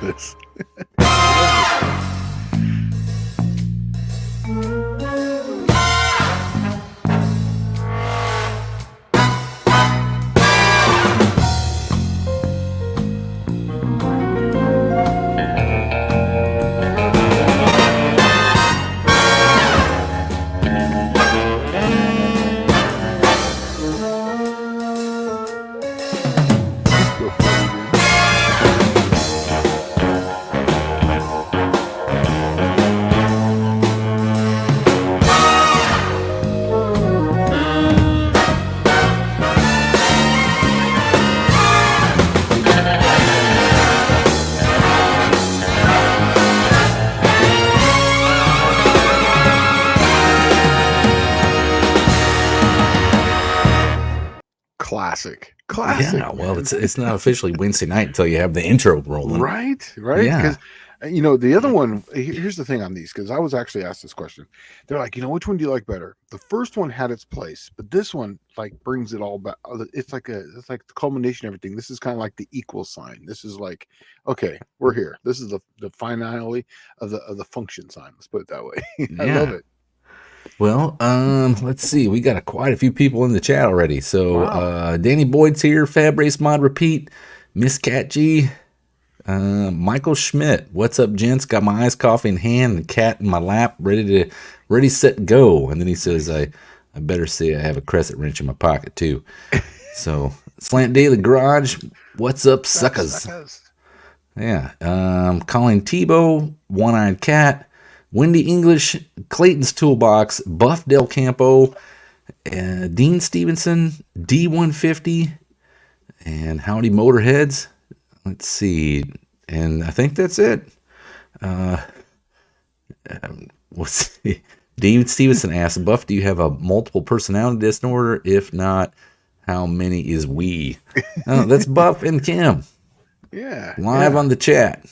this. I love this. Classic. Yeah, well, it's not officially Wednesday night until you have the intro rolling. Right. Yeah. Because the other one. Here's the thing on these, because I was actually asked this question. They're like, which one do you like better? The first one had its place, but this one like brings it all back. It's like the culmination of everything. This is kind of like the equal sign. This is like, okay, we're here. This is the finale of the function sign. Let's put it that way. I love it. Well, let's see. We got quite a few people in the chat already. So, Wow. Danny Boyd's here. Fab Race Mod Repeat. Miss Cat G. Michael Schmidt. What's up, gents? Got my iced coffee in hand and cat in my lap, ready, set, go. And then he says, I better say I have a crescent wrench in my pocket too. So, Slant Daily Garage. What's up, suckers? Yeah. Colin Tebow. One-Eyed Cat. Wendy English, Clayton's Toolbox, Buff Del Campo, Dean Stevenson, D150, and Howdy Motorheads. Let's see. And I think that's it. Let's see. Dean Stevenson asks, Buff, do you have a multiple personality disorder? If not, how many is we? That's Buff and Kim. Yeah. Live on the chat.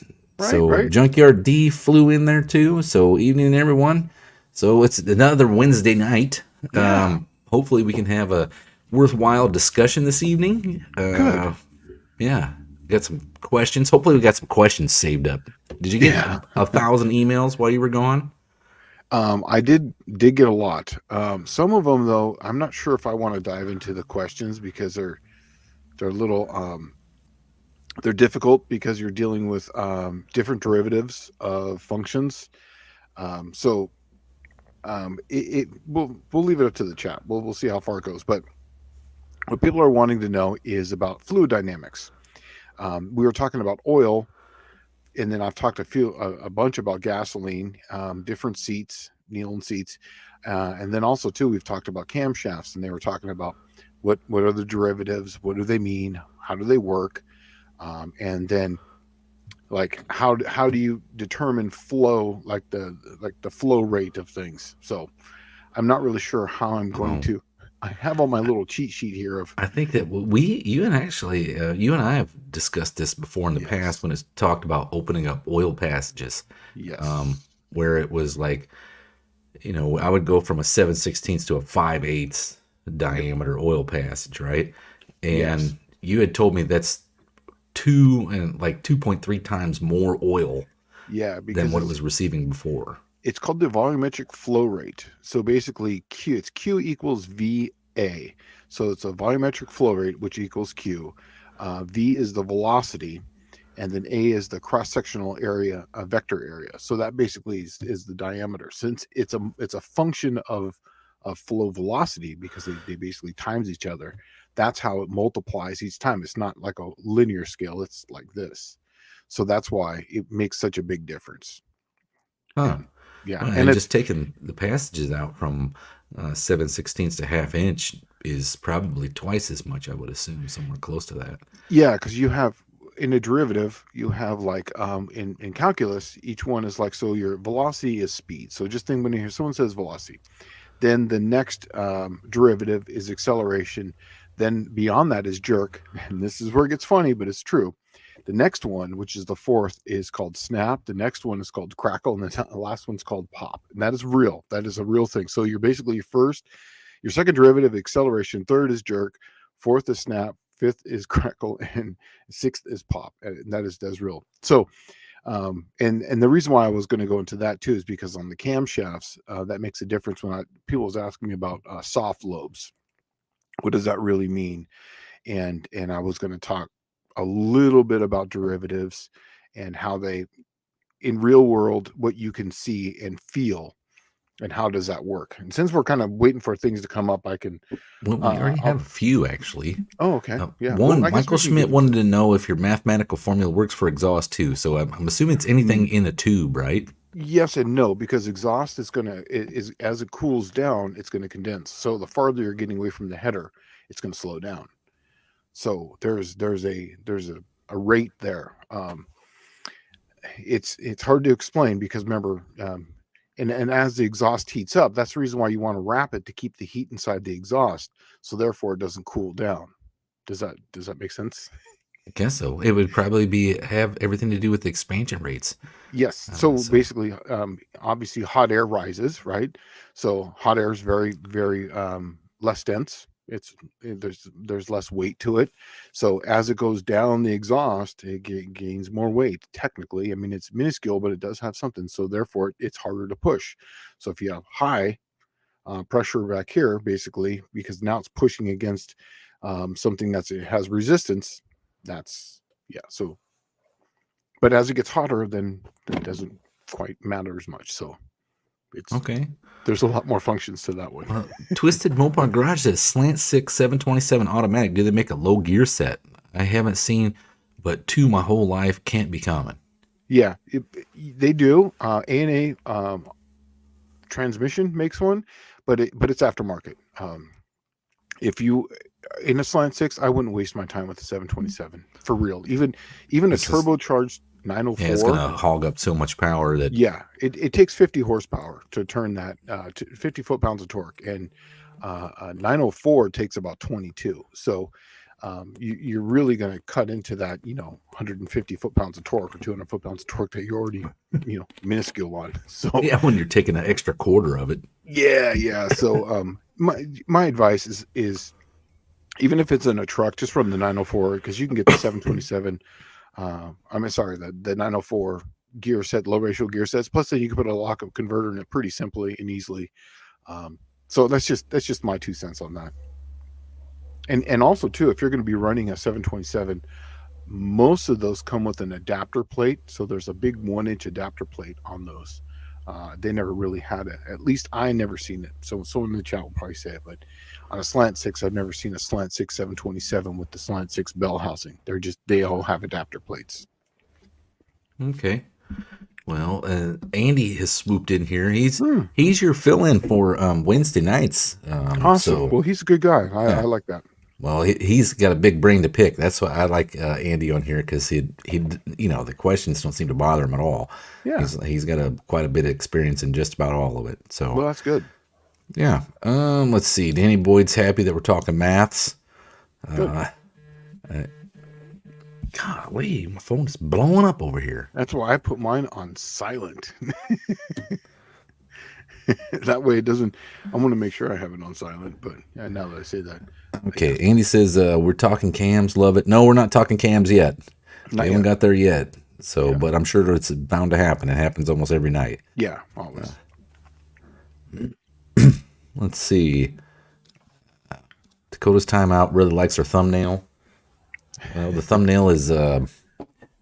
Right. Junkyard D flew in there too. So evening, everyone. So it's another Wednesday night. Yeah. Hopefully we can have a worthwhile discussion this evening. Good. Yeah. Got some questions. Hopefully we got some questions saved up. Did you get 1,000 emails while you were gone? I did get a lot. Some of them though, I'm not sure if I want to dive into the questions because they're a little they're difficult because you're dealing with different derivatives of functions. We'll leave it up to the chat. We'll see how far it goes. But what people are wanting to know is about fluid dynamics. We were talking about oil, and then I've talked a bunch about gasoline, different seats, Neyland seats, and then also too we've talked about camshafts, and they were talking about what are the derivatives, what do they mean, how do they work. And then like how do you determine flow, like the flow rate of things. So I'm not really sure how I'm going to. I have on my little cheat sheet here of. I think that you and I have discussed this before in the past when it's talked about opening up oil passages. Yes. Where it was like, I would go from a 7/16 to a 5/8 diameter oil passage, right? And you had told me that's 2.3 times more oil than what it was receiving before. It's called the volumetric flow rate. So basically Q equals VA. So it's a volumetric flow rate, which equals Q. V is the velocity, and then A is the cross-sectional area, vector area. So that basically is the diameter. Since it's a function of flow velocity, because they basically times each other. That's how it multiplies each time. It's not like a linear scale. It's like this. So that's why it makes such a big difference. Huh. Yeah. Well, and just taking the passages out from 7/16 to ½ inch is probably twice as much, I would assume, somewhere close to that. Yeah, because you have in a derivative, you have like in calculus, each one is like, so your velocity is speed. So just think when you hear someone says velocity, then the next derivative is acceleration. Then beyond that is jerk. And this is where it gets funny, but it's true. The next one, which is the fourth, is called snap. The next one is called crackle. And the last one's called pop. And that is real. That is a real thing. So you're basically your second derivative, acceleration. Third is jerk. Fourth is snap. Fifth is crackle. And sixth is pop. And that is real. So And the reason why I was going to go into that too is because on the camshafts, that makes a difference. When people was asking me about soft lobes, what does that really mean? And I was going to talk a little bit about derivatives and how they, in real world, what you can see and feel, and how does that work. And since we're kind of waiting for things to come up, I can. Well, we already I'll, have a few actually. oh, okay, yeah. Well, One, I guess Michael we can Schmidt get into wanted it. to know if your mathematical formula works for exhaust too. So I'm assuming it's anything in a tube, right? Yes and no, because exhaust is is as it cools down, it's gonna condense. So the farther you're getting away from the header, it's gonna slow down. So there's a rate there. It's hard to explain because remember, and as the exhaust heats up, that's the reason why you want to wrap it to keep the heat inside the exhaust. So therefore, it doesn't cool down. Does that make sense? I guess so. It would probably be have everything to do with the expansion rates. Yes. So So basically, obviously, hot air rises, right? So hot air is very, very less dense. There's less weight to it. So as it goes down the exhaust, it gains more weight. Technically, I mean it's minuscule, but it does have something. So therefore, it's harder to push. So if you have high pressure back here, basically, because now it's pushing against something it has resistance. That's yeah. So but as it gets hotter, then it doesn't quite matter as much. So it's okay. there's a lot more functions to that one. Twisted Mopar Garage says Slant 6 727 automatic. Do they make a low gear set? I haven't seen, but two my whole life can't be common. Yeah, they do. A&A transmission makes one, but it's aftermarket. If you in a Slant 6, I wouldn't waste my time with the 727 for real. Even a It's just, turbocharged yeah, it's 904. gonna hog up so much power that Yeah, it takes 50 horsepower to turn that to 50 foot-pounds of torque, and a 904 takes about 22. So you're really going to cut into that, 150 foot-pounds of torque or 200 foot-pounds of torque that you're already, minuscule on. So yeah, when you're taking an extra quarter of it. yeah. So my advice is even if it's in a truck, just run the 904 because you can get the 727. I mean, sorry, the 904 gear set, low ratio gear sets. Plus, then you can put a lockup converter in it pretty simply and easily. So that's just my 2 cents on that. And also too, if you're going to be running a 727, most of those come with an adapter plate. So there's a big 1-inch adapter plate on those. They never really had it. At least I never seen it. So someone in the chat will probably say it, but on a Slant 6, I've never seen a Slant 6 727 with the Slant 6 bell housing. They all have adapter plates. Okay. Well, Andy has swooped in here. He's your fill-in for Wednesday nights. Awesome. Well, he's a good guy. I yeah. like that. Well, he's got a big brain to pick. That's why I like Andy on here because he the questions don't seem to bother him at all. Yeah. He's got quite a bit of experience in just about all of it. So Well, that's good. yeah. Let's see. Danny Boyd's happy that we're talking maths. Golly, my phone is blowing up over here. That's why I put mine on silent. That way it doesn't. I'm going to make sure I have it on silent. But yeah, now that I say that. Okay, yeah. Andy says we're talking cams. Love it. No, we're not talking cams yet. We haven't got there yet. So, but I'm sure it's bound to happen. It happens almost every night. Yeah, always. Let's see. Dakota's timeout really likes her thumbnail. Well, the thumbnail is, and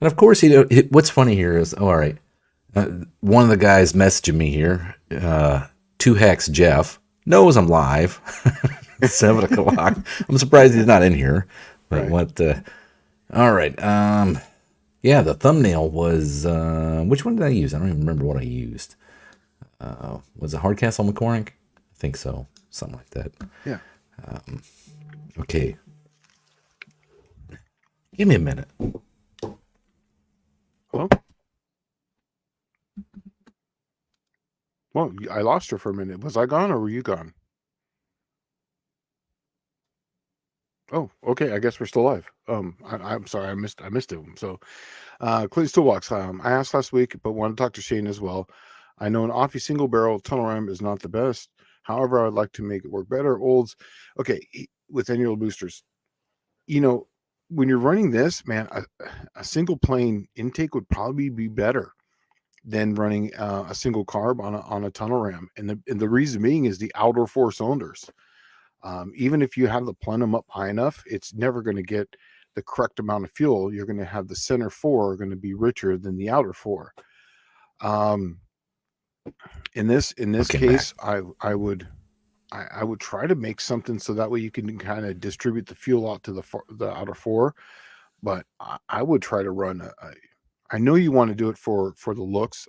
of course, what's funny here is, all right, one of the guys messaging me here, 2Hex Jeff, knows I'm live, 7 o'clock. I'm surprised he's not in here. But right. All right. Yeah, the thumbnail was, which one did I use? I don't even remember what I used. Was it Hardcastle McCormick? I think so. Something like that. Yeah. Okay. Give me a minute. Hello? Well, I lost her for a minute. Was I gone or were you gone? Oh, okay. I guess we're still live. I'm sorry, I missed it. So, Clay's Toolbox. I asked last week, but want to talk to Shane as well. I know an Offie single barrel tunnel ram is not the best. However, I'd like to make it work better. Olds, okay, with annual boosters. when you're running this, man, a single plane intake would probably be better than running a single carb on a tunnel ram. And the reason being is the outer four cylinders. Even if you have the plenum up high enough, it's never going to get the correct amount of fuel. You're going to have the center four are going to be richer than the outer four. Um, in this Okay, Mac. case, I would try to make something so that way you can kind of distribute the fuel out to the outer four. But I would try to run I know you want to do it for the looks,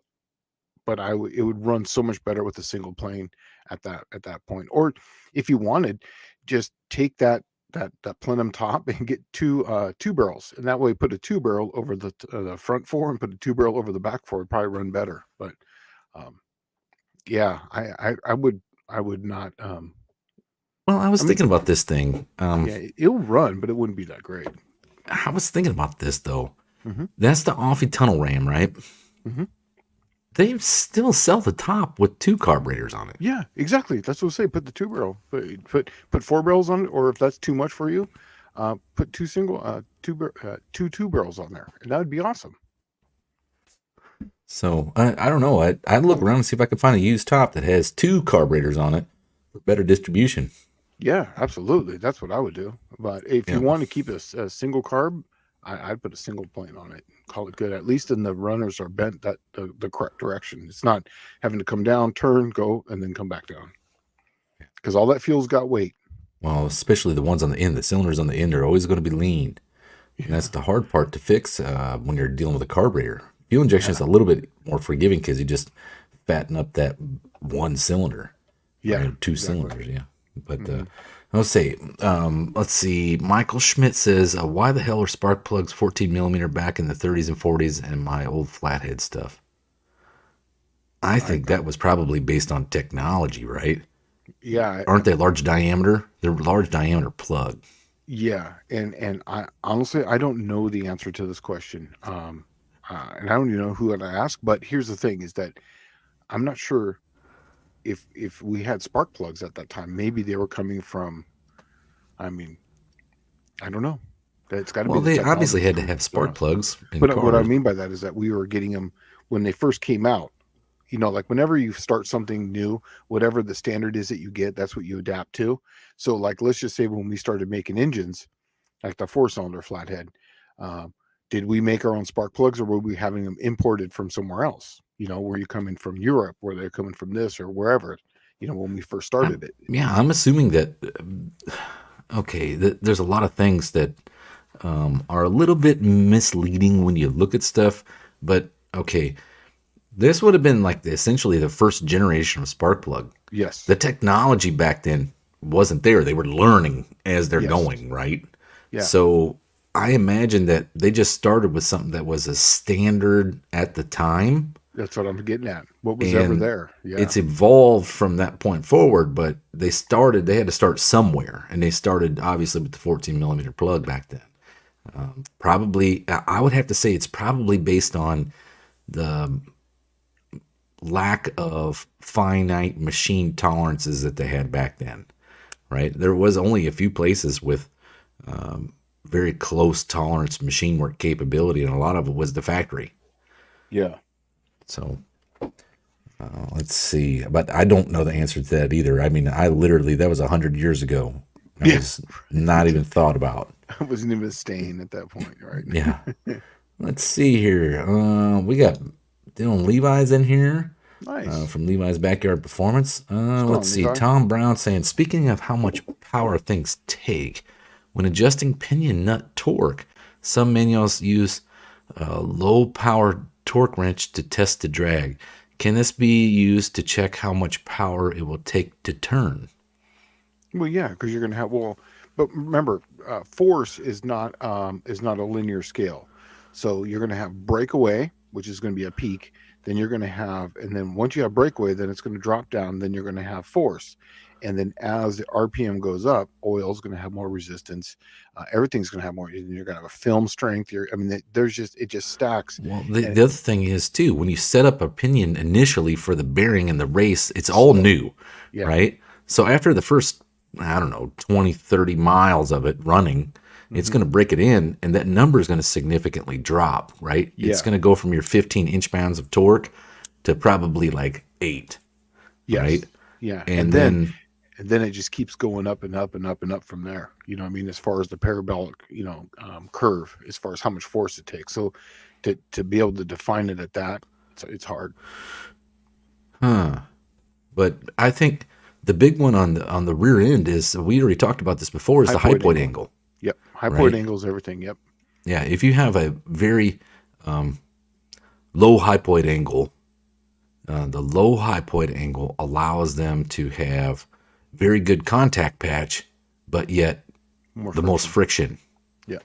but it would run so much better with a single plane at that point. Or if you wanted, just take that plenum top and get two barrels, and that way put a two barrel over the front four and put a two barrel over the back four. It'd probably run better. But um, yeah, I would not. Well, I was I mean, thinking about this thing. yeah, it'll run, but it wouldn't be that great. I was thinking about this though. Hmm. That's the Offie tunnel ram, right? Hmm. They still sell the top with 2 carburetors on it. Yeah, exactly. That's what I say. Put the two barrel. Put four barrels on it, or if that's too much for you, put two barrels on there, and that would be awesome. So I don't know. I'd look around and see if I could find a used top that has 2 carburetors on it for better distribution. Yeah, absolutely. That's what I would do. But if you Yeah. want to keep a single carb, I'd put a single plane on it. Call it good. At least then the runners are bent the correct direction. It's not having to come down, turn, go, and then come back down. Because all that fuel's got weight. Well, especially the ones on the end. The cylinders on the end are always going to be lean. And that's the hard part to fix when you're dealing with a carburetor. Fuel injection is a little bit more forgiving because you just fatten up that one cylinder. Yeah, Right? 2 exactly. cylinders, yeah. But let's see. Michael Schmidt says, why the hell are spark plugs 14 millimeter back in the 30s and 40s and my old flathead stuff? I think that was probably based on technology, right? Yeah, Aren't they large diameter? They're large diameter plug. yeah, and I honestly I don't know the answer to this question. And I don't even know who to ask. But here's the thing: is that I'm not sure if we had spark plugs at that time. Maybe they were coming from. I mean, I don't know. It's got to be Well, the they technology obviously that's had to coming have from spark us. plugs in But what I cars. mean by that is that we were getting them when they first came out. Like whenever you start something new, whatever the standard is that you get, that's what you adapt to. So, like, let's just say when we started making engines, like the four-cylinder flathead, um, did we make our own spark plugs, or were we having them imported from somewhere else? Were you coming from Europe, were they coming from this or wherever? When we first started it. I'm assuming that, okay, there's a lot of things that are a little bit misleading when you look at stuff. But, okay, this would have been like essentially the first generation of spark plug. Yes. The technology back then wasn't there. They were learning as they're Yes. going, right? Yeah. So I imagine that they just started with something that was a standard at the time. That's what I'm getting at. What was ever And there? Yeah. it's evolved from that point forward, but they had to start somewhere. And they started obviously with the 14 millimeter plug back then. Probably, I would have to say it's probably based on the lack of finite machine tolerances that they had back then, right? There was only a few places with very close tolerance machine work capability, and a lot of it was the factory. Yeah. So let's see, but I don't know the answer to that either. I mean, that was 100 years ago. I was not even thought about. I wasn't even staying at that point, right? Yeah. Let's see here. We got Dylan Levi's in here. Nice. From Levi's Backyard Performance. Let's see. Levi. Tom Brown saying, speaking of how much power things take, when adjusting pinion nut torque, some manuals use a low power torque wrench to test the drag. Can this be used to check how much power it will take to turn? Well, yeah, because you're going to have but remember, force is not a linear scale. So you're going to have breakaway, which is going to be a peak. Then you're going to have, and then once you have breakaway, then it's going to drop down. Then you're going to have force, and then as the RPM goes up, oil is going to have more resistance. Everything's going to have more. You're going to have a film strength. It just stacks. Well, the other thing is too, when you set up a pinion initially for the bearing and the race, it's all new, Yeah. right? So after the first, I don't know, 20, 30 miles of it running, it's going to break it in, and that number is going to significantly drop, right? It's Yeah. going to go from your 15 inch-pounds of torque to probably like 8, right? Yes. Yeah. And then, And then it just keeps going up and up and up and up from there. You know what I mean? As far as the parabolic, curve, as far as how much force it takes. So to be able to define it at that, it's hard. but I think the big one on the rear end is, we already talked about this before, is the high point angle. Yep. High point Right. angles, everything. Yep. Yeah, if you have a very low high point angle, the low high point angle allows them to have very good contact patch, but yet More the most friction, Yeah.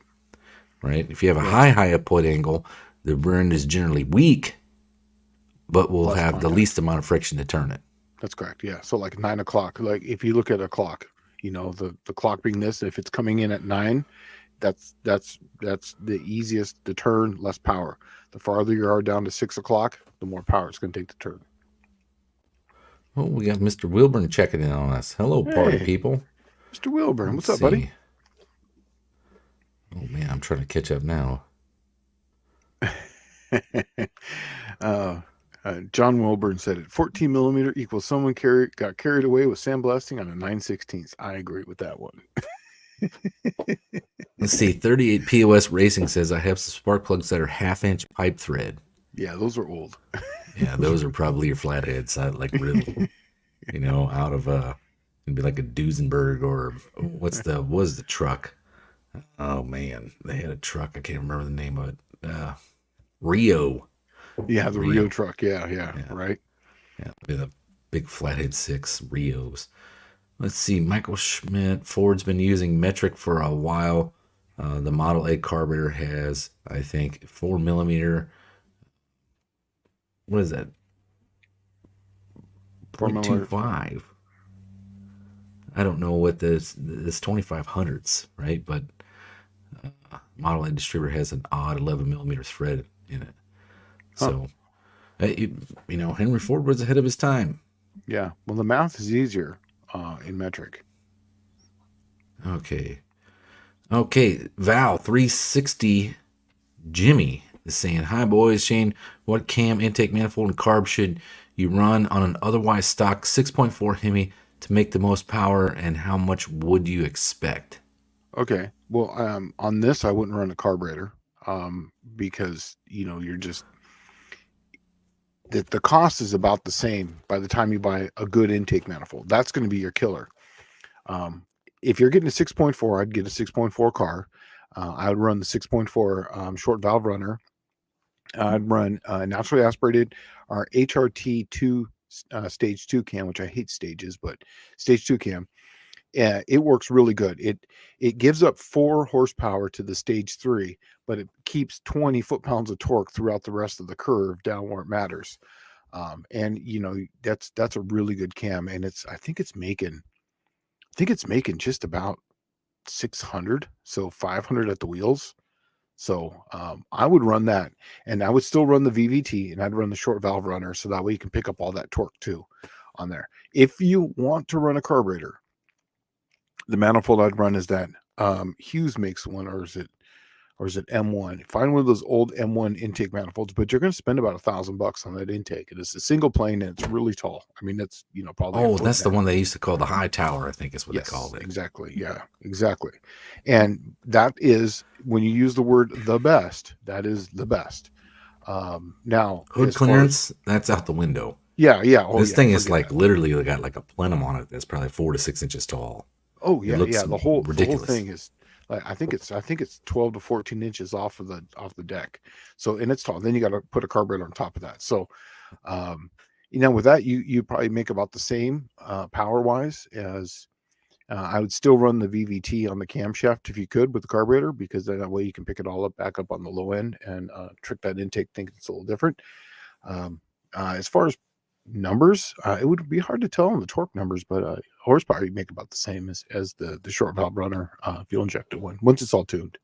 right? If you have a high point angle, the rear end is generally weak, but will Less have the contact. least amount of friction to turn it. That's correct. Yeah. So like 9 o'clock, like if you look at a clock, the clock being this, if it's coming in at 9, that's the easiest to turn, less power. The farther you are down to 6 o'clock, the more power it's going to take to turn. Oh, we got Mr. Wilburn checking in on us. Hello, party Hey. people. Mr. Wilburn, what's Let's up, buddy? see. Oh man, I'm trying to catch up now. John Wilburn said it. 14 millimeter equals someone got carried away with sandblasting on a 9/16. I agree with that one. Let's see. 38 POS Racing says, I have some spark plugs that are 1/2 inch pipe thread. Yeah, those are old. Yeah, those are probably your flatheads. Like really, out of it'd be like a Duesenberg, or what was the truck? Oh man, they had a truck. I can't remember the name of it. Rio. Yeah, the Rio. Rio truck. Yeah, right. Yeah, the big flathead 6 Rios. Let's see. Michael Schmidt. Ford's been using metric for a while. The Model A carburetor has, I think, 4 millimeter. What is that? 0.25. I don't know what this 2500s, right? But Model A distributor has an odd 11 millimeter thread in it. So, Henry Ford was ahead of his time. Yeah. Well, the math is easier in metric. Okay. Val 360 Jimmy is saying, hi boys, Shane, what cam, intake, manifold, and carb should you run on an otherwise stock 6.4 Hemi to make the most power, and how much would you expect? Okay. Well, on this, I wouldn't run a carburetor because, you're just, the cost is about the same by the time you buy a good intake manifold. That's going to be your killer. If you're getting a 6.4, I'd get a 6.4 car. I would run the 6.4 short valve runner. I'd run naturally aspirated or HRT2 stage 2 cam, which I hate stages, but stage 2 cam. It works really good. It gives up 4 horsepower to the stage 3, but it keeps 20 foot-pounds of torque throughout the rest of the curve down where it matters. And that's a really good cam, and I think it's making just about 600, so 500 at the wheels. So I would run that, and I would still run the VVT, and I'd run the short valve runner, so that way you can pick up all that torque too on there. If you want to run a carburetor, the manifold I'd run is that Hughes makes one, or is it M1? Find one of those old M1 intake manifolds, but you're going to spend about $1,000 on that intake. It is a single plane, and it's really tall. I mean, it's probably. Oh, that's the one they used to call the high tower, I think is what they called it. Exactly. Yeah, exactly. And that is, when you use the word the best, that is the best. Now, hood clearance, that's out the window. Yeah. This thing is like literally got like a plenum on it that's probably 4 to 6 inches tall. Oh yeah, The whole thing is, I think it's 12 to 14 inches off the deck. So, and it's tall. Then you got to put a carburetor on top of that. So, with that, you probably make about the same power wise as. I would still run the VVT on the camshaft if you could with the carburetor, because then that way you can pick it all back up on the low end and trick that intake. Think it's a little different. As far as numbers, it would be hard to tell on the torque numbers, but horsepower you make about the same as the short valve runner fuel injected one once it's all tuned.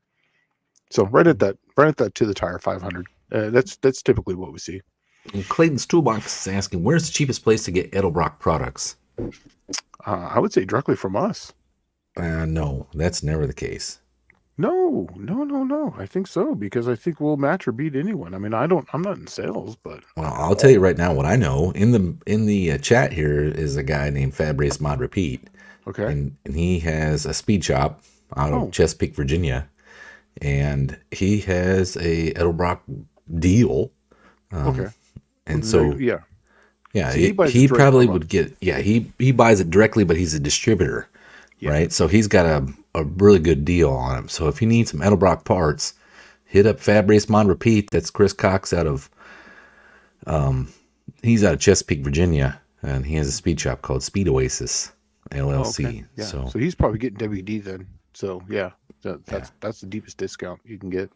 So right at that to the tire 500. That's typically what we see. And Clayton's Toolbox is asking, where's the cheapest place to get Edelbrock products? I would say directly from us. No, that's never the case. No. I think so because I think we'll match or beat anyone. I mean, I'm not in sales, but Well, I'll tell you right now what I know. In the chat here is a guy named Fabrace Mod Repeat, okay. and he has a speed shop out of Oh, Chesapeake, Virginia, and he has a Edelbrock deal. okay. Well, And then there you go. so, Yeah. yeah, See, he buys it he direct probably from would us. get. Yeah, he buys it directly, but he's a distributor, Yeah. right? So he's got a really good deal on him. So if you need some Edelbrock parts, hit up Fabrace Mod Repeat. That's Chris Cox out of he's out of Chesapeake, Virginia, and he has a speed shop called Speed Oasis Oh, okay. LLC. Yeah. So So he's probably getting WD then. So yeah, yeah. that's the deepest discount you can get.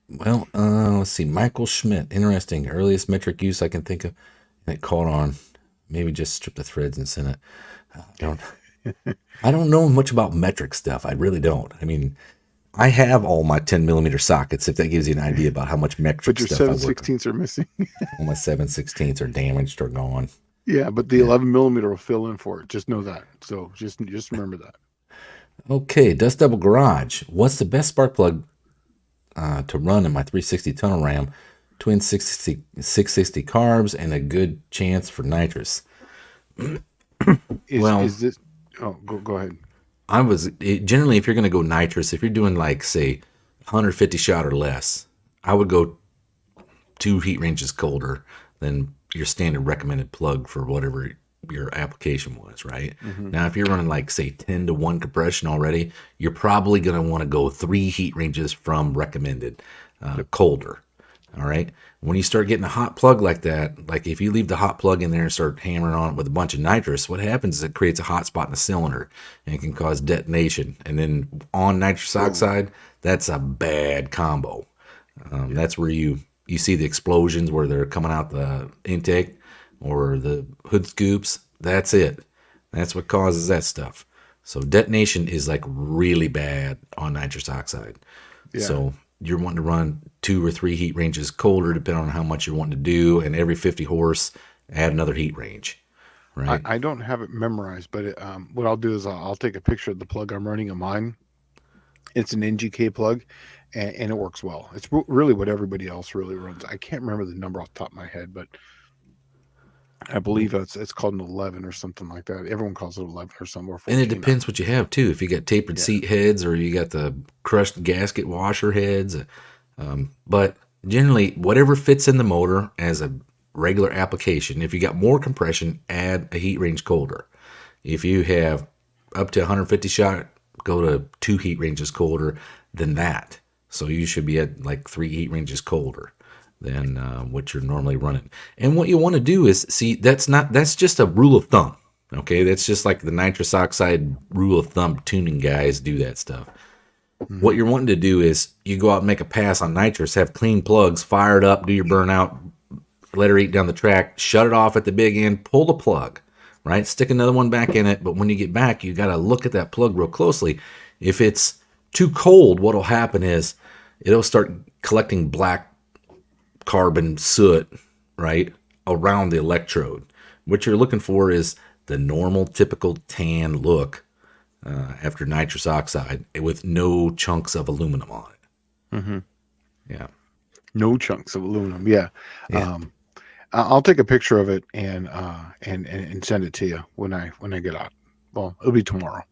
Well, let's see. Michael Schmidt, interesting. Earliest metric use I can think of. And it caught on. Maybe just strip the threads and send it. I don't. I don't know much about metric stuff. I really don't. I mean, I have all my 10 millimeter sockets. If that gives you an idea about how much metric But your stuff I seven work on. sixteenths are missing. All my 7/16 are damaged or gone. Yeah, but the Yeah. 11 millimeter will fill in for it. Just know that. So just remember that. Okay, Dust Double Garage. What's the best spark plug to run in my 360 tunnel ram? Twin 660 carbs and a good chance for nitrous. Well, Is this? Oh, go ahead. generally, if you're going to go nitrous, if you're doing like say 150 shot or less, I would go 2 heat ranges colder than your standard recommended plug for whatever your application was, right? Mm-hmm. Now, if you're running like say 10 to 1 compression already, you're probably going to want to go 3 heat ranges from recommended Yep. colder. All right. When you start getting a hot plug like that, like if you leave the hot plug in there and start hammering on it with a bunch of nitrous, what happens is it creates a hot spot in the cylinder and it can cause detonation. And then on nitrous Whoa. oxide, that's a bad combo. Yeah. That's where you see the explosions where they're coming out the intake or the hood scoops. That's it. That's what causes that stuff. So detonation is like really bad on nitrous oxide. Yeah. So you're wanting to run 2 or 3 heat ranges colder, depending on how much you're wanting to do, and every 50 horse, add another heat range, right? I don't have it memorized, but what I'll do is I'll take a picture of the plug I'm running on mine. It's an NGK plug, and it works well. It's really what everybody else really runs. I can't remember the number off the top of my head, but I believe it's called an 11 or something like that. Everyone calls it 11 or something or And it 14. depends what you have too. If you got tapered Yeah. seat heads or you got the crushed gasket washer heads, but generally whatever fits in the motor as a regular application. If you got more compression, add a heat range colder. If you have up to 150 shot, go to 2 heat ranges colder than that. So you should be at like 3 heat ranges colder than what you're normally running. And what you want to do is see that's just a rule of thumb. Okay, that's just like the nitrous oxide rule of thumb tuning guys do that stuff. What Mm-hmm. you're wanting to do is you go out and make a pass on nitrous, have clean plugs, fire it up, do your burnout, let her eat down the track, shut it off at the big end, pull the plug, right? Stick another one back in it. But when you get back, you got to look at that plug real closely. If it's too cold, what'll happen is it'll start collecting black carbon soot, right, around the electrode. What you're looking for is the normal, typical tan look after nitrous oxide with no chunks of aluminum on Mm-hmm. it. Yeah. No chunks of aluminum. Yeah. Yeah. Um, I'll take a picture of it and send it to you when I get out. Well, it'll be tomorrow,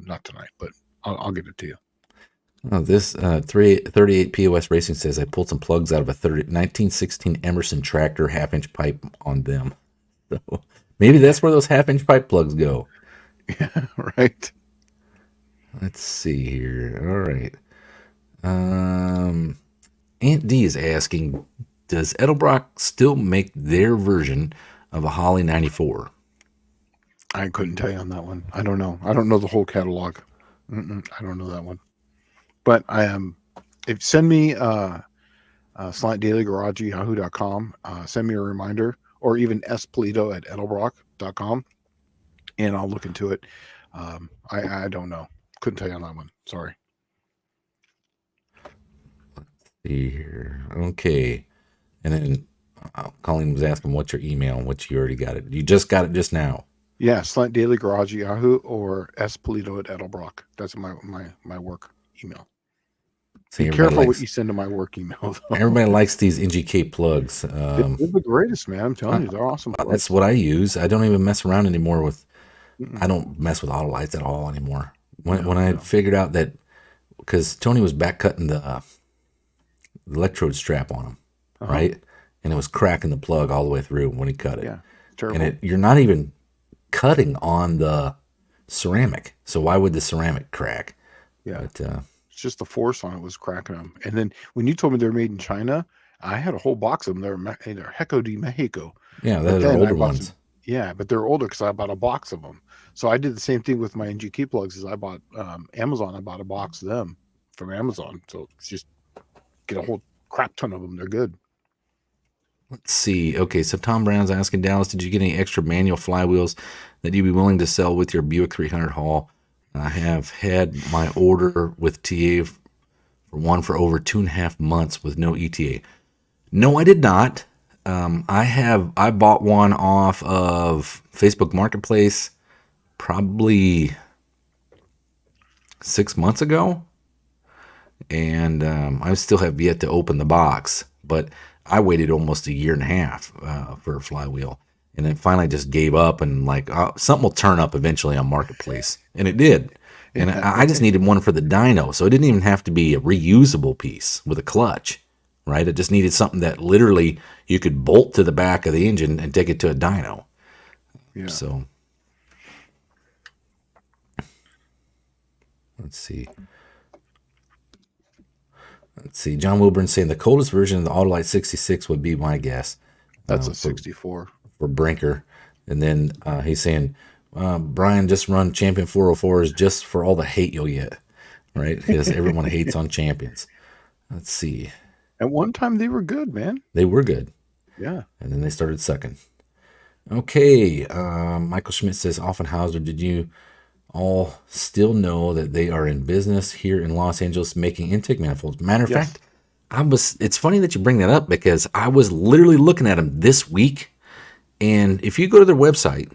not tonight, but I'll get it to you. Oh, this 38 POS Racing says I pulled some plugs out of a 1916 Emerson tractor half-inch pipe on them. So maybe that's where those half-inch pipe plugs go. Yeah, right. Let's see here. All right. Aunt D is asking, does Edelbrock still make their version of a Holly 94? I couldn't tell you on that one. I don't know. I don't know the whole catalog. I don't know that one. But I am. If send me Slant Daily Garage yahoo.com. Send me a reminder, or even Pulido at edelbrock.com, and I'll look into it. I don't know. Couldn't tell you on that one. Sorry. See here. Okay. And then Colleen was asking, what's your email? Which you already got it. You just got it just now. Yeah, Slant Daily Garage Yahoo or Pulido at Edelbrock. That's my work email. See, Be careful what you send to my work email, though. everybody likes these NGK plugs. They're the greatest, man. I'm telling you, they're awesome That's plugs. what I use. I don't even mess around anymore with. Mm-mm. I don't mess with Autolights at all anymore. When No, I no. figured out that because Tony was back cutting the electrode strap on them, Uh-huh. right, and it was cracking the plug all the way through when he cut it, Yeah. It's and terrible. you're not even cutting on the ceramic, so why would the ceramic crack? Yeah. But It's just the force on it was cracking them. And then when you told me they're made in China, I had a whole box of them. They're Heco de Mexico. yeah, But those are then I older bought some. ones. Yeah, but they're older because I bought a box of them. So I did the same thing with my NGK plugs. Is I bought Amazon. I bought a box of them from Amazon. So it's just get a whole crap ton of them. They're good. Let's see. Okay, so Tom Brown's asking Dallas, did you get any extra manual flywheels that you'd be willing to sell with your Buick 300 haul? I have had my order with TA for one for over 2.5 months with no ETA. No, I did not. I bought one off of Facebook Marketplace probably 6 months ago, and I still have yet to open the box. But I waited almost a year and a half for a flywheel, and then finally just gave up and like something will turn up eventually on Marketplace, and it did. And Yeah. I just needed one for the dyno, so it didn't even have to be a reusable piece with a clutch, right? It just needed something that literally you could bolt to the back of the engine and take it to a dyno. Yeah. So let's see. Let's see. John Wilburn saying the coldest version of the Autolite 66 would be my guess That's a for 64. Brinker. And then he's saying, Brian, just run Champion 404s just for all the hate you'll get, right? Because everyone hates on Champions. Let's see. At one time, they were good, man. They were good. Yeah. And then they started sucking. Okay. Michael Schmidt says, Offenhauser, did you all still know that they are in business here in Los Angeles making intake manifolds? Matter of Yes. fact, it's funny that you bring that up because I was literally looking at them this week. And if you go to their website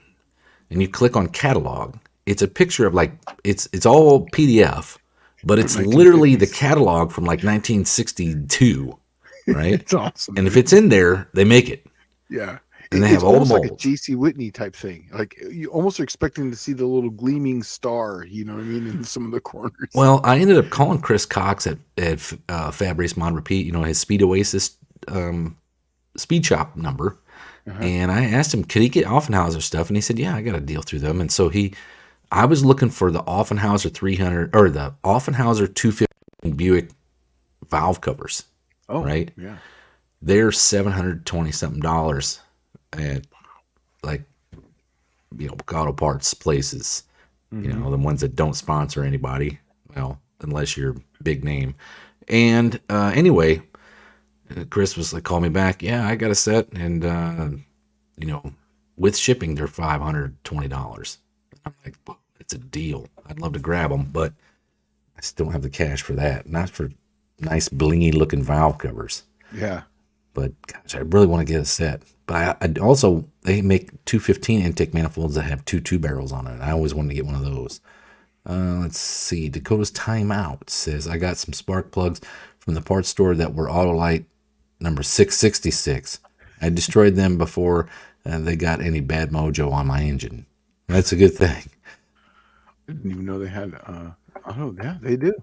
and you click on catalog, it's a picture of like, it's all PDF, but it's literally the 1950s. catalog from like 1962, right? It's awesome, And if dude. it's in there, they make it. Yeah. And they It's have all the almost like a molds. J.C. Whitney type thing. Like you almost are expecting to see the little gleaming star, you know what I mean, in some of the corners. Well, I ended up calling Chris Cox at Fab Race Mod Repeat, his Speed Oasis speed shop number. Uh-huh. And I asked him, could he get Offenhauser stuff? And he said, yeah, I got a deal through them. And so I was looking for the Offenhauser 300 or the Offenhauser 250 Buick valve covers, Oh, right? yeah. They're $720 something at like, auto parts places, Mm-hmm. the ones that don't sponsor anybody. Well, unless you're big name. And anyway, Chris was like, call me back. Yeah, I got a set. And, with shipping, they're $520. I'm like, well, it's a deal. I'd love to grab them, but I still don't have the cash for that. Not for nice blingy looking valve covers. Yeah. But gosh, I really want to get a set. But I also, they make 215 intake manifolds that have two barrels on it. And I always wanted to get one of those. Let's see. Dakota's Timeout says, I got some spark plugs from the parts store that were Autolite number 666. I destroyed them before they got any bad mojo on my engine. That's a good thing. I didn't even know they had oh yeah, they do.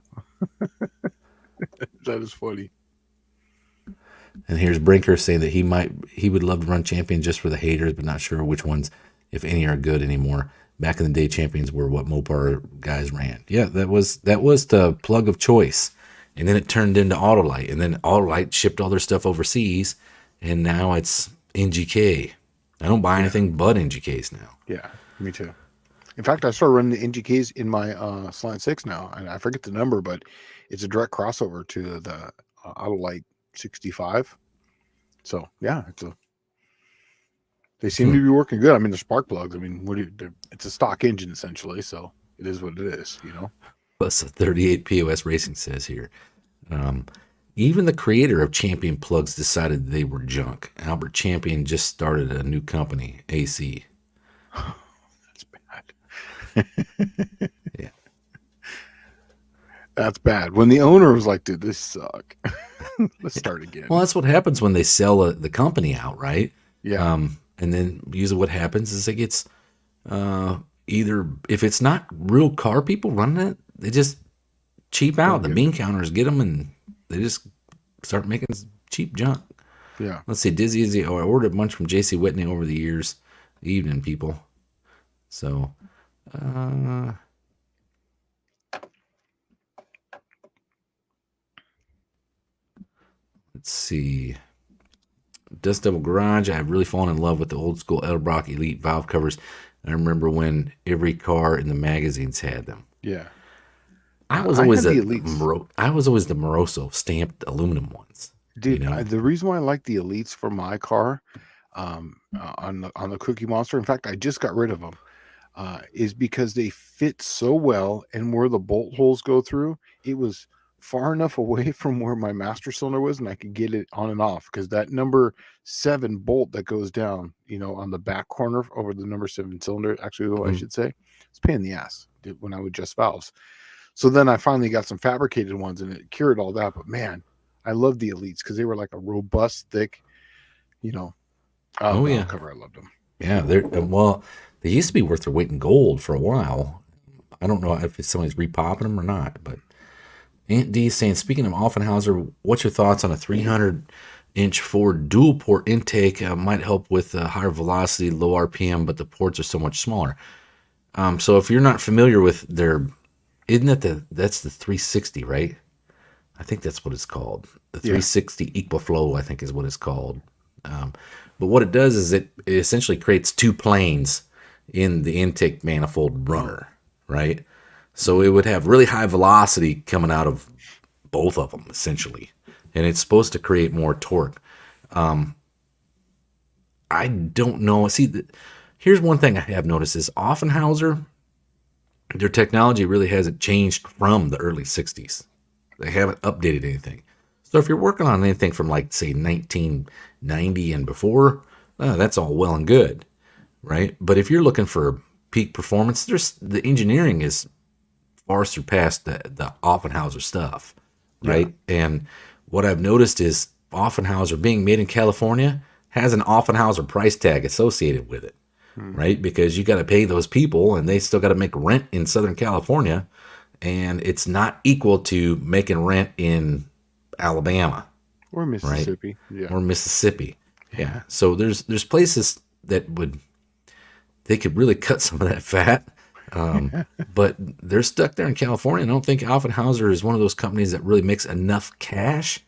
That is funny. And here's Brinker saying that he would love to run Champion just for the haters, but not sure which ones, if any, are good anymore. Back in the day, Champions were what Mopar guys ran. Yeah, that was the plug of choice. And then it turned into Autolite, and then Autolite shipped all their stuff overseas, and now it's NGK. I don't buy anything but NGKs now. Yeah, me too. In fact, I started running the NGKs in my Slant 6 now, and I forget the number, but it's a direct crossover to the Autolite 65. So yeah, they seem to be working good. I mean, they're spark plugs. I mean, it's a stock engine essentially, so it is what it is, Plus, 38 POS Racing says here. Even the creator of Champion plugs decided they were junk. Albert Champion just started a new company, AC. That's bad. Yeah. That's bad. When the owner was like, "Dude, this suck. Let's start Well, again." that's what happens when they sell the company out, right? Yeah, And then usually what happens is it gets uh, either if it's not real car people running it, they just cheap go out. The get it. bean counters get them, and they just start making cheap junk. Yeah. Let's see, Dizzy Izzy. Oh, I ordered a bunch from JC Whitney over the years. Evening, people. So, uh, let's see. Dust Devil Garage. I have really fallen in love with the old school Edelbrock Elite valve covers. I remember when every car in the magazines had them. Yeah. I was I always had the elites. I was always the Moroso stamped aluminum ones. You Dude, know. the reason why I like the elites for my car, on the Cookie Monster. In fact, I just got rid of them. Is because they fit so well, and where the bolt holes go through, it was far enough away from where my master cylinder was, and I could get it on and off. Because that number 7 bolt that goes down, on the back corner over the number 7 cylinder, actually, what I Mm. should say, it's a pain in the ass when I would adjust valves. So then I finally got some fabricated ones, and it cured all that. But man, I love the elites because they were like a robust, thick, you know, Oh valve yeah, cover. I loved them. yeah. They're well, they used to be worth their weight in gold for a while. I don't know if somebody's repopping them or not, but Aunt D is saying, speaking of Offenhauser, what's your thoughts on a 300-inch Ford dual port intake? Might help with higher velocity, low RPM, but the ports are so much smaller. So if you're not familiar with their, isn't that that's the 360, right? I think that's what it's called. The Yeah. 360 Equaflow, I think is what it's called. Um, but what it does is it essentially creates two planes in the intake manifold runner, right? So it would have really high velocity coming out of both of them, essentially. And it's supposed to create more torque. I don't know. See, here's one thing I have noticed is Offenhauser, their technology really hasn't changed from the early 60s. They haven't updated anything. So if you're working on anything from like say 1990 and before, that's all well and good, right? But if you're looking for peak performance, there's the engineering is far surpassed the Offenhauser stuff, Yeah. right? And what I've noticed is Offenhauser being made in California has an Offenhauser price tag associated with it, Hmm. right? Because you got to pay those people and they still got to make rent in Southern California, and it's not equal to making rent in Alabama, Or right? Mississippi. Yeah. Or Mississippi. Yeah. Yeah. So there's places that would they could really cut some of that fat. Um, but they're stuck there in California. I don't think Offenhauser is one of those companies that really makes enough cash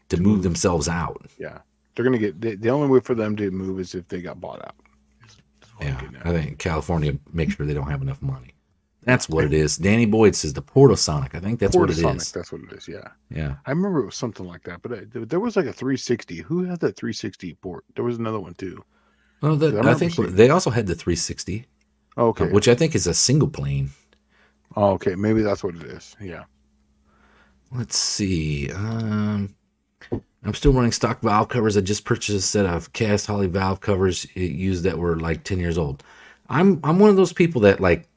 to To move move. themselves out. Yeah. They're gonna get the only way for them to move is if they got bought out. That's what I'm Yeah, getting I at. think California makes sure they don't have enough money. That's what it is. Danny Boyd says the Portosonic. I think that's what it Portasonic, is. that's what it is. Yeah. Yeah. I remember it was something like that, but there was like a 360. Who had that 360 port? There was another one too. Well, 'Cause I I remember think seeing they it. also had the 360, Okay. which I think is a single plane. Oh, okay. Maybe that's what it is. Yeah. Let's see. I'm still running stock valve covers. I just purchased a set of cast Holly valve covers used that were like 10 years old. I'm one of those people that like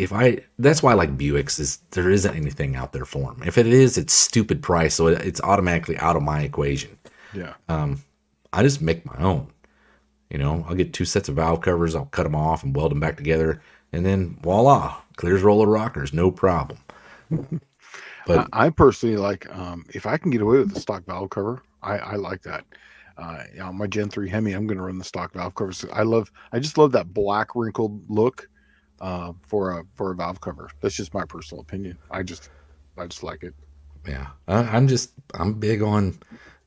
that's why I like Buicks is there isn't anything out there for them. If it is, it's stupid price, so it's automatically out of my equation. Yeah. I just make my own. I'll get 2 sets of valve covers. I'll cut them off and weld them back together, and then voila, clears roller rockers, no problem. But I personally like, if I can get away with the stock valve cover, I like that. My Gen 3 Hemi, I'm going to run the stock valve covers. I just love that black wrinkled look, for a valve cover. That's just my personal opinion. I just like it. yeah, I'm big on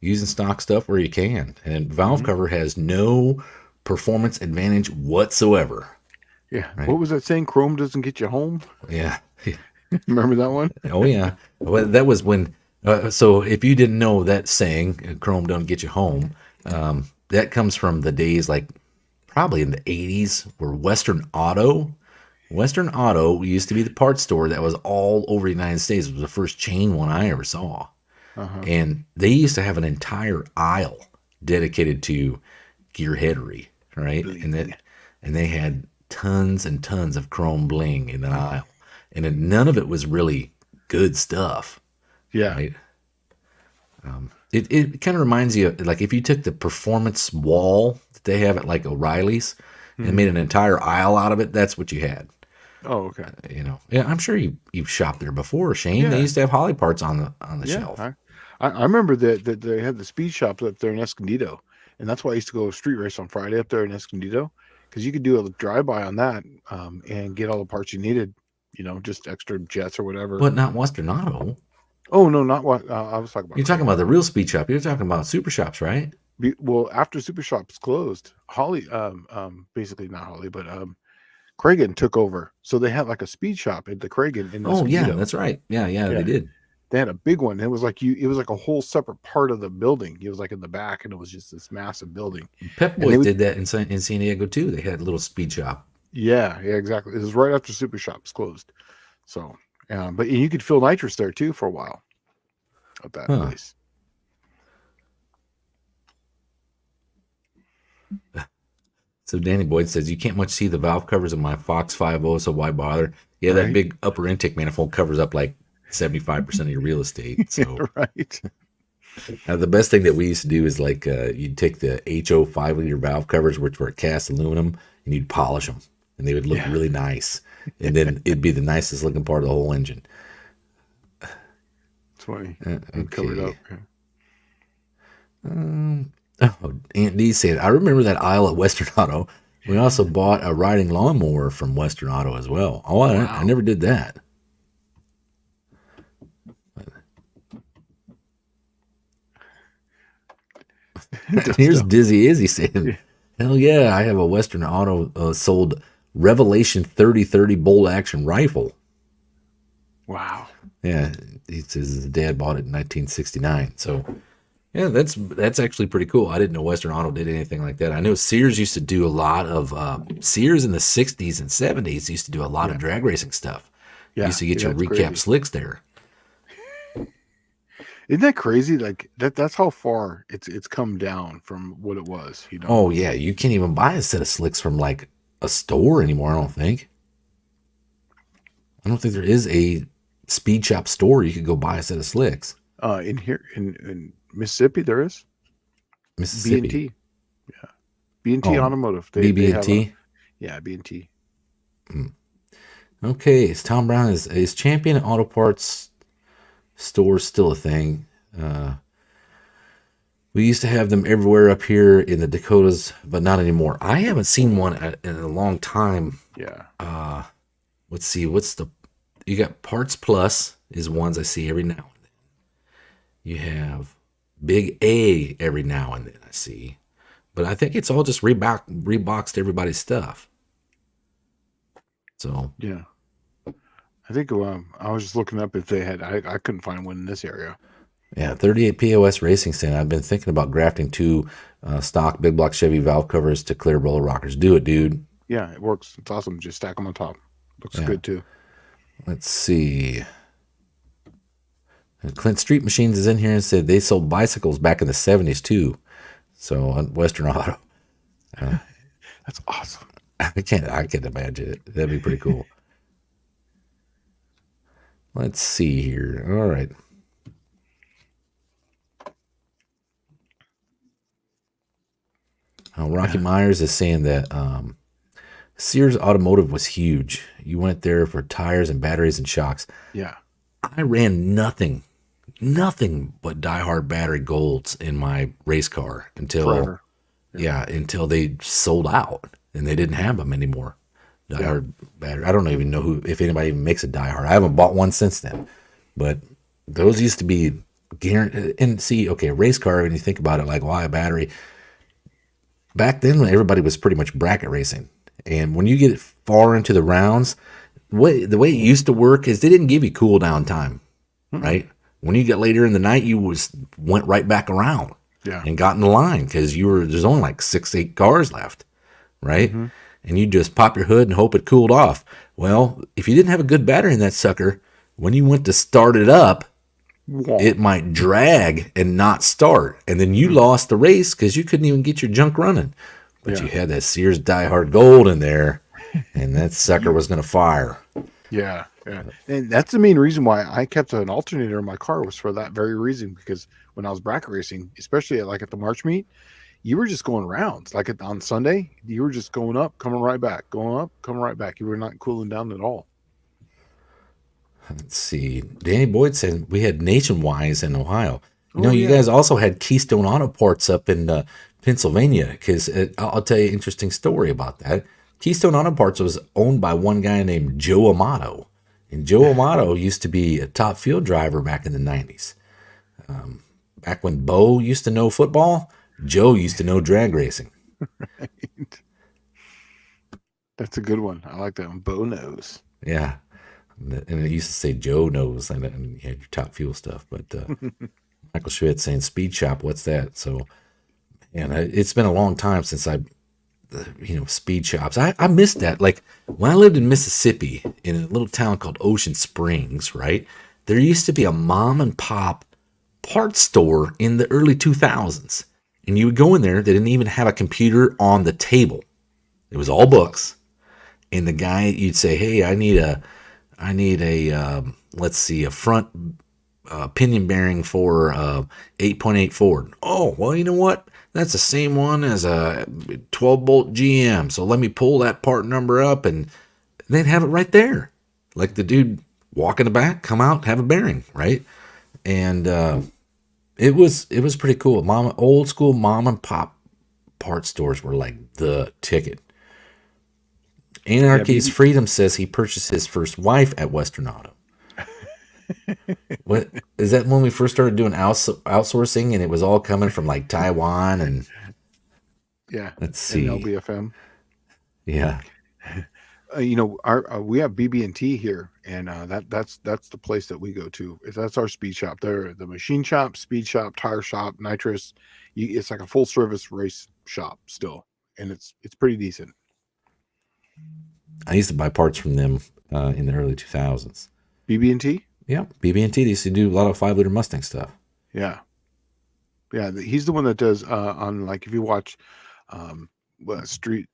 using stock stuff where you can, and valve Hmm. cover has no performance advantage whatsoever. Yeah. Right? What was that saying? Chrome doesn't get you home. Yeah. Remember that one? Oh yeah. Well, that was when. So if you didn't know that saying, "Chrome don't get you home," that comes from the days like probably in the '80s, where Western Auto used to be the parts store that was all over the United States. It was the first chain one I ever saw. Uh-huh. And they used to have an entire aisle dedicated to gearheadery, right? Bling. And they had tons and tons of chrome bling in the aisle, and none of it was really good stuff. Yeah. right? It kind of reminds you of, like, if you took the performance wall that they have at like O'Reilly's and Hmm. made an entire aisle out of it, that's what you had. Oh, okay. Yeah, I'm sure you've shopped there before, Shane. They Yeah. used to have Holly parts on the Yeah. shelf. I remember that they had the speed shops up there in Escondido, and that's why I used to go street race on Friday up there in Escondido, because you could do a drive by on that, and get all the parts you needed. Just extra jets or whatever. But not Western Auto. Oh no, not what I was talking about. You're talking Kragen. about the real speed shop. You're talking about super shops, right? Well, after Super Shops closed, Holly, basically not Holly, but Kragen took over. So they had like a speed shop at the Kragen in Oh yeah, Escondido. that's right. Yeah, they Yeah, did. they had a big one. It was like it was like a whole separate part of the building. It was like in the back, and it was just this massive building. Pep And they Boys would, did that in San Diego too. They had a little speed shop. yeah, exactly. It was right after Super Shops closed. So, but you could fill nitrous there too for a while at that Huh. place. So Danny Boyd says you can't much see the valve covers in my Fox 50, so why bother? Yeah, that Right. big upper intake manifold covers up like 75% of your real estate. So Right. the best thing that we used to do is like you'd take the HO 5-liter valve covers, which were cast aluminum, and you'd polish them, and they would look Yeah. really nice. And then it'd be the nicest looking part of the whole engine. It's funny. Okay. Covered up. Oh, Aunt D said, I remember that aisle at Western Auto. We also bought a riding lawnmower from Western Auto as well. Oh, I never did that. Here's Dizzy Izzy saying, hell yeah, I have a Western Auto sold Revelation 3030 bolt action rifle. Wow. Yeah, he says his dad bought it in 1969. So, yeah, that's actually pretty cool. I didn't know Western Auto did anything like that. I know Sears used to do a lot of Sears in the 60s and 70s used to do a lot of drag racing stuff. You Yeah. used to get your that's recap crazy. slicks there. Isn't that crazy? Like that's how far it's come down from what it was, Oh yeah, you can't even buy a set of slicks from like a store anymore. I don't think there is a speed shop store you could go buy a set of slicks. In here in Mississippi there is Mississippi. B&T. Yeah. B&T Automotive. BB&T. Yeah, B&T. Okay, is Tom Brown is Champion Auto Parts store still a thing? We used to have them everywhere up here in the Dakotas, but not anymore. I haven't seen one in a long time. Yeah. Let's see, you got Parts Plus is ones I see every now and then. You have Big A every now and then I see. But I think it's all just reboxed everybody's stuff. So Yeah. I think I was just looking up if they had. I couldn't find one in this area. yeah, 38 POS Racing Stand. I've been thinking about grafting two stock big block Chevy valve covers to clear roller rockers. Do it, dude. Yeah, it works. It's awesome. Just stack them on top. Looks good too. Let's see. Clint Street Machines is in here and said they sold bicycles back in the 70s too. So on Western Auto. That's awesome. I can't imagine it. That'd be pretty cool. Let's see here. All right. Rocky Myers is saying that Sears Automotive was huge. You went there for tires and batteries and shocks. Yeah. I ran nothing but diehard battery golds in my race car until Forever. until they sold out and they didn't have them anymore. Diehard battery. I don't even know if anybody even makes a diehard. I haven't bought one since then, but those used to be guaranteed. And see, okay, race car. When you think about it, like why a battery? Back then, everybody was pretty much bracket racing, and when you get far into the rounds, the way it used to work is they didn't give you cool down time, right? When you get later in the night, you went right back around and got in the line because there's only like 6-8 cars left, right? And you just pop your hood and hope it cooled off. Well, if you didn't have a good battery in that sucker, when you went to start it up, it might drag and not start. And then you lost the race because you couldn't even get your junk running. But you had that Sears Die Hard Gold in there, and that sucker was going to fire. Yeah. Yeah, and that's the main reason why I kept an alternator in my car was for that very reason. Because when I was bracket racing, especially at the March meet, you were just going rounds. On Sunday, you were just going up, coming right back, going up, coming right back. You were not cooling down at all. Let's see. Danny Boyd said we had Nationwise in Ohio. Oh You yeah, guys also had Keystone Auto Parts up in Pennsylvania. Because I'll tell you an interesting story about that. Keystone Auto Parts was owned by one guy named Joe Amato. And Joe Amato used to be a top field driver back in the 90s. Back when Bo used to know football, Joe used to know drag racing. that's a good one. I like that one. Bo knows. Yeah. And it used to say Joe knows, and you had your top fuel stuff. But Michael Schmidt saying Speed Shop, what's that? So, and it's been a long time since speed shops. I missed that. Like when I lived in Mississippi in a little town called Ocean Springs, right? There used to be a mom and pop parts store in the early 2000s. And you would go in there, they didn't even have a computer on the table. It was all books. And the guy, you'd say, "Hey, I need a let's see, a front pinion bearing for 8.8 Ford. Oh, well, you know what? That's the same one as a 12 bolt GM. So let me pull that part number up, and they'd have it right there. Like the dude walk in the back, come out, have a bearing, right? And it was pretty cool. Old school mom and pop part stores were like the ticket. Yeah, Anarchy's Freedom says he purchased his first wife at Western Auto. What is that when we first started doing outsourcing and it was all coming from like Taiwan and yeah, let's and see. LBFM. Yeah. Our we have BB&T here, and that's the place that we go to. That's our speed shop. They're the machine shop, speed shop, tire shop, Nitrous. It's like a full service race shop still, and it's pretty decent. I used to buy parts from them in the early 2000s. BB&T. Yeah, BB&T. They used to do a lot of 5-liter Mustang stuff. Yeah, yeah. He's the one that does on like if you watch Street,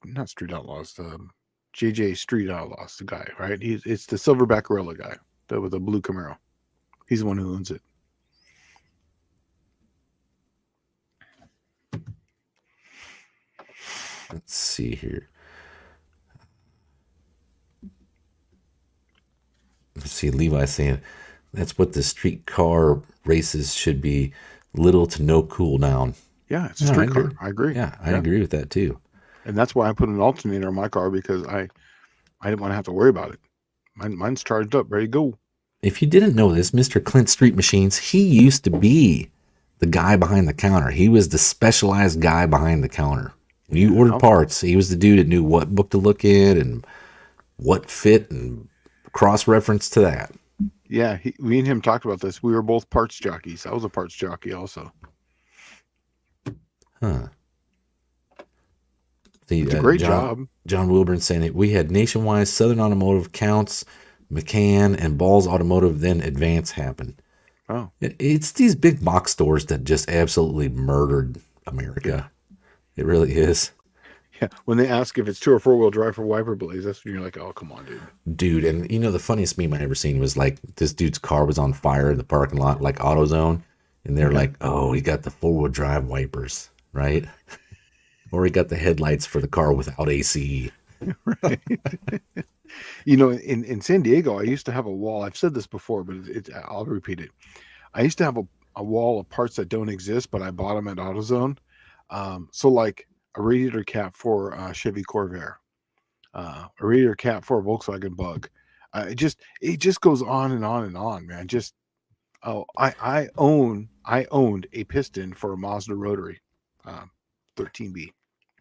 not Street Outlaws, JJ Street Outlaws, the guy, right? It's the silverback gorilla guy with the blue Camaro. He's the one who owns it. Let's see here. Let's see, Levi saying that's what the street car races should be, little to no cool down. Yeah, it's a street car. I agree. Yeah, I agree with that too. And that's why I put an alternator in my car because I didn't want to have to worry about it. Mine's charged up, ready to go. If you didn't know this, Mr. Clint Street Machines, he used to be the guy behind the counter. He was the specialized guy behind the counter. When you ordered parts, he was the dude that knew what book to look in and what fit and cross-reference to that. Yeah, we and him talked about this. We were both parts jockeys. I was a parts jockey also. Huh. It's a great job. John Wilburn saying it. We had Nationwide, Southern Automotive, Counts, McCann, and Balls Automotive. Then Advance happened. Oh, It's these big box stores that just absolutely murdered America. Yeah. It really is. Yeah. When they ask if it's 2 or 4-wheel drive for wiper blades, that's when you're like, oh, come on, dude. Dude, and the funniest meme I ever seen was like this dude's car was on fire in the parking lot, like AutoZone, and they're like, oh, he got the 4-wheel drive wipers, right? Or he got the headlights for the car without AC. Right. In San Diego, I used to have a wall. I've said this before, but I'll repeat it. I used to have a wall of parts that don't exist, but I bought them at AutoZone. So like a radiator cap for Chevy Corvair, a radiator cap for a Volkswagen Bug. It just goes on and on and on, man. I owned a piston for a Mazda Rotary, 13B.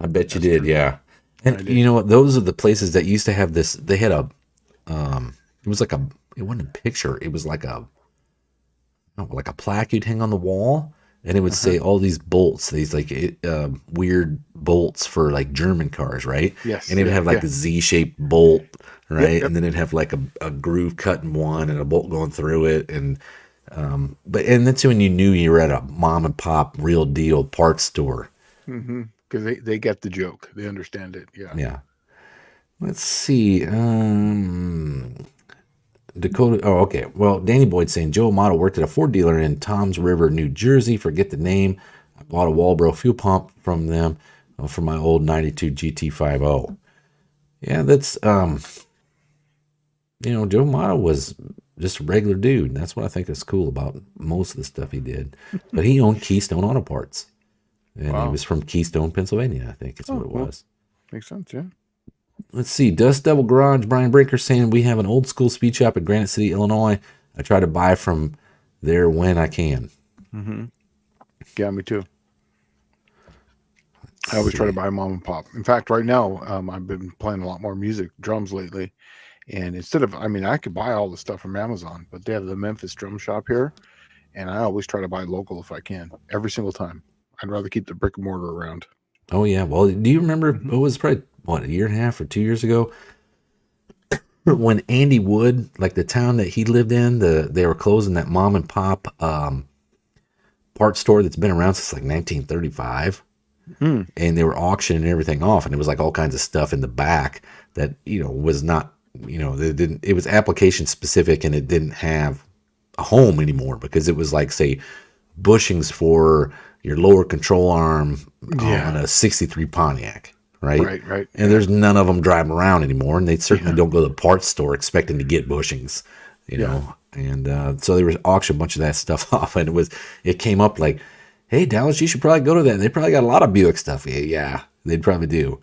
I bet you did, yeah. And you know what? Those are the places that used to have this. They had it was like it wasn't a picture. It was like a plaque you'd hang on the wall, and it would say all these bolts, these like weird bolts for like German cars, right? Yes. And it would have like a Z-shaped bolt, right? Yep. And then it'd have like a groove cut in one and a bolt going through it, and that's when you knew you were at a mom and pop real deal parts store. Mm-hmm. Because they get the joke. They understand it. Yeah. Yeah. Let's see. Dakota. Oh, okay. Well, Danny Boyd saying Joe Amato worked at a Ford dealer in Toms River, New Jersey. Forget the name. I bought a Walbro fuel pump from them for my old '92 GT50. Yeah, that's Joe Amato was just a regular dude. And that's what I think is cool about most of the stuff he did. But he owned Keystone Auto Parts, and he Wow. was from Keystone, Pennsylvania. I think is what Oh, it well, was. makes sense. Yeah. Let's see. Dust Devil Garage, Brian Brinker saying we have an old school speed shop in Granite City, Illinois. I try to buy from there when I can. Mm-hmm. Yeah, me too. I Let's always try to see. buy mom and pop. In fact, right now, I've been playing a lot more music, drums lately. And instead of, I mean, I could buy all the stuff from Amazon, but they have the Memphis drum shop here. And I always try to buy local if I can, every single time. I'd rather keep the brick and mortar around. Oh yeah. Well, do you remember Mm-hmm. it was probably what, a year and a half or 2 years ago when Andy Wood, like the town that he lived in, they were closing that mom and pop part store that's been around since like 1935, Mm. and they were auctioning everything off, and it was like all kinds of stuff in the back that was not, they didn't, it was application specific, and it didn't have a home anymore because it was like, say, bushings for your lower control arm on Yeah. a '63 Pontiac, right? Right, right. And Yeah. there's none of them driving around anymore, and they certainly Yeah. don't go to the parts store expecting to get bushings, Yeah. And so they were auctioning a bunch of that stuff off, and it came up like, hey, Dallas, you should probably go to that. They probably got a lot of Buick stuff. Yeah, they'd probably do.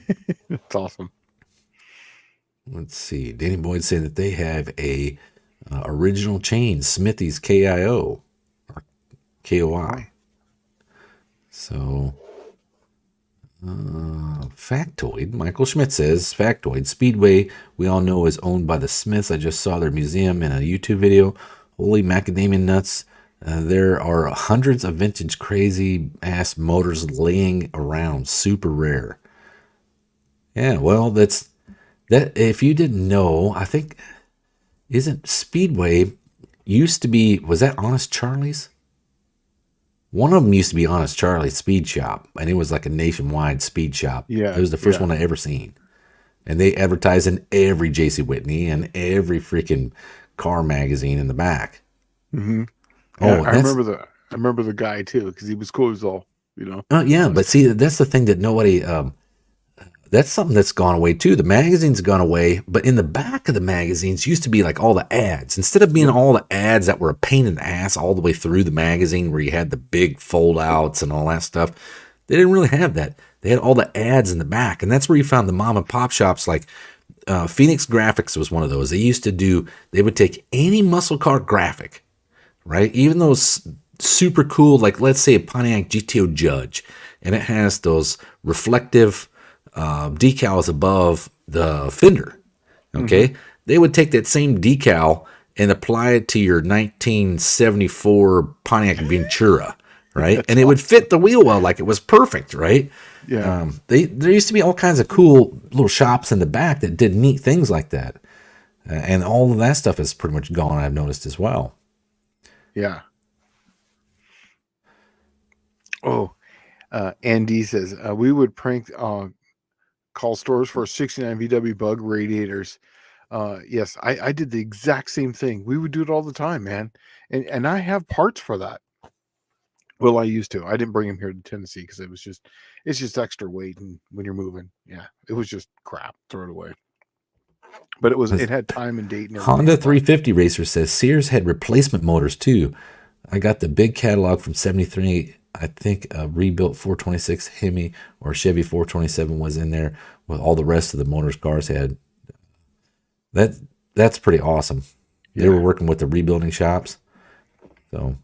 It's awesome. Let's see. Danny Boyd saying that they have a original chain, Smithy's KIO or KOI. So, Factoid. Michael Schmidt says, Factoid. Speedway, we all know, is owned by the Smiths. I just saw their museum in a YouTube video. Holy macadamia nuts. There are hundreds of vintage crazy ass motors laying around. Super rare. Yeah, well, that. If you didn't know, I think, isn't Speedway used to be, was that Honest Charlie's? One of them used to be Honest Charlie's Speed Shop, and it was like a nationwide speed shop. It Yeah. was the first Yeah. one I ever seen. And they advertised in every JC Whitney and every freaking car magazine in the back. Mm-hmm. Yeah. Oh, that's, I remember the guy too, because he was cool as all, yeah, but honest. see, that's the thing that nobody, that's something that's gone away too. The magazine's gone away, but in the back of the magazines used to be like all the ads. Instead of being Yep. all the ads that were a pain in the ass all the way through the magazine where you had the big fold outs and all that stuff, they didn't really have that. They had all the ads in the back. And that's where you found the mom and pop shops like Phoenix Graphics was one of those. They would take any muscle car graphic, right? Even those super cool, like let's say a Pontiac GTO Judge, and it has those reflective decals above the fender. Mm-hmm. Okay, they would take that same decal and apply it to your 1974 Pontiac Ventura, right? That's And it would awesome. fit the wheel well, like it was perfect, right? Yeah. There used to be all kinds of cool little shops in the back that did neat things like that, and all of that stuff is pretty much gone. I've noticed as well. Yeah. Oh, Andy says we would prank call stores for 69 VW bug radiators. Yes, I did the exact same thing. We would do it all the time, man. And I have parts for that. Well, I used to. I didn't bring them here to Tennessee because it's just extra weight, and when you're moving, yeah, it was just crap. Throw it away. But it had time and date and everything. Honda 350 Racer says Sears had replacement motors too. I got the big catalog from 73. I think a rebuilt 426 Hemi or Chevy 427 was in there with all the rest of the motors cars had. That's pretty awesome. They Yeah. were working with the rebuilding shops. So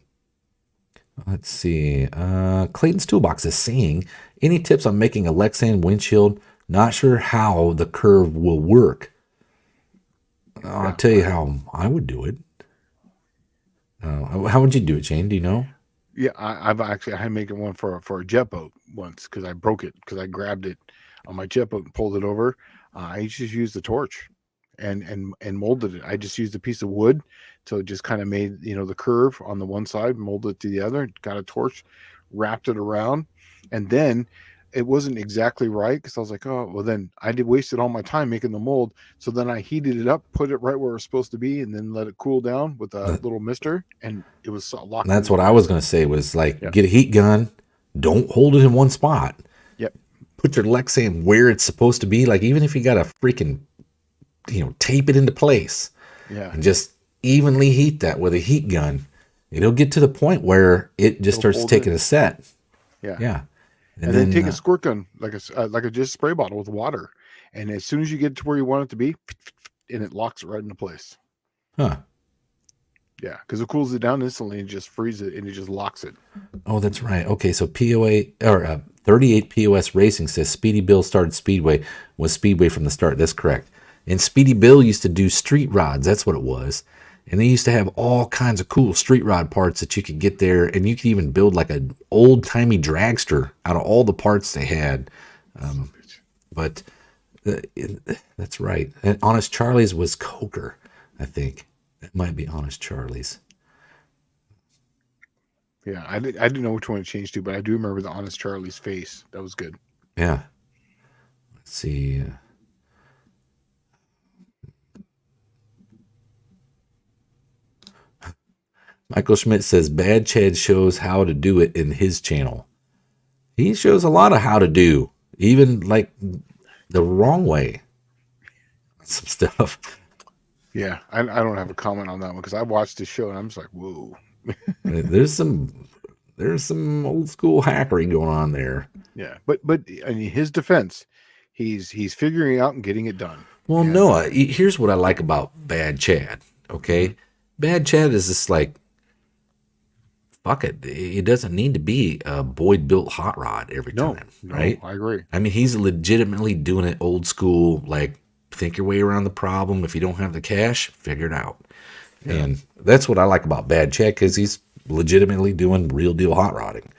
let's see. Clayton's Toolbox is saying, any tips on making a Lexan windshield? Not sure how the curve will work. I'll tell you how I would do it. How would you do it, Shane? Do you know? Yeah, I had making one for a jet boat once because I broke it because I grabbed it on my jet boat and pulled it over. I just used the torch and molded it. I just used a piece of wood, so it just kind of made the curve on the one side, molded it to the other. Got a torch, wrapped it around, and then it wasn't exactly right because I was like, oh, well, then I did wasted all my time making the mold. So then I heated it up, put it right where it was supposed to be, and then let it cool down with a little mister, and it was locked That's into what I place. was going to say was like, Yeah. get a heat gun. Don't hold it in one spot. Yep. Put your Lexan where it's supposed to be. Like, even if you got to freaking, tape it into place Yeah. and just evenly heat that with a heat gun, it'll get to the point where it just It'll starts hold taking in. a set. Yeah. Yeah. And then take a squirt gun, like a just spray bottle with water, and as soon as you get to where you want it to be, and it locks it right into place. Huh. Yeah, because it cools it down instantly and just freezes it, and it just locks it. Oh, that's right. Okay, so POA or 38 POS Racing says Speedy Bill started Speedway, was Speedway from the start. That's correct. And Speedy Bill used to do street rods. That's what it was. And they used to have all kinds of cool street rod parts that you could get there, and you could even build like an old timey dragster out of all the parts they had. But that's right. And Honest Charlie's was Coker, I think. That might be Honest Charlie's. Yeah, I didn't know which one it changed to, but I do remember the Honest Charlie's face. That was good. Yeah. Let's see. Michael Schmidt says Bad Chad shows how to do it in his channel. He shows a lot of how to do, even like the wrong way. Some stuff. Yeah, I don't have a comment on that one because I watched this show and I'm just like, whoa. There's some old school hackery going on there. Yeah, but in his defense, he's figuring it out and getting it done. Well, Noah, here's what I like about Bad Chad. Okay, Bad Chad is just like, fuck it. It doesn't need to be a Boyd built hot rod every time, right? I agree. I mean, he's legitimately doing it old school, like think your way around the problem. If you don't have the cash, figure it out. Yeah. And that's what I like about Bad Chad, because he's legitimately doing real deal hot rodding.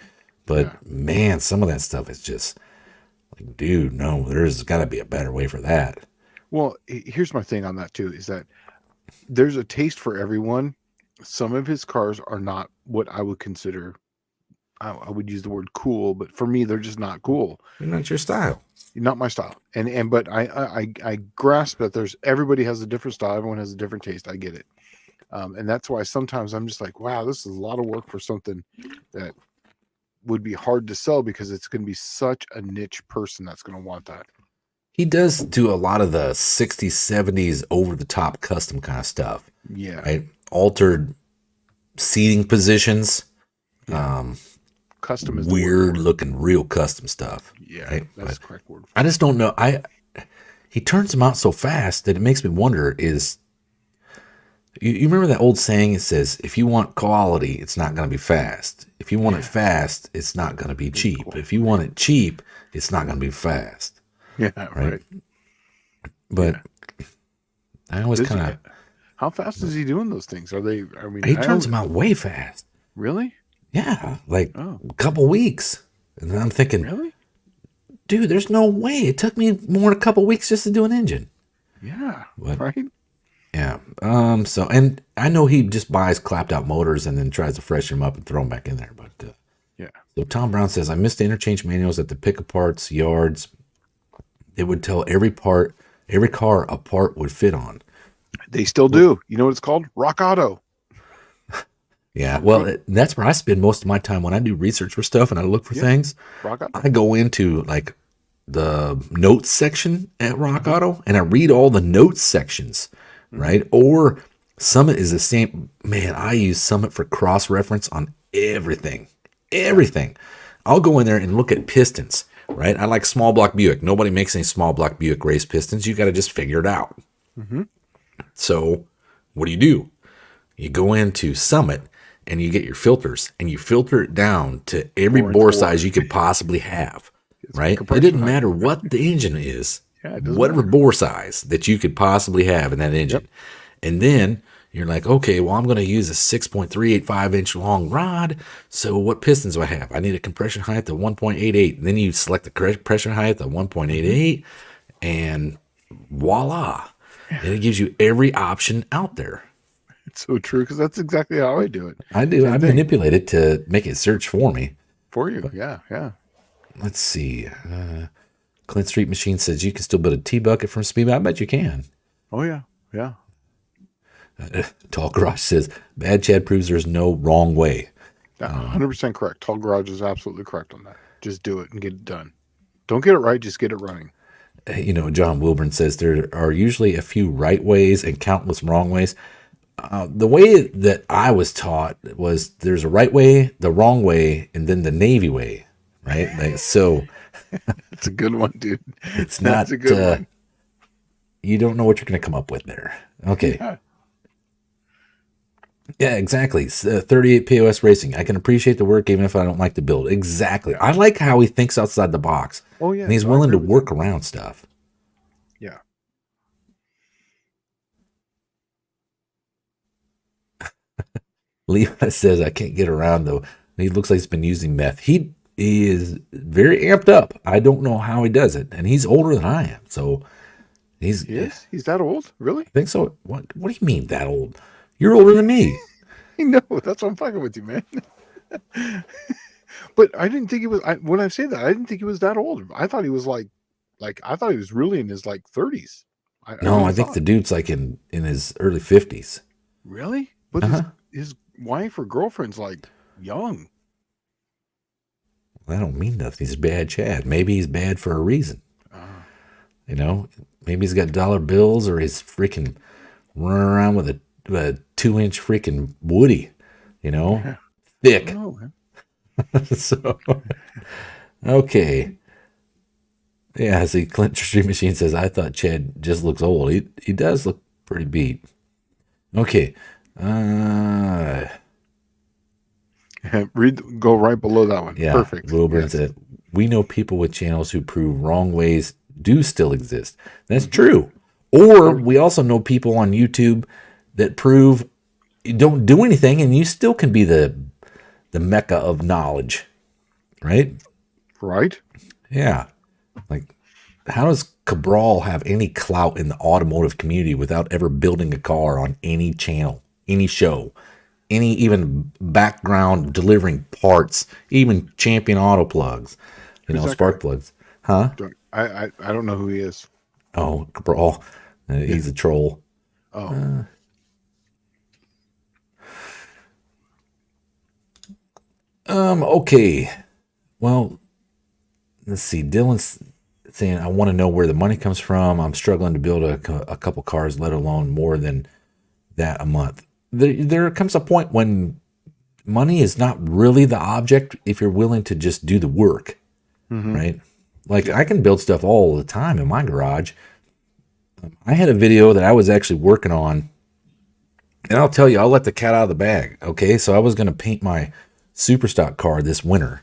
But man, some of that stuff is just like, dude, no, there's got to be a better way for that. Well, here's my thing on that too, is that there's a taste for everyone. Some of his cars are not what I would consider, I would use the word cool, but for me, they're just not cool. They're not your style. Not my style. But I grasp that everybody has a different style. Everyone has a different taste. I get it. And that's why sometimes I'm just like, wow, this is a lot of work for something that would be hard to sell, because it's going to be such a niche person that's going to want that. He does do a lot of the 60s, 70s over the top custom kind of stuff. Yeah. Right? Altered seating positions. Yeah. Custom is weird looking, real custom stuff. Yeah, right? That's the correct word. I just don't know. He turns them out so fast that it makes me wonder, you remember that old saying? It says, if you want quality, it's not going to be fast. If you want it fast, it's not going to be cheap. Cool. If you want it cheap, it's not going to be fast. Yeah, right. But I always kind of... How fast is he doing those things? Are they... I mean, he turns them out way fast. Really? Yeah, like a couple weeks. And then I'm thinking, really? Dude, there's no way. It took me more than a couple weeks just to do an engine. Yeah, right? Yeah. So, and I know he just buys clapped out motors and then tries to freshen them up and throw them back in there. But yeah. So Tom Brown says, I missed the interchange manuals at the pick parts yards. It would tell every car a part would fit on. They still do. You know what it's called? Rock Auto. Yeah, well, that's where I spend most of my time when I do research for stuff and I look for things. Rock Auto. I go into like the notes section at Rock Auto and I read all the notes sections, right? Or Summit is the same. Man, I use Summit for cross-reference on everything. Everything. I'll go in there and look at pistons, right? I like small block Buick. Nobody makes any small block Buick race pistons. You got to just figure it out. Mm-hmm. So what do? You go into Summit and you get your filters and you filter it down to every bore size you could possibly have, right? It didn't matter what the engine is, whatever bore size that you could possibly have in that engine. Yep. And then you're like, okay, well, I'm going to use a 6.385 inch long rod. So what pistons do I have? I need a compression height of 1.88. And then you select the compression height of 1.88 and voila. And it gives you every option out there. It's so true, because that's exactly how I do it. I do. I manipulate it to make it search for me. For you, yeah. Let's see. Clint Street Machine says you can still build a T-bucket from speed. I bet you can. Oh yeah, yeah. Tall Garage says, Bad Chad proves there's no wrong way. 100% correct. Tall Garage is absolutely correct on that. Just do it and get it done. Don't get it right, just get it running. John Wilburn says there are usually a few right ways and countless wrong ways. The way that I was taught was there's a right way, the wrong way, and then the Navy way, right? So It's a good one, dude. it's That's not, a good one. you don't know what you're going to come up with there. Okay. Yeah, exactly. 38 POS Racing. I can appreciate the work even if I don't like the build. Exactly. I like how he thinks outside the box. Oh yeah, And he's no, willing to work around stuff. Yeah. Levi says, I can't get around though. He looks like he's been using meth. He is very amped up. I don't know how he does it. And he's older than I am. So he's. Yes, he's that old, really? I think so. What do you mean that old? You're older than me. No, that's why I'm fucking with you, man. But I didn't think he was. When I say that, I didn't think he was that old. I thought he was like I thought he was really in his like 30s. No, really I think the dude's like in his early 50s. Really, but his wife or girlfriend's like young. I don't mean nothing. He's bad Chad. Maybe he's bad for a reason. Maybe he's got dollar bills or he's freaking running around with a 2-inch freaking Woody, thick. Oh, So, okay. Yeah, see, Clint Street Machine says, I thought Chad just looks old. He does look pretty beat. Okay. Go right below that one. Yeah, Perfect. Wilburn said, we know people with channels who prove wrong ways do still exist. That's true. Or we also know people on YouTube that prove you don't do anything and you still can be the mecca of knowledge. Right? Right. Yeah. Like, how does Cabral have any clout in the automotive community without ever building a car on any channel, any show, any even background delivering parts, even Champion Auto Plugs, spark plugs? Huh? I don't know who he is. Oh, Cabral. He's a troll. Oh. Okay. Well, let's see. Dylan's saying, I want to know where the money comes from. I'm struggling to build a couple cars, let alone more than that a month. There comes a point when money is not really the object if you're willing to just do the work, right? Like, I can build stuff all the time in my garage. I had a video that I was actually working on, and I'll tell you, I'll let the cat out of the bag, okay? So I was going to paint my Superstock car this winter,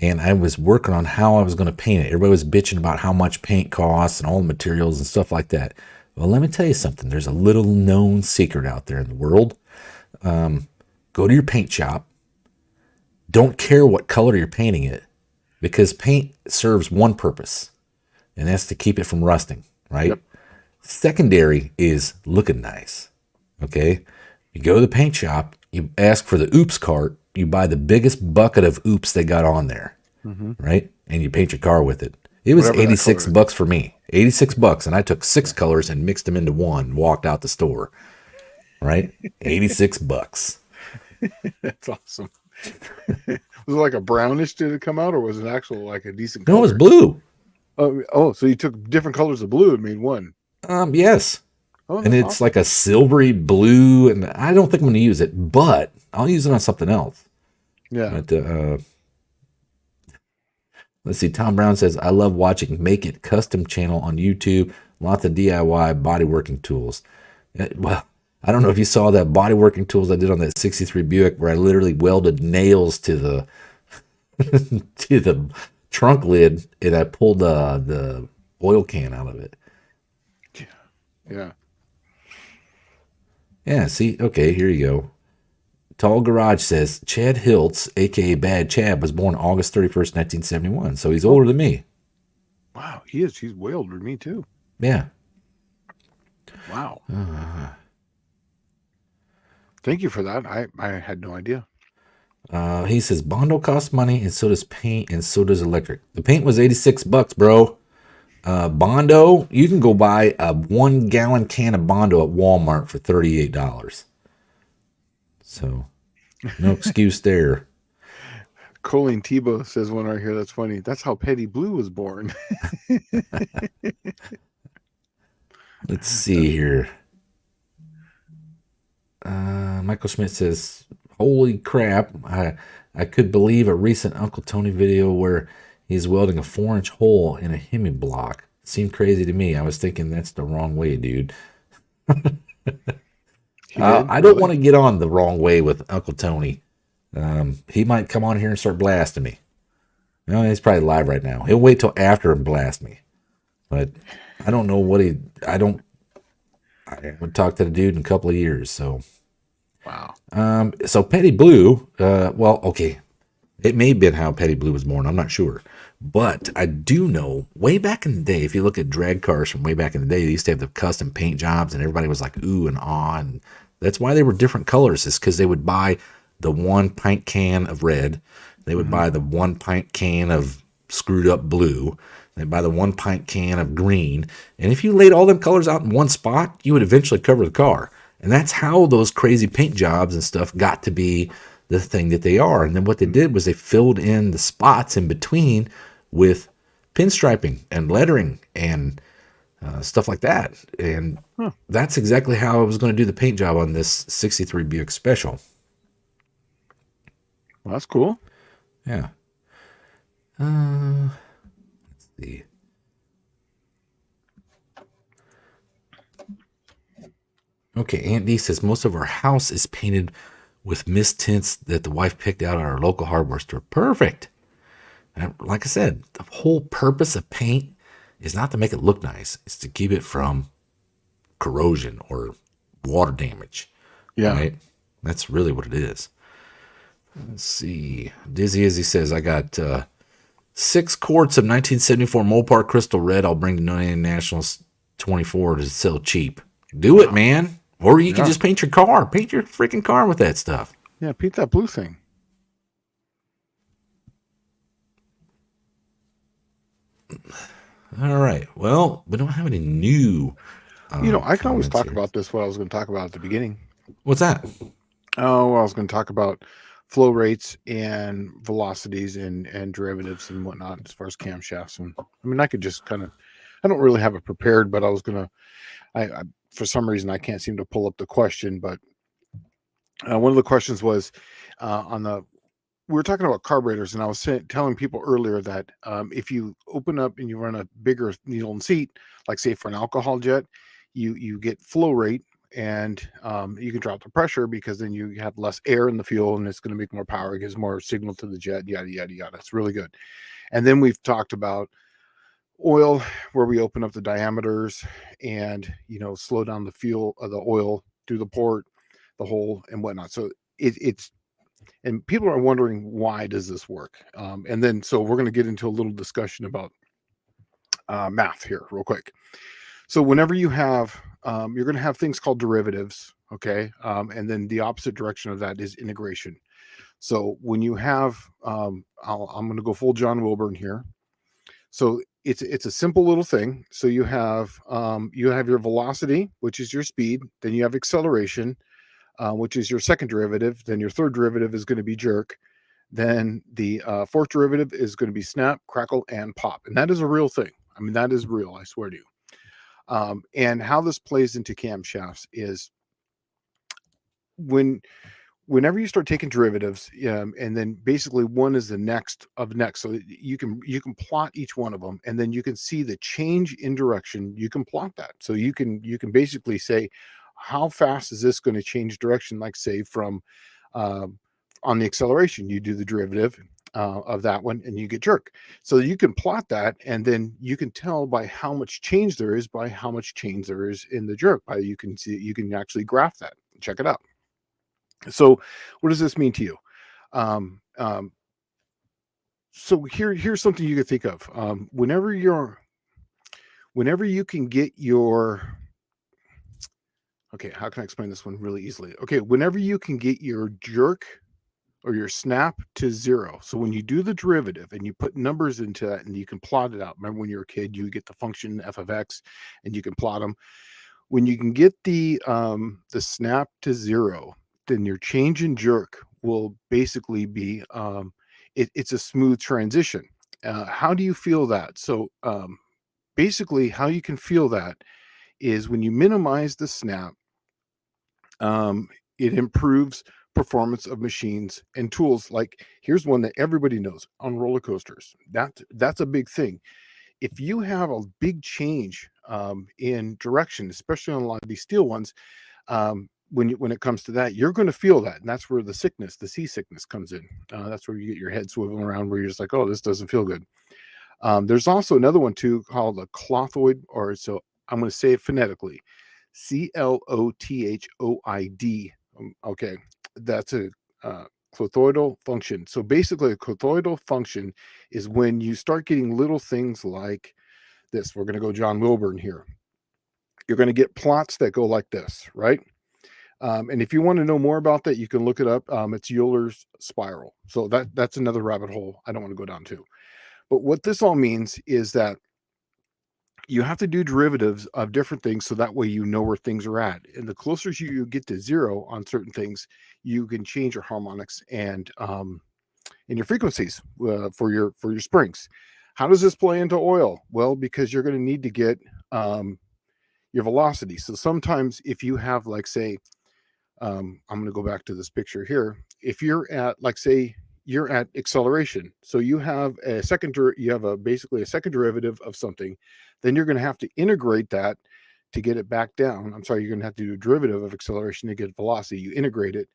and I was working on how I was going to paint it. Everybody was bitching about how much paint costs and all the materials and stuff like that. Well, let me tell you something. There's a little known secret out there in the world. Go to your paint shop. Don't care what color you're painting it, because paint serves one purpose, and that's to keep it from rusting, right? Yep. Secondary is looking nice, okay? You go to the paint shop, you ask for the oops cart, you buy the biggest bucket of oops they got on there, right? And you paint your car with it. It was $86 for me, $86, and I took 6 colors and mixed them into one and walked out the store, right? $86. That's awesome. Was it like a brownish did it come out, or was it actual like a decent color? No, it was blue. Oh, so you took different colors of blue and made one. Yes. Oh, and it's awesome. Like a silvery blue, and I don't think I'm going to use it, but I'll use it on something else. Yeah. But, let's see. Tom Brown says, I love watching Make It Custom channel on YouTube. Lots of DIY bodyworking tools. Well, I don't know if you saw that bodyworking tools I did on that 63 Buick where I literally welded nails to the to the trunk lid, and I pulled the oil can out of it. Yeah. Yeah, see? Okay, here you go. Tall Garage says, Chad Hiltz, a.k.a. Bad Chad, was born August 31st, 1971, so he's older than me. Wow, he is. He's way older than me, too. Yeah. Wow. Thank you for that. I had no idea. He says Bondo costs money, and so does paint, and so does electric. The paint was $86, bro. Bondo, you can go buy a 1 gallon can of Bondo at Walmart for $38. So no excuse there. Colleen Tebow says one right here. That's funny. That's how Petty Blue was born. Let's see here. Michael Schmidt says, "Holy crap! I could believe a recent Uncle Tony video where he's welding a 4-inch hole in a Hemi block. It seemed crazy to me. I was thinking that's the wrong way, dude. He did. I don't Really? want to get on the wrong way with Uncle Tony. He might come on here and start blasting me. No, he's probably live right now. He'll wait till after and blast me. But I don't know what he. I haven't talked to the dude in a couple of years, so." Wow. So Petty Blue, well, okay, it may have been how Petty Blue was born. I'm not sure, but I do know way back in the day. If you look at drag cars from way back in the day, they used to have the custom paint jobs, and everybody was like ooh and ah, and that's why they were different colors. Is because they would buy the 1 pint can of red, they would buy the 1 pint can of screwed up blue, they'd buy the 1 pint can of green, and if you laid all them colors out in one spot, you would eventually cover the car. And that's how those crazy paint jobs and stuff got to be the thing that they are. And then what they did was they filled in the spots in between with pinstriping and lettering and stuff like that. And that's exactly how I was going to do the paint job on this 63 Buick Special. Well, that's cool. Yeah. Let's see. Okay, Aunt D says most of our house is painted with mist tints that the wife picked out at our local hardware store. Perfect. And like I said, the whole purpose of paint is not to make it look nice. It's to keep it from corrosion or water damage. Yeah. Right? That's really what it is. Let's see. Dizzy as he says, I got 6 quarts of 1974 Mopar Crystal Red. I'll bring to 99 Nationals 24 to sell cheap. Do it, man. Or you can Yeah. just paint your car. Paint your freaking car with that stuff. Yeah. Paint that blue thing. All right. Well, we don't have any new. I can always comments talk here. about this. What I was going to talk about at the beginning. What's that? Oh, I was going to talk about flow rates and velocities and derivatives and whatnot as far as camshafts. And I mean, I could just kind of. I don't really have it prepared, but I was going to. I for some reason I can't seem to pull up the question, but one of the questions was on the we were talking about carburetors, and I was telling people earlier that if you open up and you run a bigger needle and seat, like say for an alcohol jet, you get flow rate, and you can drop the pressure because then you have less air in the fuel, and it's going to make more power, it gives more signal to the jet, yada yada yada. It's really good. And then we've talked about oil, where we open up the diameters and slow down the fuel of the oil through the port, the hole, and whatnot. So it's and people are wondering why does this work, and then so we're going to get into a little discussion about math here real quick. So whenever you have you're going to have things called derivatives, okay, and then the opposite direction of that is integration. So when you have I'm going to go full John Wilburn here. So it's a simple little thing. So you have your velocity, which is your speed, then you have acceleration, which is your second derivative. Then your third derivative is going to be jerk. Then the fourth derivative is going to be snap, crackle, and pop. And that is a real thing. I mean, that is real, I swear to you. And how this plays into camshafts is whenever you start taking derivatives, and then basically one is the next of next. So you can plot each one of them, and then you can see the change in direction. You can plot that. So you can basically say, how fast is this going to change direction? Like say from on the acceleration, you do the derivative of that one, and you get jerk. So you can plot that, and then you can tell by how much change there is by how much change there is in the jerk. By you can actually graph that. Check it out. So what does this mean to you? Um, um, so here's something you can think of. Whenever you can get your okay, how can I explain this one really easily? Okay, whenever you can get your jerk or your snap to zero. So when you do the derivative and you put numbers into that and you can plot it out. Remember when you were a kid, you get the function f of x and you can plot them. When you can get the snap to zero, then your change in jerk will basically be it's a smooth transition. How do you feel that? So basically, how you can feel that is when you minimize the snap, it improves performance of machines and tools. Like here's one that everybody knows on roller coasters. That's a big thing. If you have a big change in direction, especially on a lot of these steel ones, when it comes to that, you're going to feel that, and that's where the sickness, the seasickness, comes in. That's where you get your head swiveling around, where you're just like, oh, this doesn't feel good. There's also another one too called a clothoid, or so I'm going to say it phonetically, clothoid. Okay, that's a clothoidal function. So basically, a clothoidal function is when you start getting little things like this. We're going to go John Wilburn here. You're going to get plots that go like this, right? And if you want to know more about that, you can look it up. It's Euler's spiral. So that's another rabbit hole I don't want to go down to. But what this all means is that you have to do derivatives of different things so that way you know where things are at. And the closer you get to zero on certain things, you can change your harmonics and your frequencies for your springs. How does this play into oil? Well, because you're going to need to get your velocity. So sometimes if you have, like, say, I'm going to go back to this picture here. If you're at, like, say, you're at acceleration, so you have basically a second derivative of something, then you're going to have to integrate that to get it back down. I'm sorry, you're going to have to do a derivative of acceleration to get velocity. You integrate it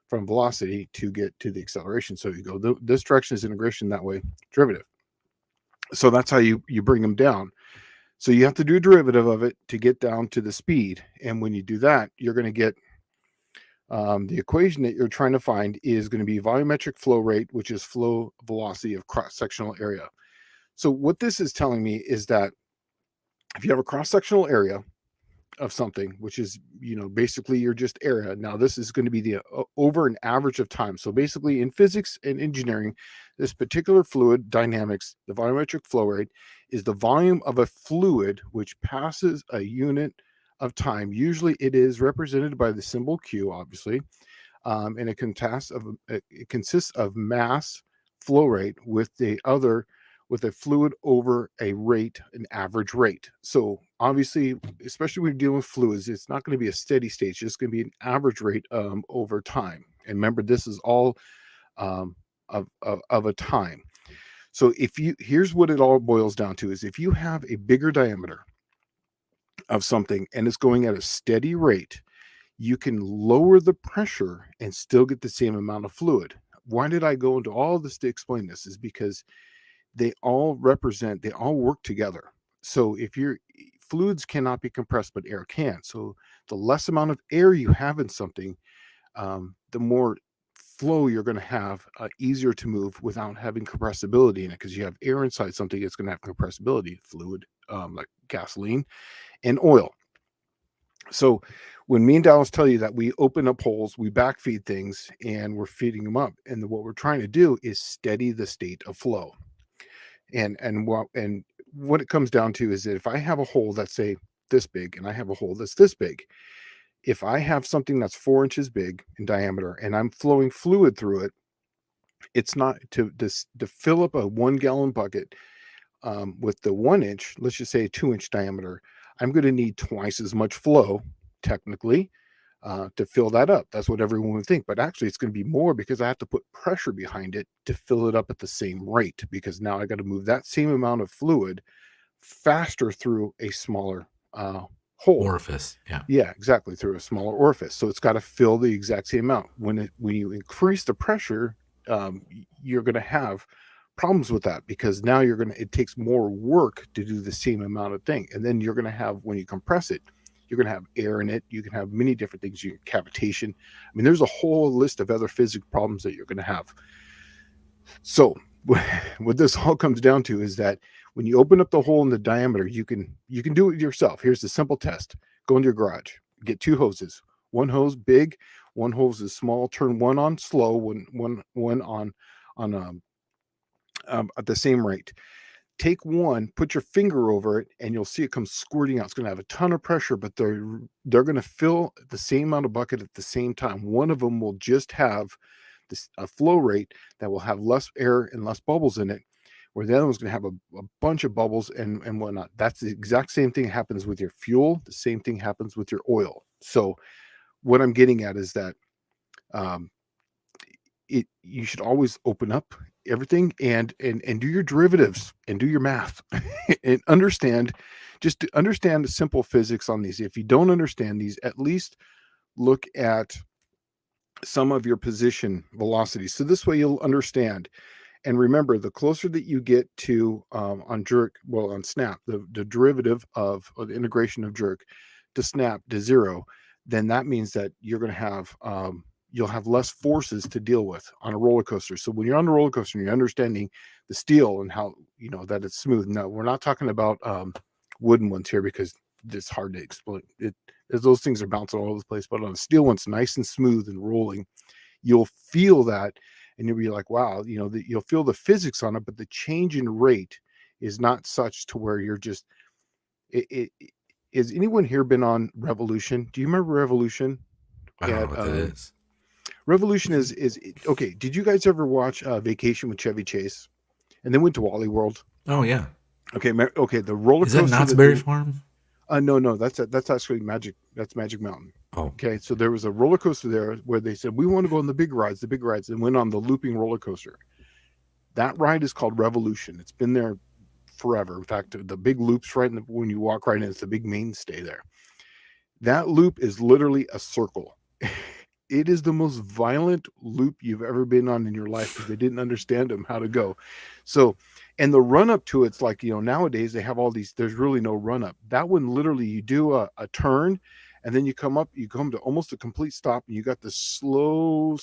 from velocity to get to the acceleration. So you go, this direction is integration, that way derivative. So that's how you bring them down. So you have to do a derivative of it to get down to the speed. And when you do that, you're going to get the equation that you're trying to find is going to be volumetric flow rate, which is flow velocity of cross-sectional area. So what this is telling me is that if you have a cross-sectional area of something, which is, basically your just area. Now this is going to be the over an average of time. So basically in physics and engineering, this particular fluid dynamics, the volumetric flow rate is the volume of a fluid which passes a unit of time. Usually it is represented by the symbol Q, obviously, and it consists of mass, flow rate, with a fluid over an average rate. So obviously, especially when you're dealing with fluids, it's not going to be a steady state. It's just going to be an average rate over time. And remember, this is all of a time. So here's what it all boils down to is if you have a bigger diameter of something and it's going at a steady rate, you can lower the pressure and still get the same amount of fluid. Why did I go into all this to explain this? Is because they all work together. So fluids cannot be compressed, but air can. So the less amount of air you have in something, the more flow you're going to have, easier to move without having compressibility in it, because you have air inside something that's going to have compressibility, fluid, like gasoline and oil. So when me and Dallas tell you that we open up holes, we backfeed things, and we're feeding them up, and what we're trying to do is steady the state of flow. And what it comes down to is that if I have a hole that's, say, this big, and I have a hole that's this big, if I have something that's 4 inches big in diameter and I'm flowing fluid through it, it's not to fill up a 1 gallon bucket with the 1 inch, let's just say a 2 inch diameter. I'm going to need twice as much flow, technically, to fill that up. That's what everyone would think. But actually, it's going to be more because I have to put pressure behind it to fill it up at the same rate, because now I got to move that same amount of fluid faster through a smaller hole. Orifice. Yeah. Yeah, exactly. Through a smaller orifice. So it's got to fill the exact same amount. When you increase the pressure, you're going to have problems with that, because now it takes more work to do the same amount of thing. And then you're going to have, when you compress it, you're going to have air in it. You can have many different things. Cavitation. I mean, there's a whole list of other physics problems that you're going to have. So what this all comes down to is that when you open up the hole in the diameter, you can do it yourself. Here's the simple test. Go into your garage, get 2 hoses, one hose big, One hose is small. Turn one on slow, one on at the same rate. Take one, put your finger over it, and you'll see it come squirting out. It's going to have a ton of pressure, but they're going to fill the same amount of bucket at the same time. One of them will just have a flow rate that will have less air and less bubbles in it, where the other one's going to have a bunch of bubbles and whatnot. That's the exact same thing happens with your fuel. The same thing happens with your oil. So what I'm getting at is that um, you should always open up everything and do your derivatives and do your math and understand the simple physics on these. If you don't understand these, at least look at some of your position velocity, so this way you'll understand. And remember, the closer that you get to on snap, the derivative of or the integration of jerk to snap to zero, then that means that you're going to have you'll have less forces to deal with on a roller coaster. So when you're on the roller coaster and you're understanding the steel and how that it's smooth. No, we're not talking about wooden ones here because it's hard to explain. Those things are bouncing all over the place, but on a steel one's nice and smooth and rolling. You'll feel that, and you'll be like, wow, you'll feel the physics on it, but the change in rate is not such to where you're just. Is anyone here been on Revolution? Do you remember Revolution? I don't know what that is. Revolution is okay. Did you guys ever watch Vacation with Chevy Chase, and then went to Wally World? Oh yeah. Okay, okay. The roller Is coaster. that Knott's Berry Farm? No, that's actually Magic. That's Magic Mountain. Oh, okay. So there was a roller coaster there where they said we want to go on the big rides, and went on the looping roller coaster. That ride is called Revolution. It's been there forever. In fact, the big loops when you walk right in, it's the big mainstay there. That loop is literally a circle. It is the most violent loop you've ever been on in your life because they didn't understand them how to go. So, and the run up to it's like, nowadays they have all these, there's really no run up. That one, literally you do a turn and then you come to almost a complete stop and you got this slow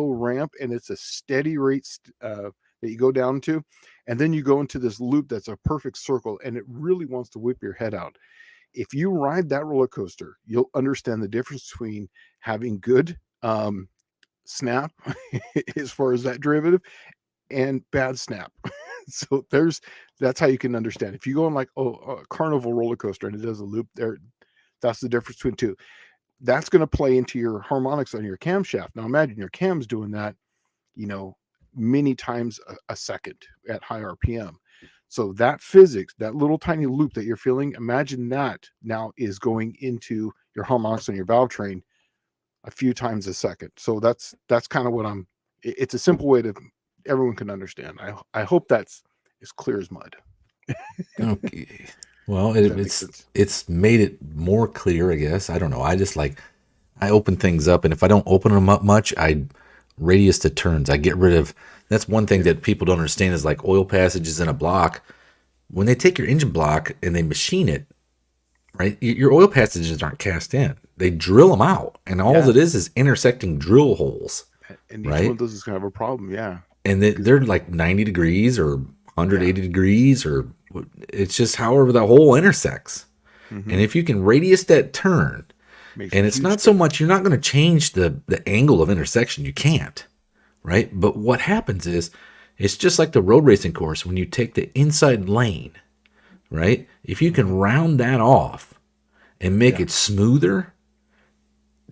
ramp and it's a steady rate that you go down to. And then you go into this loop that's a perfect circle and it really wants to whip your head out. If you ride that roller coaster, you'll understand the difference between having good snap as far as that derivative and bad snap. So that's how you can understand. If you go on like a carnival roller coaster and it does a loop there, that's the difference between two. That's going to play into your harmonics on your camshaft. Now imagine your cam's doing that, many times a second at high RPM. So that physics, that little tiny loop that you're feeling, imagine that now is going into your harmonics on your valve train a few times a second. So that's kind of what it's a simple way to everyone can understand. I hope that's as clear as mud. Okay. Well, it's made it more clear, I guess. I don't know. I open things up, and if I don't open them up much, I radius to turns. I get rid of. That's one thing that people don't understand is like oil passages in a block. When they take your engine block and they machine it, right? Your oil passages aren't cast in. They drill them out, and all it is intersecting drill holes. And each one of those is going to have a problem, yeah. And they're like 90 degrees or 180 degrees, or it's just however the hole intersects. Mm-hmm. And if you can radius that turn, and it's not so much, you're not going to change the angle of intersection. You can't, right? But what happens is, it's just like the road racing course when you take the inside lane, right? If you can round that off and make it smoother,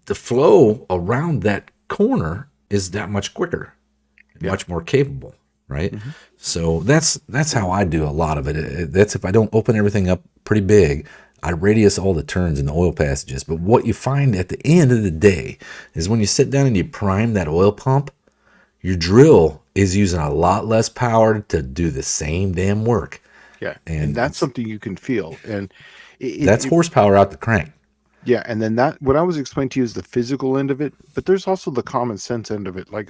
the flow around that corner is that much quicker, much more capable, right? Mm-hmm. So that's how I do a lot of it. That's if I don't open everything up pretty big, I radius all the turns in the oil passages. But what you find at the end of the day is when you sit down and you prime that oil pump, your drill is using a lot less power to do the same damn work. Yeah, and that's something you can feel. And that's horsepower out the crank. Yeah, and then what I was explaining to you is the physical end of it, but there's also the common sense end of it. Like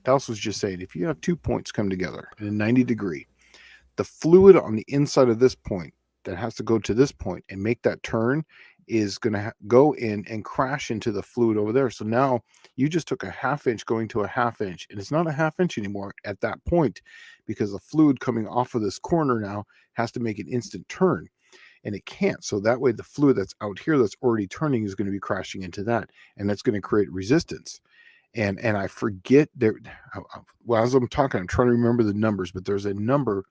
Dallas was just saying, if you have 2 points come together in a 90 degree, the fluid on the inside of this point that has to go to this point and make that turn is going to go in and crash into the fluid over there. So now you just took a half inch going to a half inch, and it's not a half inch anymore at that point because the fluid coming off of this corner now has to make an instant turn. and it can't. So that way the fluid that's out here that's already turning is going to be crashing into that, and that's going to create resistance. And I forget there. Well, as I'm talking, I'm trying to remember the numbers, but there's a number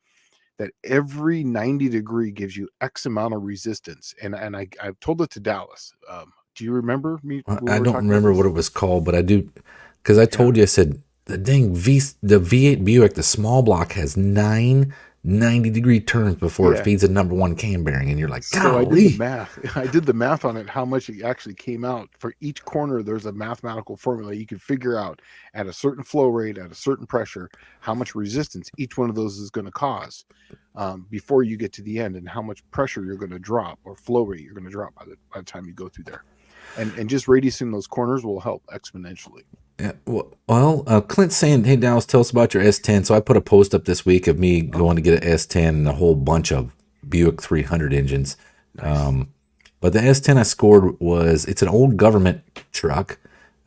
that every 90 degree gives you X amount of resistance. And I've told it to Dallas. Do you remember me Well, when we I were don't talking about remember this? what it was called, but I do, because I told you, I said, the V8 Buick, the small block, has 90-degree turns before it Yeah. feeds a number one cam bearing. And you're like, So I did the golly. math. I did the math on it, how much it actually came out. For each corner, there's a mathematical formula. You can figure out at a certain flow rate, at a certain pressure, how much resistance each one of those is going to cause before you get to the end, and how much pressure you're going to drop or flow rate you're going to drop by the time you go through there. And just radiusing those corners will help exponentially. Yeah, well, Clint's saying, hey, Dallas, tell us about your S10. So I put a post up this week of me going to get an S10 and a whole bunch of Buick 300 engines. Nice. But the S10 I scored it's an old government truck.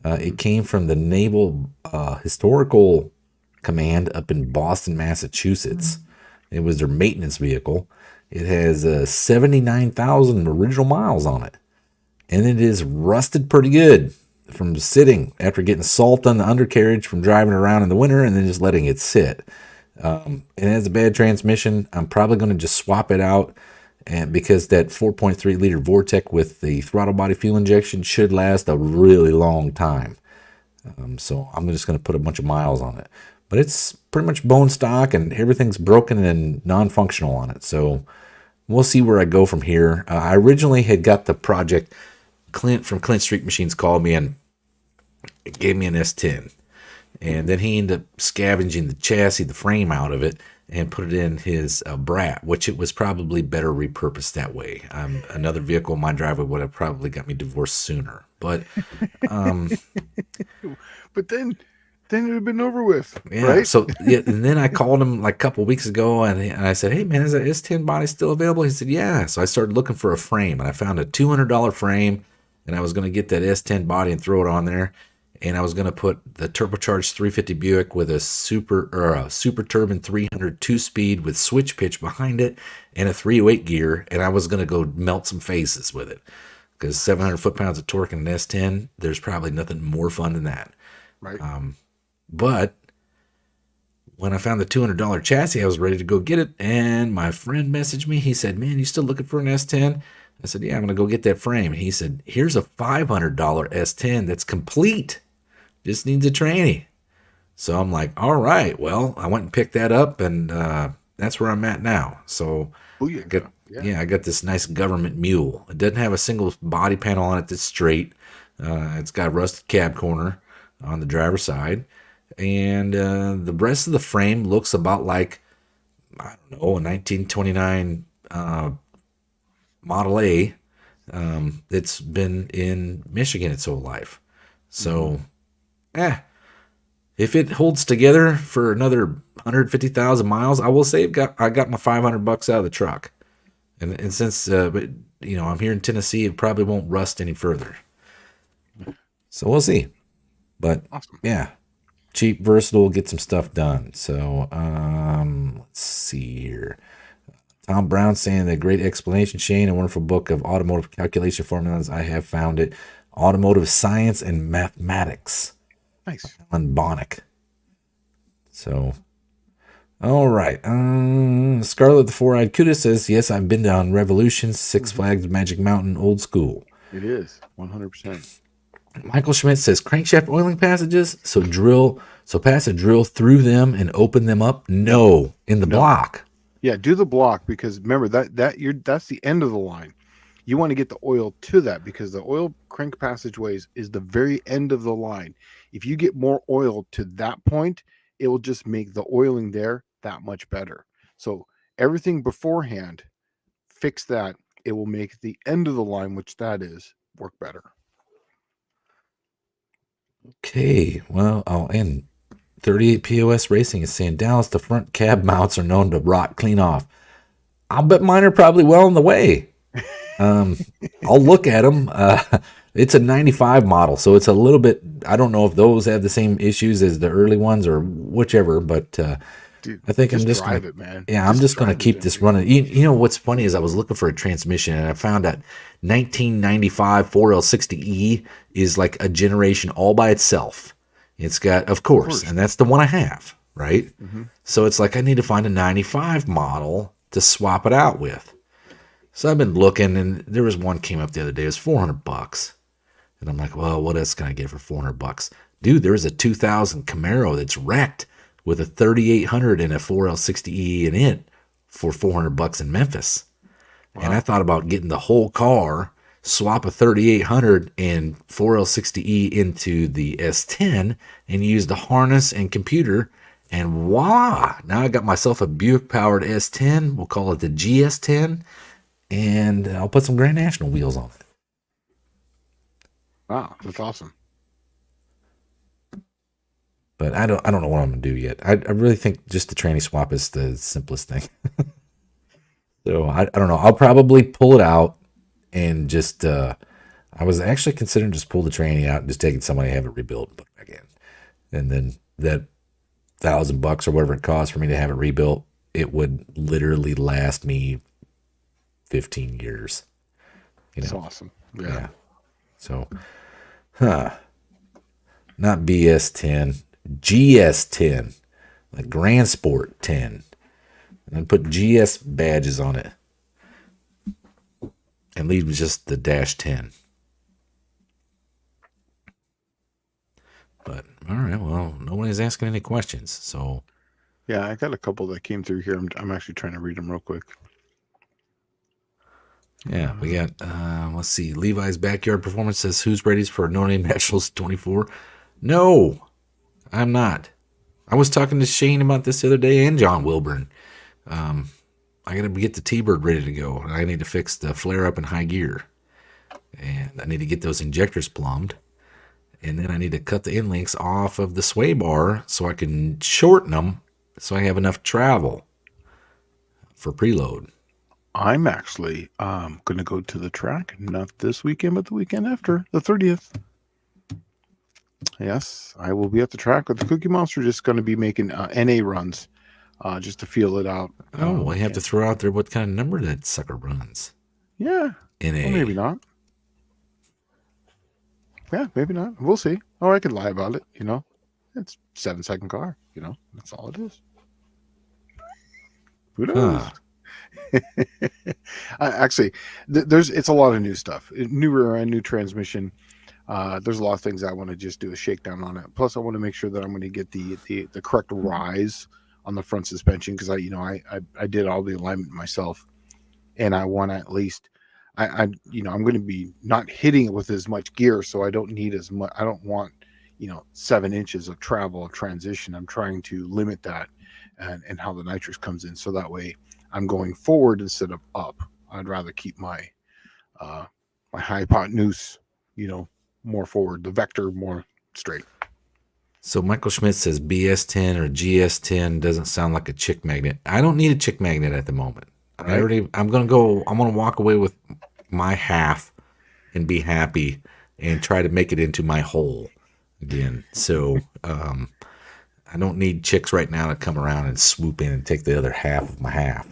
It came from the Naval Historical Command up in Boston, Massachusetts. It was their maintenance vehicle. It has 79,000 original miles on it. And it is rusted pretty good from sitting after getting salt on the undercarriage from driving around in the winter and then just letting it sit. It has a bad transmission. I'm probably going to just swap it out, and because that 4.3 liter Vortec with the throttle body fuel injection should last a really long time. So I'm just going to put a bunch of miles on it. But it's pretty much bone stock and everything's broken and non-functional on it. So we'll see where I go from here. I originally had got the project. Clint from Clint Street Machines called me and gave me an S10. And then he ended up scavenging the chassis, the frame out of it, and put it in his Brat, which it was probably better repurposed that way. Another vehicle in my driveway would have probably got me divorced sooner. But But then it would have been over with, yeah, right? so yeah, and then I called him like a couple of weeks ago, and I said, "Hey man, is that S10 body still available?" He said, "Yeah." So I started looking for a frame, and I found a $200 frame, and I was going to get that S10 body and throw it on there, and I was going to put the turbocharged 350 Buick with a super turbine 300 2-speed with switch pitch behind it and a 308 gear, and I was going to go melt some faces with it because 700 foot-pounds of torque in an S10, there's probably nothing more fun than that. Right. But when I found the $200 chassis, I was ready to go get it. And my friend messaged me. He said, "Man, you still looking for an S10?" I said, "Yeah, I'm going to go get that frame." He said, "Here's a $500 S10 that's complete. Just needs a tranny." So I'm like, all right, well, I went and picked that up, and that's where I'm at now. So I got this nice government mule. It doesn't have a single body panel on it that's straight. It's got a rusted cab corner on the driver's side. And the rest of the frame looks about like, I don't know, a 1929 Model A. It's been in Michigan its whole life. So, if it holds together for another 150,000 miles, I will say I got my $500 out of the truck. And since, I'm here in Tennessee, it probably won't rust any further. So we'll see. But, Awesome. yeah. Cheap, versatile, get some stuff done. So, let's see here. Tom Brown saying that great explanation, Shane, a wonderful book of automotive calculation formulas. I have found it. Automotive Science and Mathematics. Nice. On Bonnick. So, all right. Scarlet the Four-Eyed Cuda says, yes, I've been down Revolution, Six Flags, Magic Mountain, old school. It is 100%. Michael Schmidt says crankshaft oiling passages. So pass a drill through them and open them up. No, in the block. Yeah, do the block, because remember that's the end of the line. You want to get the oil to that, because the oil crank passageways is the very end of the line. If you get more oil to that point, it will just make the oiling there that much better. So everything beforehand, fix that. It will make the end of the line, which that is, work better. Okay, well, and 38 POS Racing is saying, Dallas, the front cab mounts are known to rot clean off. I'll bet mine are probably well on the way. I'll look at them. It's a 95 model, so it's a little bit, I don't know if those have the same issues as the early ones or whichever, but Dude, I think I'm just just gonna, drive it, man. yeah, I'm Just just gonna drive the keep damn this thing. running. You know what's funny is I was looking for a transmission and I found that 1995 4L60E is like a generation all by itself. It's got, of Of course, course. and that's the one I have, right? Hmm. So it's like I need to find a 95 model to swap it out with. So I've been looking, and there was one came up the other day. It was $400, and I'm like, well, what else can I get for $400? Dude, there's a 2000 Camaro that's wrecked with a 3800 and a 4L60E in it for $400 in Memphis. And I Wow. thought about getting the whole car, swap a 3800 and 4L60E into the S10, and use the harness and computer. And voila! Now I got myself a Buick powered S10. We'll call it the GS10, and I'll put some Grand National wheels on it. Wow. That's awesome. But I don't know what I'm gonna do yet. I really think just the tranny swap is the simplest thing. So I don't know. I'll probably pull it out and just I was actually considering just pull the tranny out and just taking somebody have it rebuilt and put it back in. And then that $1,000 or whatever it costs for me to have it rebuilt, it would literally last me 15 years. You That's know. awesome. Yeah. Yeah. So not BS10, GS10, like Grand Sport 10. And then put GS badges on it. And leave with just the dash 10. But all right, well, nobody's asking any questions, so Yeah, I got a couple that came through here. I'm actually trying to read them real quick. yeah, we got. Let's see. Levi's backyard performance says, "Who's ready for No Name Nationals 24?" No, I'm not. I was talking to Shane about this the other day and John Wilburn. I got to get the T-Bird ready to go. I need to fix the flare up in high gear, and I need to get those injectors plumbed. And then I need to cut the end links off of the sway bar so I can shorten them so I have enough travel for preload. I'm actually going to go to the track, not this weekend, but the weekend after, the 30th. Yes, I will be at the track with the Cookie Monster, just going to be making NA runs just to feel it out. Oh, I have to throw out there what kind of number that sucker runs. Yeah. NA. Well, maybe not. Yeah, maybe not. We'll see. Or I could lie about it, you know. It's 7-second car, you know. That's all it is. Who knows? Actually, it's a lot of new stuff. New rear end, new transmission. There's a lot of things I want to just do a shakedown on it. Plus, I want to make sure that I'm going to get the correct rise on the front suspension because I did all the alignment myself, and I want to at least I'm going to be not hitting it with as much gear, so I don't need as much. I don't want 7 inches of travel of transition. I'm trying to limit that, and how the nitrous comes in, so that way I'm going forward instead of up. I'd rather keep my my hypotenuse, more forward, the vector more straight. So Michael Schmidt says BS10 or GS10 doesn't sound like a chick magnet. I don't need a chick magnet at the moment. Right. I'm gonna walk away with my half and be happy and try to make it into my whole again. So I don't need chicks right now to come around and swoop in and take the other half of my half.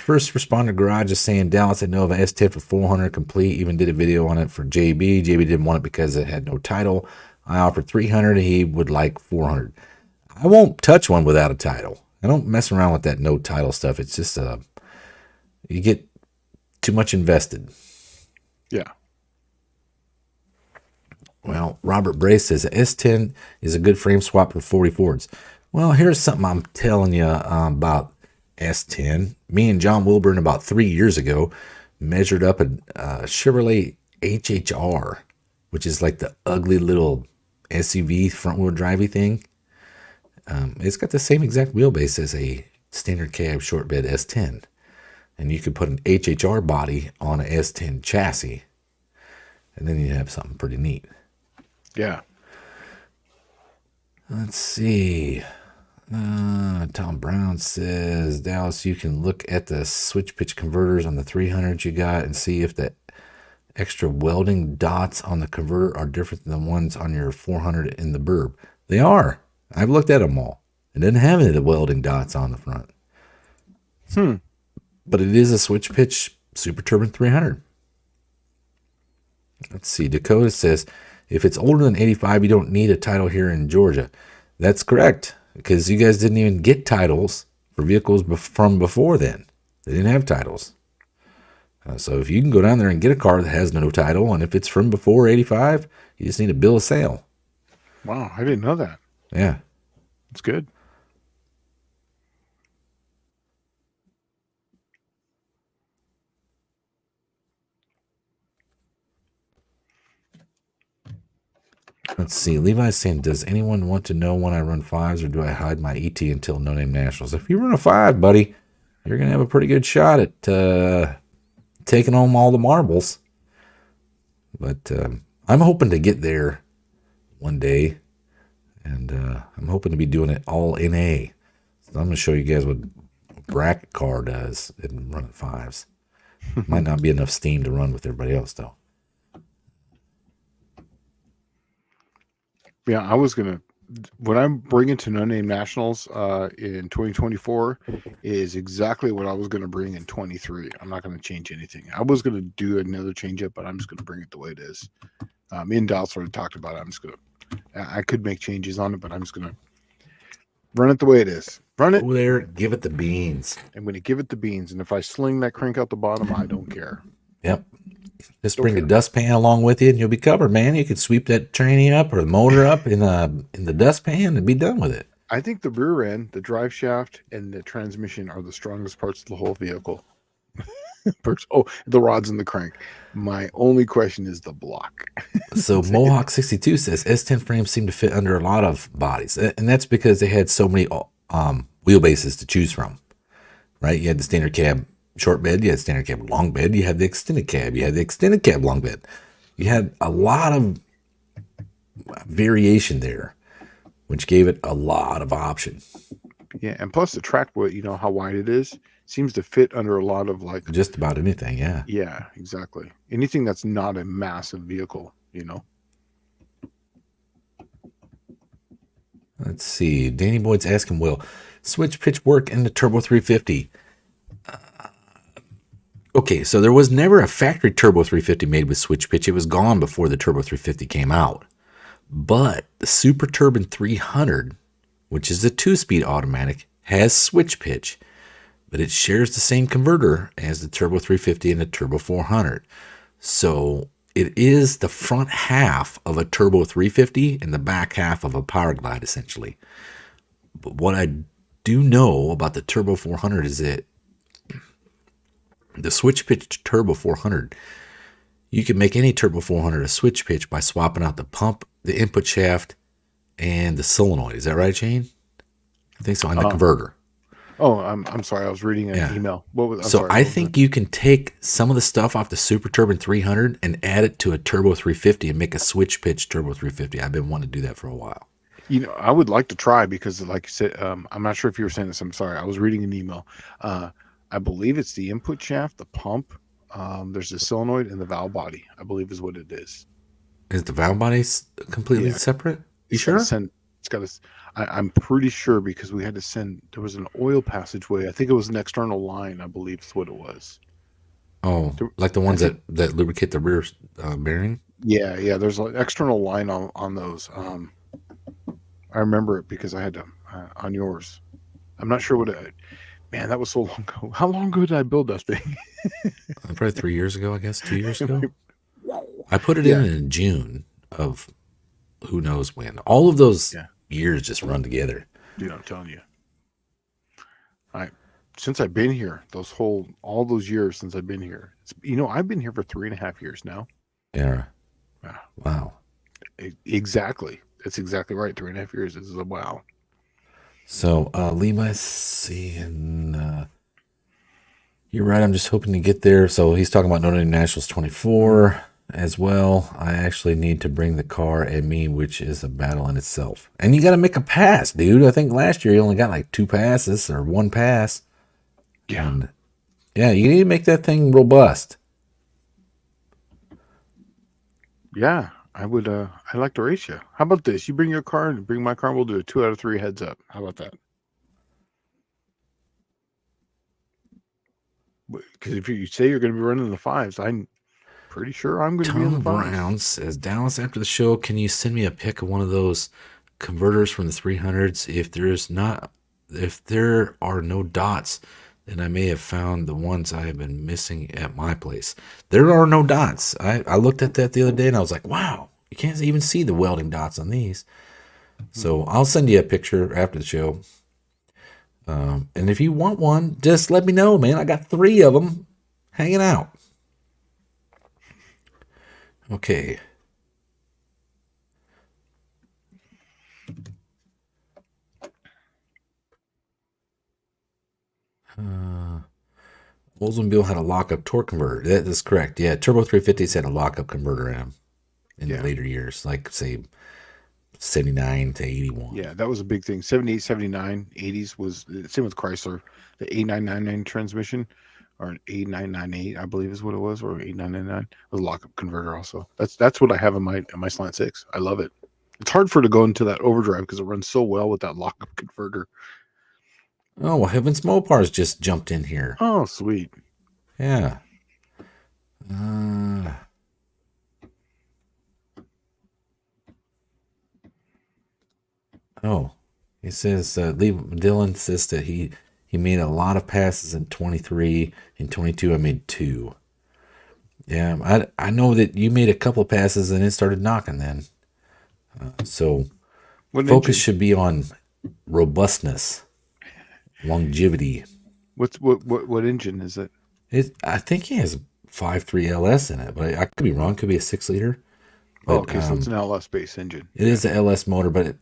First Responder Garage is saying Dallas had know of an S10 for 400 complete. Even did a video on it for JB. JB didn't want it because it had no title. I offered 300. He would like 400. I won't touch one without a title. I don't mess around with that no title stuff. It's just you get too much invested. Yeah. Well, Robert Brace says S10 is a good frame swap for 40 Fords. Well, here's something I'm telling you about S10. Me and John Wilburn about 3 years ago measured up a Chevrolet HHR, which is like the ugly little SUV front wheel drivey thing. It's got the same exact wheelbase as a standard cab short bed S10. And you could put an HHR body on an S10 chassis. And then you have something pretty neat. Yeah. Let's see. Tom Brown says, Dallas, you can look at the switch pitch converters on the 300 you got and see if the extra welding dots on the converter are different than the ones on your 400 in the burb. They are. I've looked at them all. It doesn't have any of the welding dots on the front. But it is a switch pitch Super Turbine 300. Let's see. Dakota says, if it's older than 85, you don't need a title here in Georgia. That's correct, because you guys didn't even get titles for vehicles from before then. They didn't have titles. So if you can go down there and get a car that has no title, and if it's from before 85, you just need a bill of sale. Wow, I didn't know that. Yeah. That's good. Let's see. Levi's saying, does anyone want to know when I run fives, or do I hide my ET until no name nationals? If you run a five, buddy, you're going to have a pretty good shot at taking home all the marbles. But I'm hoping to get there one day, and I'm hoping to be doing it all in A. So I'm going to show you guys what a bracket car does in running fives. Might not be enough steam to run with everybody else, though. Yeah, I was gonna. What I'm bringing to No Name Nationals in 2024 is exactly what I was going to bring in 23. I'm not going to change anything. I was going to do another change up, but I'm just going to bring it the way it is. Me and Dal sort of talked about it. I'm just going to. I could make changes on it, but I'm just going to run it the way it is. Run it. Go there, give it the beans. I'm going to give it the beans, and if I sling that crank out the bottom, I don't care. Yep. Just bring a dustpan along with you, and you'll be covered, man. You could sweep that tranny up or the motor up in the dustpan and be done with it. I think the rear end, the drive shaft, and the transmission are the strongest parts of the whole vehicle. The rods and the crank. My only question is the block. So Mohawk 62 says S10 frames seem to fit under a lot of bodies, and that's because they had so many wheelbases to choose from, right? You had the standard cab short bed, you had standard cab long bed, you had the extended cab, you had the extended cab long bed. You had a lot of variation there, which gave it a lot of options. Yeah, and plus the track width, you know how wide it is, seems to fit under a lot of like just about anything. Yeah. Yeah, exactly. Anything that's not a massive vehicle, you know. Let's see. Danny Boyd's asking, will switch pitch work in the Turbo 350? Okay, so there was never a factory Turbo 350 made with switch pitch. It was gone before the Turbo 350 came out. But the Super Turbine 300, which is a 2-speed automatic, has switch pitch, but it shares the same converter as the Turbo 350 and the Turbo 400. So it is the front half of a Turbo 350 and the back half of a Power Glide, essentially. But what I do know about the Turbo 400 is that the switch pitch Turbo 400, you can make any Turbo 400 a switch pitch by swapping out the pump, the input shaft, and the solenoid. Is that right, Shane? I think so. And the converter. Oh, I'm sorry. I was reading an email. I think you can take some of the stuff off the Super Turbine 300 and add it to a Turbo 350 and make a switch pitch Turbo 350. I've been wanting to do that for a while. You know, I would like to try because, like you said, I'm not sure if you were saying this. I'm sorry. I was reading an email. I believe it's the input shaft, the pump. There's the solenoid and the valve body, I believe is what it is. Is the valve body completely separate? You sure? I'm pretty sure because we had to send, there was an oil passageway. I think it was an external line, I believe is what it was. Oh, like the ones that lubricate the rear bearing? Yeah. There's an external line on those. I remember it because I had to, on yours. I'm not sure man, that was so long ago. How long ago did I build that thing? Probably 3 years ago, I guess, 2 years ago. I put it in June of who knows when. All of those years just run together. Dude, I'm telling you. Since I've been here, all those years since I've been here, I've been here for 3.5 years now. Yeah. Wow. Exactly. That's exactly right. 3.5 years is a wow. So Levi's saying, you're right. I'm just hoping to get there. So he's talking about Notre Dame Nationals 24 as well. I actually need to bring the car and me, which is a battle in itself. And you got to make a pass, dude. I think last year you only got like 2 passes or 1 pass. Yeah. And you need to make that thing robust. Yeah. I would. I'd like to race you. How about this? You bring your car and bring my car. And we'll do a 2 out of 3 heads up. How about that? Because if you say you're going to be running the fives, I'm pretty sure I'm going to be in the Tom fives. Brown says, Dallas, after the show, can you send me a pic of one of those converters from the 300s? If there are no dots, then I may have found the ones I have been missing at my place. There are no dots. I looked at that the other day and I was like, wow, you can't even see the welding dots on these. So I'll send you a picture after the show. And if you want one, just let me know, man. I got 3 of them hanging out. Okay. Oldsmobile had a lockup torque converter. That is correct. Yeah, Turbo 350s had a lockup converter in them in the later years, like, say, 79 to 81. Yeah, that was a big thing. 78, 79, 80s was same with Chrysler. The A999 transmission, or an A998, I believe is what it was, or A999 was a lockup converter. Also, that's what I have in my Slant 6. I love it. It's hard for it to go into that overdrive because it runs so well with that lockup converter. Oh, well, Heavens Mopars just jumped in here. Oh, sweet. Yeah. Oh, he says Dylan says that he made a lot of passes in 23. In 22, I made 2. Yeah, I know that you made a couple passes and it started knocking then. So What focus engine? should be on robustness, longevity. What engine is it? I think he has 5.3 LS in it, but I could be wrong. It could be a 6-liter. Oh, okay, so it's an LS based engine. It is a LS motor, but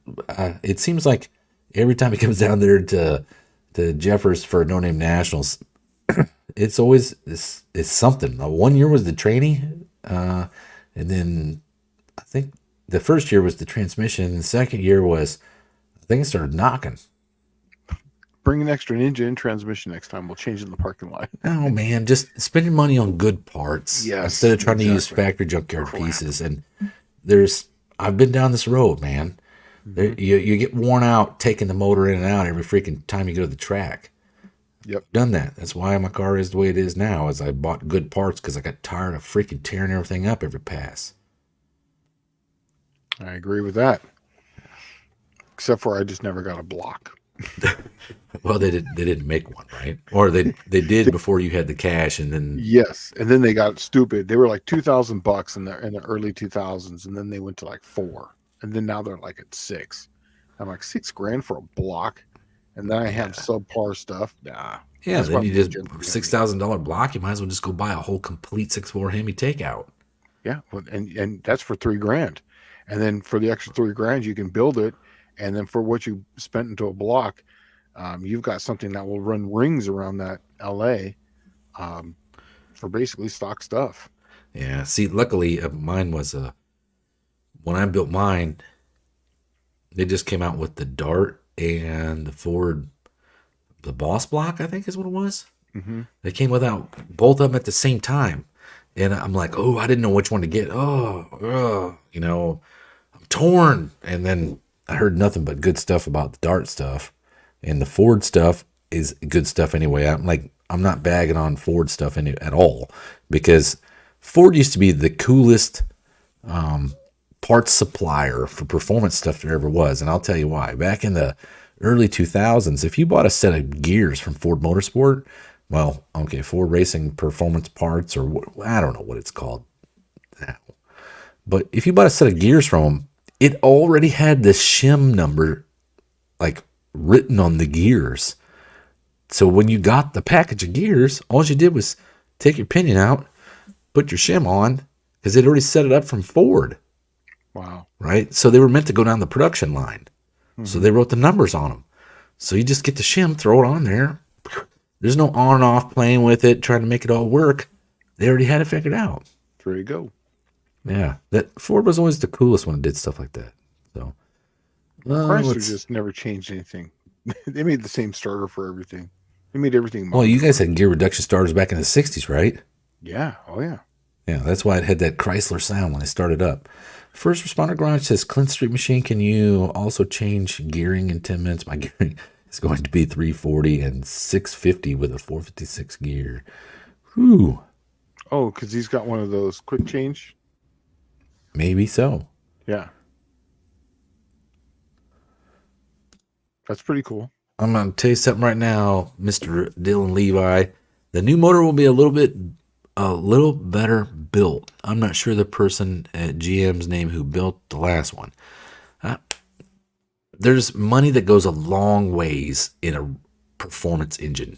it seems like every time he comes down there to Jeffers for No Name Nationals, it's always it's something. 1 year was the trainee, and then I think the first year was the transmission, and the second year was, I think it started knocking. Bring an extra engine and transmission next time. We'll change it in the parking lot. Oh man, just spend your money on good parts instead of trying to use factory junkyard pieces. And I've been down this road, man. You get worn out taking the motor in and out every freaking time you go to the track. Yep. Done that. That's why my car is the way it is now, is I bought good parts because I got tired of freaking tearing everything up every pass. I agree with that. Except for I just never got a block. Well, they didn't make one, right? Or they did before you had the cash, and then yes, and then they got stupid. They were like $2,000 in the early 2000s, and then they went to like 4, and then now they're like at 6. I'm like $6,000 for a block, and then I have subpar stuff. Nah. Yeah, then you just $6,000 block. You might as well just go buy a whole complete 6.4 Hemi takeout. Yeah, and that's for $3,000, and then for the extra $3,000 you can build it, and then for what you spent into a block, you've got something that will run rings around that LA, for basically stock stuff. Yeah. See, luckily mine was when I built mine, they just came out with the Dart and the Ford, the Boss block, I think is what it was. Mm-hmm. They came without both of them at the same time. And I'm like, oh, I didn't know which one to get. I'm torn. And then I heard nothing but good stuff about the Dart stuff. And the Ford stuff is good stuff anyway. I'm not bagging on Ford stuff at all, because Ford used to be the coolest parts supplier for performance stuff there ever was. And I'll tell you why. Back in the early 2000s, if you bought a set of gears from Ford Motorsport, Ford Racing Performance Parts, or I don't know what it's called now. But if you bought a set of gears from them, it already had the shim number like written on the gears. So when you got the package of gears, all you did was take your pinion out, put your shim on, because they'd already set it up from Ford. Wow. Right? So they were meant to go down the production line. Mm-hmm. So they wrote the numbers on them. So you just get the shim, throw it on there. There's no on and off playing with it, trying to make it all work. They already had it figured out. There you go. Yeah. That Ford was always the coolest when it did stuff like that. So Chrysler just never changed anything. They made the same starter for everything. They made everything. Well, you guys had gear reduction starters back in the 60s, right? Yeah. Oh, yeah. Yeah, that's why it had that Chrysler sound when I started up. First Responder Garage says, Clint Street Machine, can you also change gearing in 10 minutes? My gearing is going to be 340 and 650 with a 456 gear. Whew, Oh, because he's got one of those quick change. maybe so. Yeah, that's pretty cool. I'm going to tell you something right now, Mr. Dylan Levi. The new motor will be a little better built. I'm not sure the person at GM's name who built the last one. There's money that goes a long ways in a performance engine,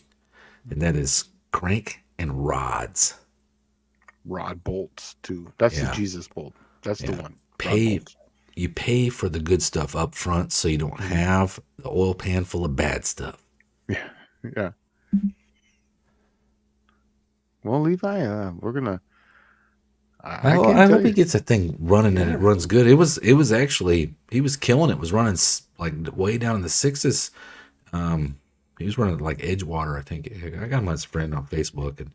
and that is crank and rods. Rod bolts too. That's the Yeah, Jesus bolt. That's the yeah. one. Rod Pay bolts. you pay for the good stuff up front, so you don't have the oil pan full of bad stuff. Yeah, yeah. Well, Levi, we're gonna. I Well, can't I tell hope he you. gets that thing running and it Yeah. runs good. It was actually he was killing it. It was running like way down in the sixes. He was running like Edgewater, I think. I got him as a friend on Facebook, and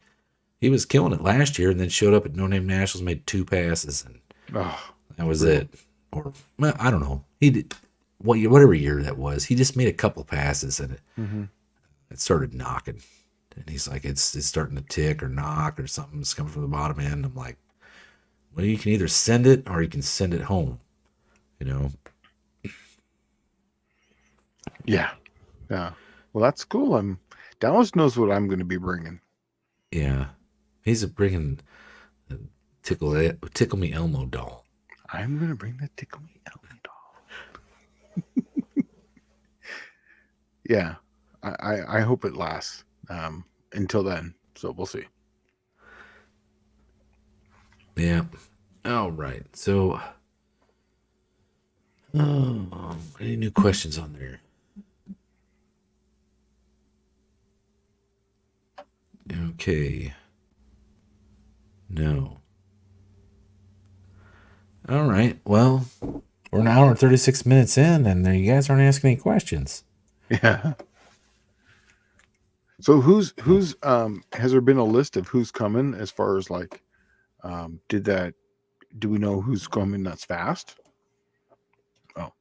he was killing it last year. And then showed up at No Name Nationals, made 2 passes, and Oh, that was brutal. it. Or well, I don't know. He did whatever year that was. He just made a couple passes, and Hmm. it started knocking. And he's like, it's starting to tick or knock or something's coming from the bottom end. I'm like, well, you can either send it or you can send it home. You know, Yeah, yeah. Well, that's cool. Dallas knows what I'm going to be bringing. yeah. He's bringing a tickle me Elmo doll. I'm going to bring the Tickle Me Elmo doll. Yeah, I hope it lasts until then. So we'll see. Yeah. All right. So, any new questions on there? Okay. No. All right. Well, we're an hour and 36 minutes in, and you guys aren't asking any questions. Yeah. So who's has there been a list of who's coming as far as like do we know who's coming that's fast? Oh.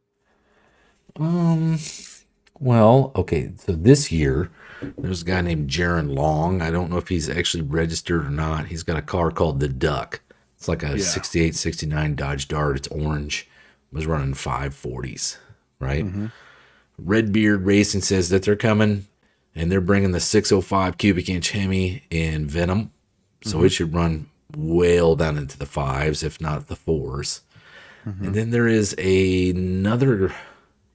Well, okay. So this year, there's a guy named Jaron Long. I don't know if he's actually registered or not. He's got a car called the Duck. It's like a Yeah. 68, 69 Dodge Dart. It's orange. Was running 540s, right? Mm-hmm. Redbeard Racing says that they're coming, and they're bringing the 605 cubic inch Hemi in Venom. So it should run well down into the 5s, if not the 4s. Mm-hmm. And then there is another.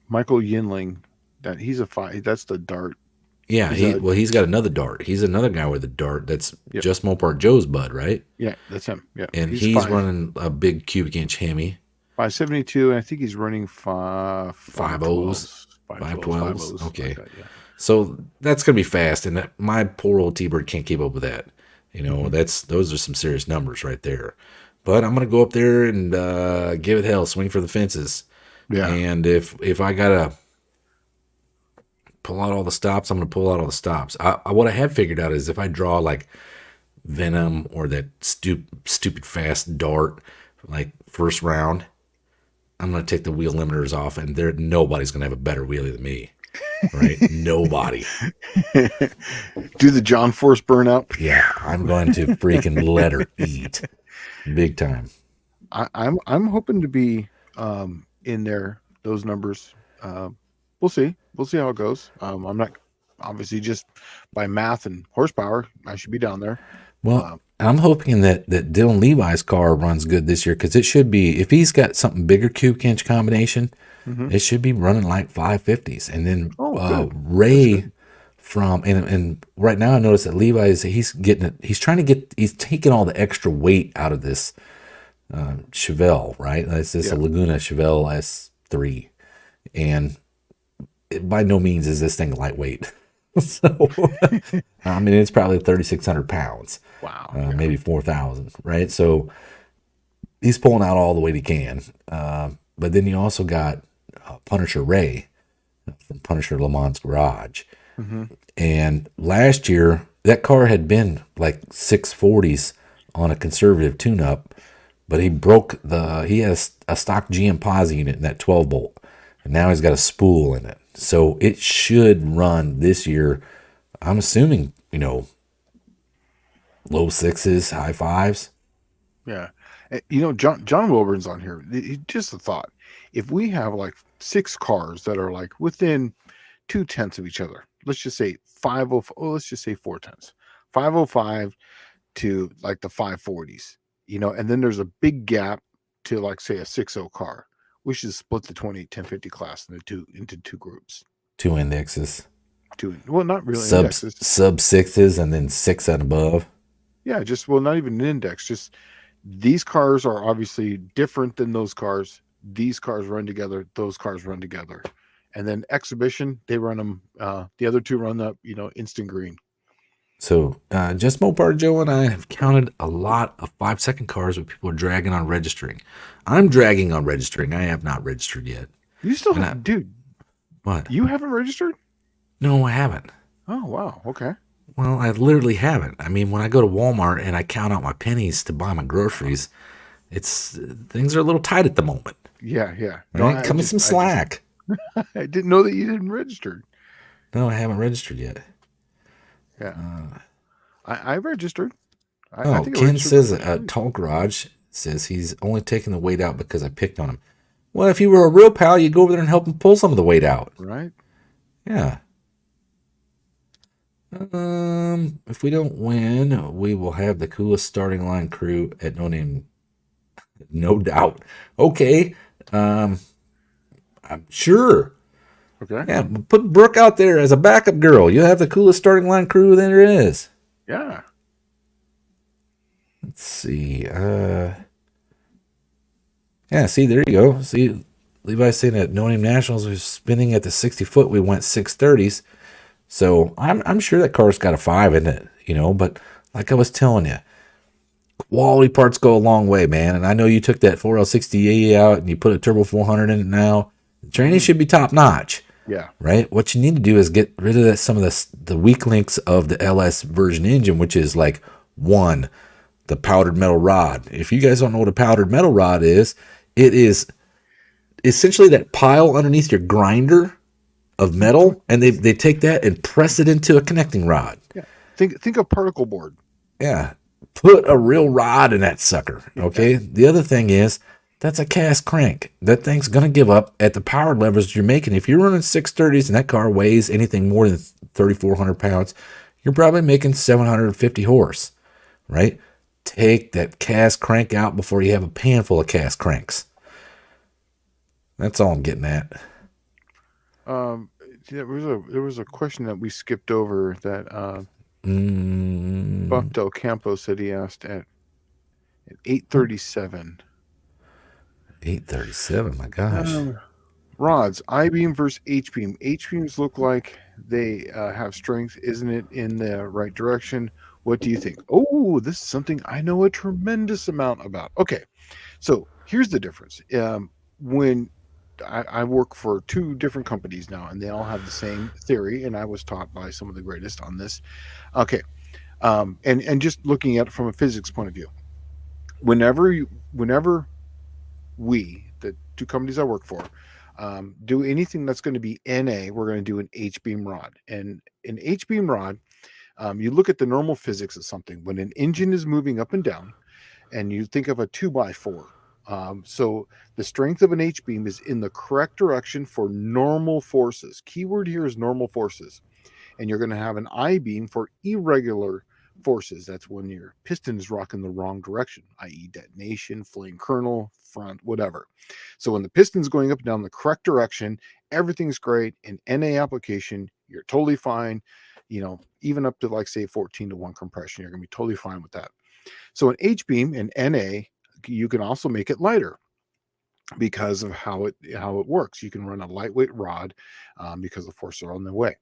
Michael Yinling, that he's a five. That's the Dart. Yeah, Is that- he's got another Dart. He's another guy with a Dart that's Yep. just Mopar Joe's bud, right? Yeah, that's him. Yeah, And he's five. running a big cubic inch Hemi. 572, and I think he's running 5.0s. 512s. Okay. Like that, yeah. So that's gonna be fast, and my poor old T-Bird can't keep up with that. You know, those are some serious numbers right there. But I'm gonna go up there and give it hell, swing for the fences. Yeah. And if I gotta pull out all the stops, I'm gonna pull out all the stops. What I have figured out is if I draw like Venom or that stupid fast Dart, like first round, I'm gonna take the wheel limiters off, and nobody's gonna have a better wheelie than me, right? Nobody. Do the John Force burnout. Yeah, I'm going to freaking let her eat, big time. I'm hoping to be in there, those numbers. We'll see. We'll see how it goes. I'm not obviously just by math and horsepower. I should be down there. Well, I'm hoping that Dylan Levi's car runs good this year, because it should be, if he's got something bigger cubic inch combination, it should be running like 550s. And then good. Ray from and right now I notice that Levi's he's taking all the extra weight out of this Chevelle, right? That's this a Laguna Chevelle S3, and by no means is this thing lightweight. So I mean, it's probably 3,600 pounds. Wow. Maybe 4,000, right? So he's pulling out all the weight he can. But then you also got Punisher Ray from Punisher Lamont's Garage. And last year, that car had been like 640s on a conservative tune-up, but he has a stock GM posi unit in that 12 bolt, and now he's got a spool in it. So it should run this year. I'm assuming, low sixes, high fives. Yeah. John Wilburn's on here. Just a thought. If we have like 6 cars that are like within 2/10 of each other, let's just say 505, let's just say 4/10, 505 to like the 540s, and then there's a big gap to like say a 60 car. We should split the 1050 class into two groups. 2 indexes. Well, not really indexes. Sub sixes and then 6 and above. Yeah, not even an index. Just these cars are obviously different than those cars. These cars run together. Those cars run together. And then exhibition, they run them. The other two run up, instant green. So just Mopar Joe and I have counted a lot of 5-second cars where people are dragging on registering. I'm dragging on registering. I have not registered yet. You still have, dude. What? You haven't registered? No, I haven't. Oh, wow. Okay. Well, I literally haven't. I mean, when I go to Walmart and I count out my pennies to buy my groceries, things are a little tight at the moment. Yeah, yeah. Right? Cut me some slack. I didn't know that you didn't register. No, I haven't registered yet. Yeah. I registered. I think Ken says Tall Garage says he's only taking the weight out because I picked on him. Well, if you were a real pal, you'd go over there and help him pull some of the weight out. Right. Yeah. If we don't win, we will have the coolest starting line crew at No Name. No doubt. Okay. I'm sure. Okay. Yeah, put Brooke out there as a backup girl. You'll have the coolest starting line crew there is. Yeah. Let's see. Yeah, see, there you go. See, Levi's saying that No Name Nationals was spinning at the 60-foot. We went 630s. So I'm sure that car's got a 5 in it, but like I was telling you, quality parts go a long way, man. And I know you took that 4L60A out and you put a turbo 400 in it now. The training should be top notch. Yeah. Right? What you need to do is get rid of some of the weak links of the LS version engine, which is like, 1, the powdered metal rod. If you guys don't know what a powdered metal rod is, it is essentially that pile underneath your grinder of metal, and they take that and press it into a connecting rod. Yeah. Think of particle board. Yeah. Put a real rod in that sucker. Okay. Yeah. The other thing is that's a cast crank. That thing's gonna give up at the power levels you're making. If you're running 630s and that car weighs anything more than 3,400 pounds, you're probably making 750 horse. Right? Take that cast crank out before you have a pan full of cast cranks. That's all I'm getting at. There was a question that we skipped over that Buff Del Campo said he asked at 8:37. 8:37, my gosh. Rods, I-beam versus H-beam. H-beams look like they have strength. Isn't it in the right direction? What do you think? Oh, this is something I know a tremendous amount about. Okay, so here's the difference. When I work for 2 different companies now, and they all have the same theory, and I was taught by some of the greatest on this. Okay, and just looking at it from a physics point of view, whenever we, the 2 companies I work for, do anything that's going to be NA, we're going to do an H-beam rod. And an H-beam rod, you look at the normal physics of something. When an engine is moving up and down, and you think of a 2x4, so the strength of an H-beam is in the correct direction for normal forces. Keyword here is normal forces. And you're going to have an I-beam for irregular forces. That's when your piston is rocking the wrong direction, i.e. detonation, flame kernel, front, whatever. So when the piston's going up and down the correct direction, everything's great. In NA application, you're totally fine. Even up to like say 14-to-1 compression, you're going to be totally fine with that. So an H-beam in NA, you can also make it lighter because of how it works. You can run a lightweight rod because the forces are on the way.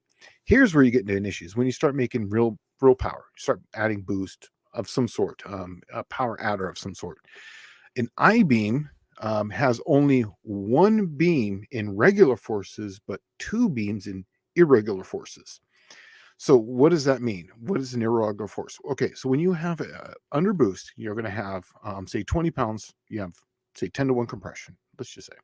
Here's where you get into issues. When you start making real power, you start adding boost of some sort, a power adder of some sort. An I-beam has only 1 beam in regular forces, but 2 beams in irregular forces. So what does that mean? What is an irregular force? Okay, so when you have a under boost, you're going to have say 20 pounds. You have say 10-to-1 compression. Let's just say,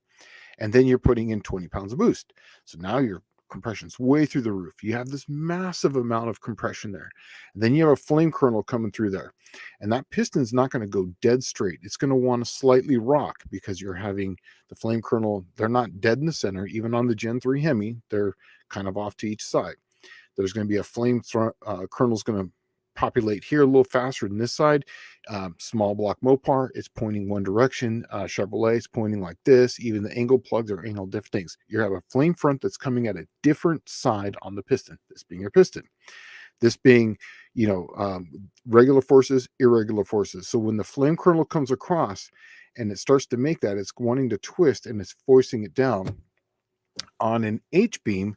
and then you're putting in 20 pounds of boost. So now your compression's way through the roof. You have this massive amount of compression there. And then you have a flame kernel coming through there. And that piston's not going to go dead straight. It's going to want to slightly rock because you're having the flame kernel. They're not dead in the center. Even on the Gen 3 Hemi, they're kind of off to each side. There's going to be a flame kernel's going to populate here a little faster than this side. Small block Mopar, it's pointing one direction. Chevrolet is pointing like this. Even the angle plugs are angled different things. You have a flame front that's coming at a different side on the piston. This being your piston. This being, regular forces, irregular forces. So when the flame kernel comes across and it starts to make that, it's wanting to twist and it's forcing it down. On an H-beam,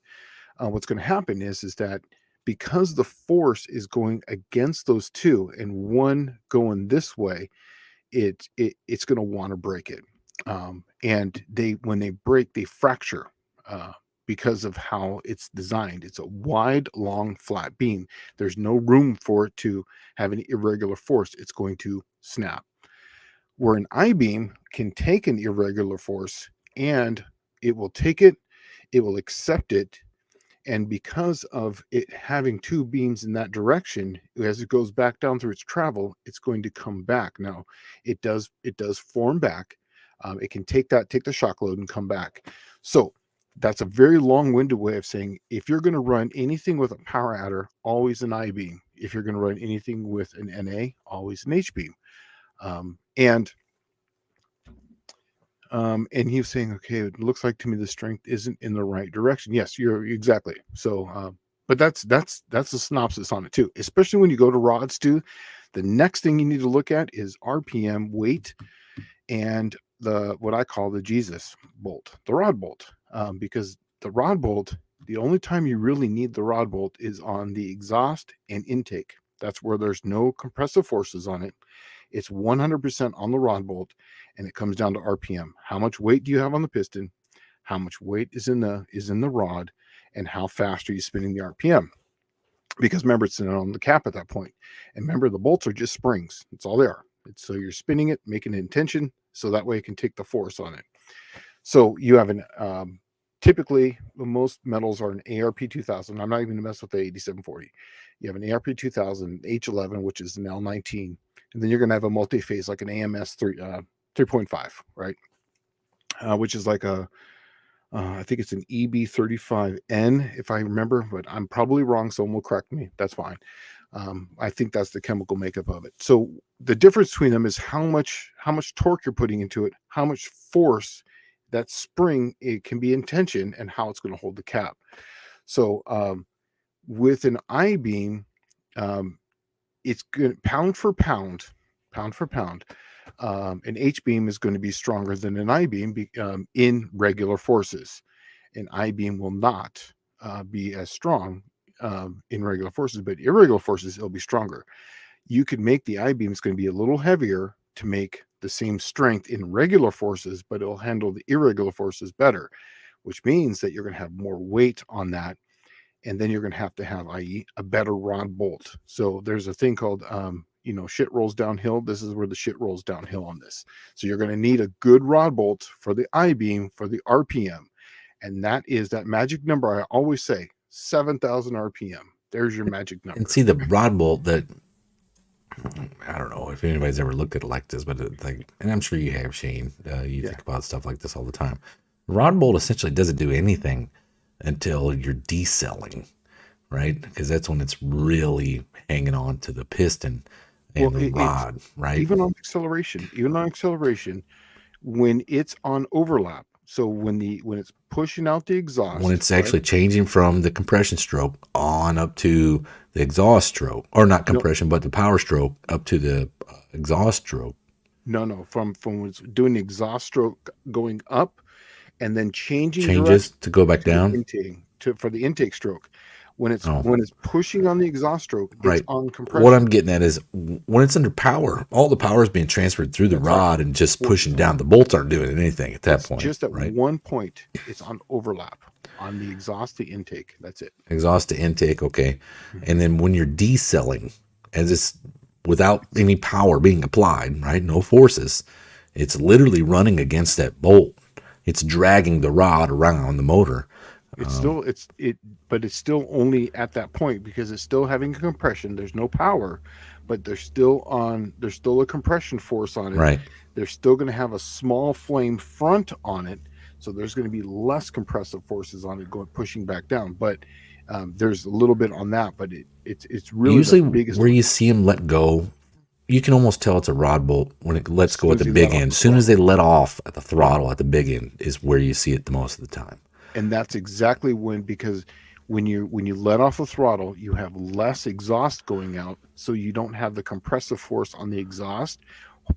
what's going to happen is that because the force is going against those two and one going this way, it's going to want to break it. And when they break, they fracture because of how it's designed. It's a wide, long, flat beam. There's no room for it to have an irregular force. It's going to snap. Where an I-beam can take an irregular force and it will take it, it will accept it, and because of it having two beams in that direction, as it goes back down through its travel, it's going to come back. Now, it does form back. It can take the shock load and come back. So that's a very long-winded way of saying if you're going to run anything with a power adder, always an I-beam. If you're going to run anything with an NA, always an H-beam. And he was saying, okay, it looks like to me the strength isn't in the right direction. Yes, you're exactly. So, but that's the synopsis on it too, especially when you go to rods too. The next thing you need to look at is RPM, weight, and what I call the Jesus bolt, the rod bolt, because the rod bolt, the only time you really need the rod bolt is on the exhaust and intake. That's where there's no compressive forces on it. It's 100% on the rod bolt, and it comes down to RPM. How much weight do you have on the piston? How much weight is in the rod, and how fast are you spinning the RPM? Because remember, it's on the cap at that point. And remember, the bolts are just springs. That's all they are. So you're spinning it, making it in tension, so that way it can take the force on it. So you have typically most metals are an ARP 2000. I'm not even going to mess with the 8740. You have an ARP 2000 H11, which is an L19. And then you're going to have a multi-phase like an AMS 3.5, right? Which is like I think it's an EB35N, if I remember, but I'm probably wrong. Someone will correct me. That's fine. I think that's the chemical makeup of it. So the difference between them is how much torque you're putting into it, how much force that spring it can be in tension, and how it's going to hold the cap. So with an I-beam, it's good pound for pound. An H-beam is going to be stronger than an I-beam in regular forces. An I-beam will not be as strong in regular forces, but irregular forces, it'll be stronger. You could make the I-beam is going to be a little heavier to make the same strength in regular forces, but it'll handle the irregular forces better, which means that you're going to have more weight on that. And then you're going to have, i.e., a better rod bolt. So there's a thing called, shit rolls downhill. This is where the shit rolls downhill on this. So you're going to need a good rod bolt for the I-beam, for the RPM. And that is that magic number I always say, 7,000 RPM. There's your magic number. And see the rod bolt that, I don't know if anybody's ever looked at it like this, but and I'm sure you have, Shane. You think about stuff like this all the time. Rod bolt essentially doesn't do anything until you're decelling, right? Because that's when it's really hanging on to the piston and the rod, right? Even on acceleration, when it's on overlap. So when it's pushing out the exhaust, when it's actually changing from the compression stroke on up to the exhaust stroke, or not compression, but the power stroke up to the exhaust stroke. No, from when it's doing the exhaust stroke going up, and then changes to go back down for the intake stroke. When it's pushing on the exhaust stroke, it's right. On compression. What I'm getting at is when it's under power, all the power is being transferred through the rod and just pushing down. The bolts aren't doing anything at that point. Just at one point, it's on overlap. On the exhaust, the intake. That's it. Exhaust to intake, okay. Mhm. And then when you're decelling, as it's without any power being applied, right? No forces. It's literally running against that bolt. It's dragging the rod around the motor. It's still but it's still only at that point because it's still having a compression. There's no power, but there's still a compression force on it. Right. They're still going to have a small flame front on it, so there's going to be less compressive forces on it going pushing back down. But there's a little bit on that, but it's really the Usually biggest where one. you see them let go, you can almost tell it's a rod bolt when it As lets go soon at as the they big let off end. the As soon as they throttle. let off at the Yeah. throttle at the big end is where you see it the most of the time. And that's exactly because when you let off the throttle, you have less exhaust going out, so you don't have the compressive force on the exhaust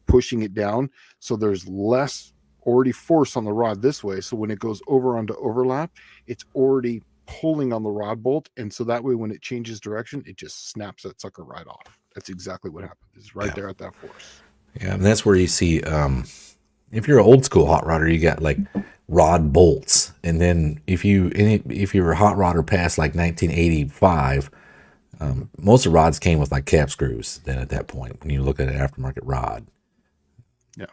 pushing it down, so there's less already force on the rod this way, so when it goes over onto overlap, it's already pulling on the rod bolt, and so that way when it changes direction, it just snaps that sucker right off. That's exactly what happens. It's right Yeah. there at that force. Yeah. And that's where you see, if you're an old school hot rodder, you got like rod bolts. And then if you're a hot rodder past like 1985, most of the rods came with like cap screws then at that point when you look at an aftermarket rod. Yeah.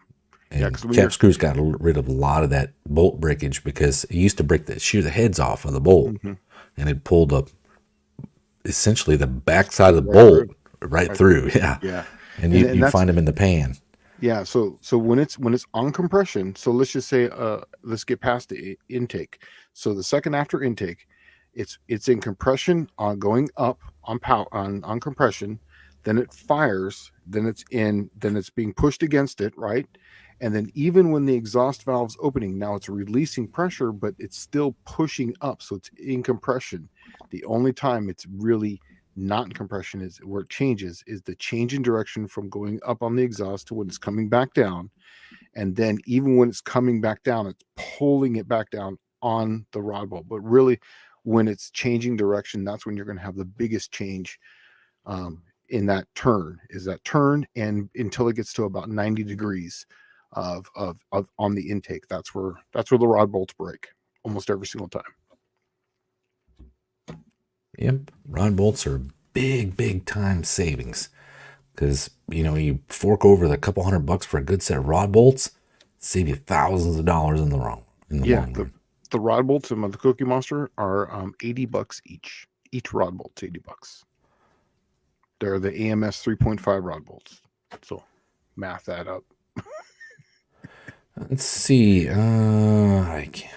Yeah, And because when cap you're screws got rid of a lot of that bolt breakage because it used to break shear the heads off of the bolt, Mhm. and it pulled up essentially the Just backside pull of it the right bolt through. right Right through. through. Yeah. Yeah. And And you'd that's find them in the pan. Yeah, so when it's on compression, so let's just say let's get past the intake. So the second after intake, it's in compression on going up on power on compression, then it fires, then it's being pushed against it, right? And then even when the exhaust valve's opening, now it's releasing pressure, but it's still pushing up, so it's in compression. The only time it's really not in compression is where it changes is the change in direction from going up on the exhaust to when it's coming back down, and then even when it's coming back down it's pulling it back down on the rod bolt. But really when it's changing direction, that's when you're going to have the biggest change, in that turn and until it gets to about 90 degrees of on the intake. That's where the rod bolts break almost every single time. Yep. Rod bolts are big time savings because, you fork over the couple $100 for a good set of rod bolts, save you thousands of dollars in the Yeah, long the run. the rod bolts in the Cookie Monster are $80 each rod bolt's $80. They're the AMS 3.5 rod bolts. So math that up. Let's see. I can't.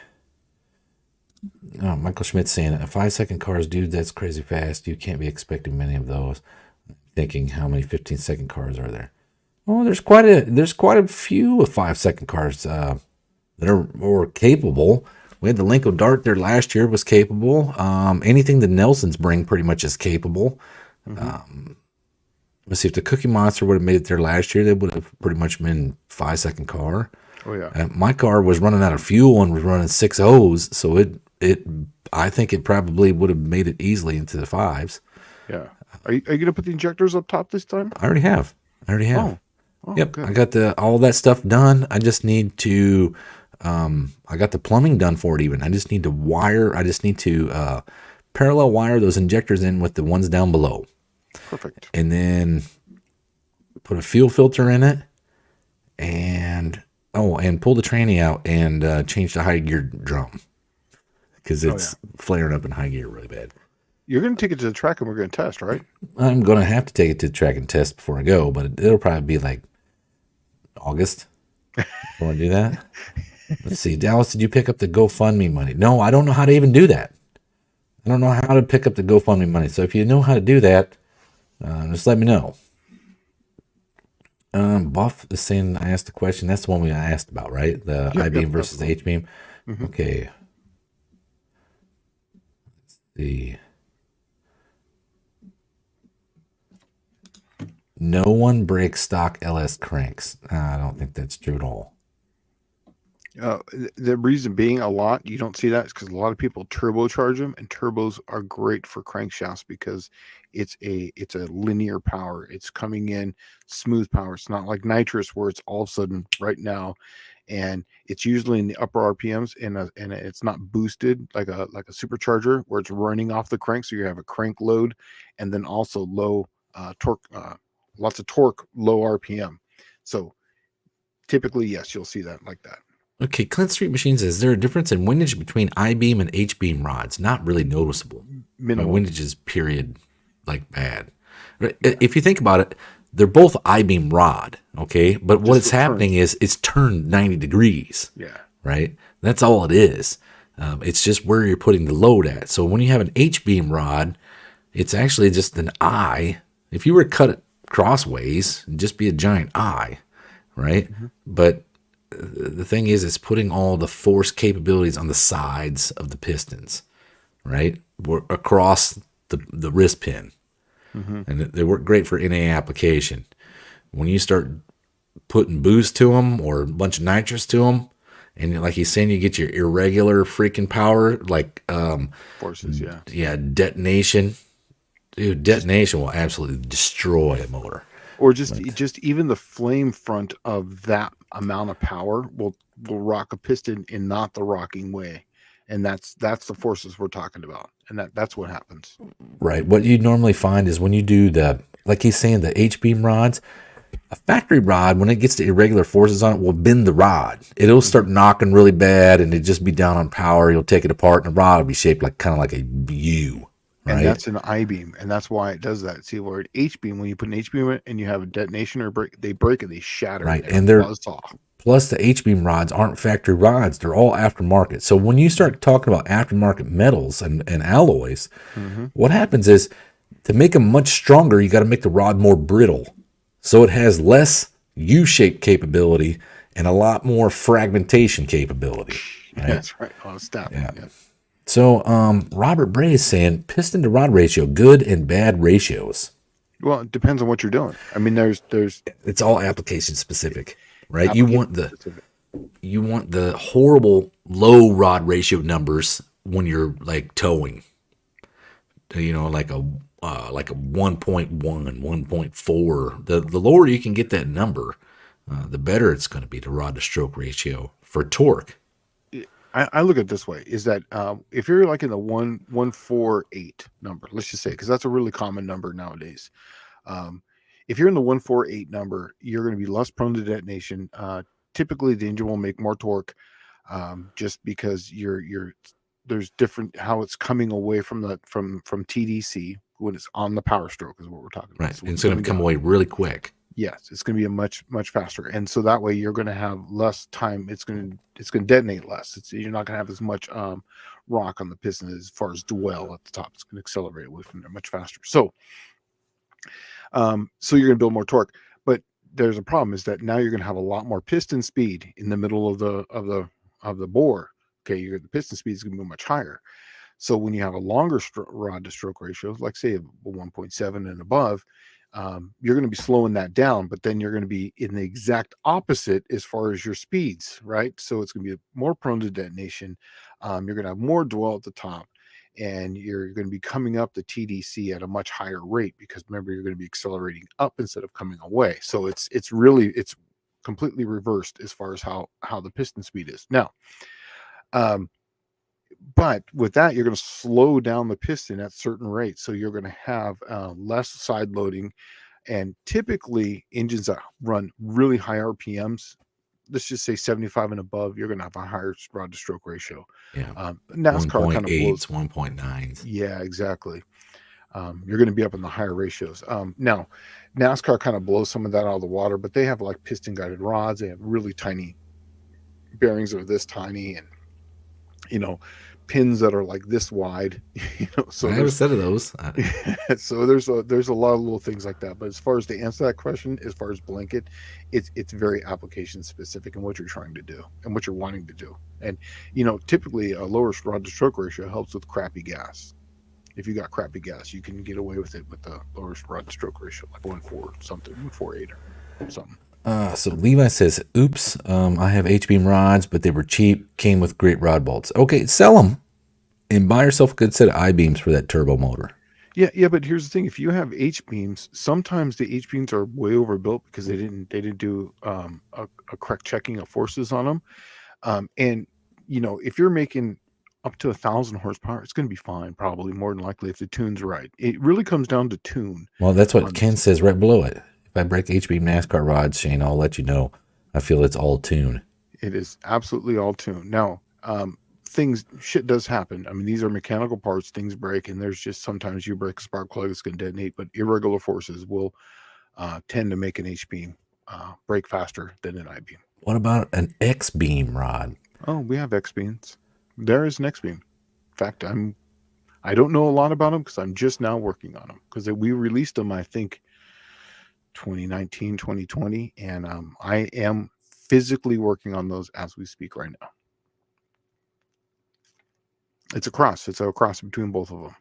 Oh, Michael Schmidt saying a 5-second cars, dude, that's crazy fast. You can't be expecting many of those. Thinking how many 15-second cars are there? Oh, there's quite a few of 5-second cars that are more capable. We had the Linko Dart there last year was capable. Anything the Nelsons bring pretty much is capable. Mm-hmm. Let's see if the Cookie Monster would have made it there last year, they would have pretty much been 5-second car. Oh yeah, My car was running out of fuel and was running 6 O's, so it I think it probably would have made it easily into the fives. yeah. Are you gonna put the injectors up top this time? I already have. Oh, oh, Yep, I good. got all that stuff done. I just need to. I got the plumbing done for it. Even I just need to wire. I just need to parallel wire those injectors in with the ones down below, Perfect. and then put a fuel filter in it, and and pull the tranny out and change the high gear drum because Oh yeah. it's flaring up in high gear really bad. You're gonna take it to the track and we're gonna test, right? I'm gonna have to take it to the track and test before I go, but it'll probably be like August before I do that. Let's see, Dallas, did you pick up the GoFundMe money? No, I don't know how to even do that. I don't know how to pick up the GoFundMe money. So if you know how to do that, just let me know. Buff is saying I asked the question. That's the one we asked about, right? The Yep, I-beam yep. That's versus the the H-beam. one. Okay. Let's see. No one breaks stock LS cranks. I don't think that's true at all. The reason being a lot you don't see that is because a lot of people turbocharge them, and turbos are great for crankshafts because it's a linear power. It's coming in smooth power. It's not like nitrous where it's all of a sudden right now and it's usually in the upper RPMs, and it's not boosted like a supercharger where it's running off the crank. So you have a crank load, and then also low torque, lots of torque, low RPM. So typically, yes, you'll see that like that. Okay, Clint Street Machine says, is there a difference in windage between I-beam and H-beam rods? Not really noticeable. Minimal. Windage is period, like bad. If you think about it, they're both I-beam rod, okay? But what it's happening is it's turned 90 degrees. Yeah. Right? That's all it is. It's just where you're putting the load at. So when you have an H-beam rod, it's actually just an eye. If you were to cut it crossways, it'd just be a giant eye, right? Mm-hmm. But the thing is, it's putting all the force capabilities on the sides of the pistons, right? Across the wrist pin. Mm-hmm. And they work great for NA application. When you start putting boost to them or a bunch of nitrous to them, and like he's saying, you get your irregular freaking power, like forces, yeah, detonation. Dude, detonation will absolutely destroy a motor. Or just even the flame front of that amount of power will rock a piston in not the rocking way, and that's the forces we're talking about, and that's what happens. Right. What you normally find is when you do like he's saying, the H-beam rods, a factory rod, when it gets the irregular forces on it, will bend the rod. It'll start knocking really bad, and it'll just be down on power. You'll take it apart, and the rod will be shaped like kind of like a U. Right? And that's an I-beam, and that's why it does that. See, where an H-beam, when you put an H-beam in it and you have a detonation or break, they break it, they shatter. Right, and they're plus the H-beam rods aren't factory rods; they're all aftermarket. So when you start talking about aftermarket metals and alloys, what happens is to make them much stronger, you got to make the rod more brittle, so it has less U-shaped capability and a lot more fragmentation capability. Right? That's right. Oh, stop. Yeah. So, Robert Bray is saying piston to rod ratio, good and bad ratios. Well, it depends on what you're doing. I mean, there's it's all application specific, right? You want the horrible low rod ratio numbers when you're like towing. You know, like a 1.1, 1.4. The lower you can get that number, the better it's going to be, the rod to stroke ratio for torque. I look at it this way, is that if you're like in the 148 number, let's just say, because that's a really common number nowadays. If you're in the 148 number, you're going to be less prone to detonation. Typically, the engine will make more torque, just because there's different how it's coming away from TDC when it's on the power stroke is what we're talking about. Right, so it's going to come away really quick. Yes, it's going to be a much faster, and so that way you're going to have less time. It's going to detonate less. You're not going to have as much rock on the piston as far as dwell at the top. It's going to accelerate away from there much faster. So, so you're going to build more torque, but there's a problem is that now you're going to have a lot more piston speed in the middle of the bore. Okay, the piston speed is going to be much higher. So when you have a longer rod to stroke ratio, like say a 1.7 and above. You're going to be slowing that down, but then you're going to be in the exact opposite as far as your speeds, right? So it's going to be more prone to detonation. You're going to have more dwell at the top, and you're going to be coming up the TDC at a much higher rate because remember, you're going to be accelerating up instead of coming away. So it's completely reversed as far as how the piston speed is now. But with that, you're going to slow down the piston at certain rates. So you're going to have less side loading. And typically, engines that run really high RPMs, let's just say 75 and above, you're going to have a higher rod to stroke ratio. Yeah. NASCAR kind of blows 1.9s. Yeah, exactly. You're going to be up in the higher ratios. Now, NASCAR kind of blows some of that out of the water, but they have like piston guided rods. They have really tiny bearings that are this tiny, and pins that are like this wide. So I have a set of those. So there's a lot of little things like that. But as far as to answer that question, as far as blanket, it's very application specific and what you're trying to do and what you're wanting to do. And typically a lower rod to stroke ratio helps with crappy gas. If you got crappy gas, you can get away with it with the lower rod to stroke ratio, like 1.4 something, 1.48 or something. So Levi says, oops, I have H-beam rods, but they were cheap, came with great rod bolts. Okay, sell them and buy yourself a good set of I-beams for that turbo motor. Yeah, but here's the thing: if you have H beams, sometimes the H beams are way overbuilt because they didn't do a correct checking of forces on them. And if you're making up to 1,000 horsepower, it's going to be fine, probably more than likely if the tune's right. It really comes down to tune Well, that's what on Ken these. says right below it. If I break HB NASCAR rods, Shane, I'll let you know. I feel it's all tune. It is absolutely all tuned. Now, shit does happen. I mean, these are mechanical parts. Things break, and there's just sometimes you break a spark plug, it's going to detonate. But irregular forces will tend to make an H beam break faster than an I beam. What about an X beam rod? Oh, we have X beams. There is an X beam. In fact, I don't know a lot about them because I'm just now working on them because we released them, I think, 2019, 2020, and I am physically working on those as we speak right now. It's a cross. It's a cross between both of them.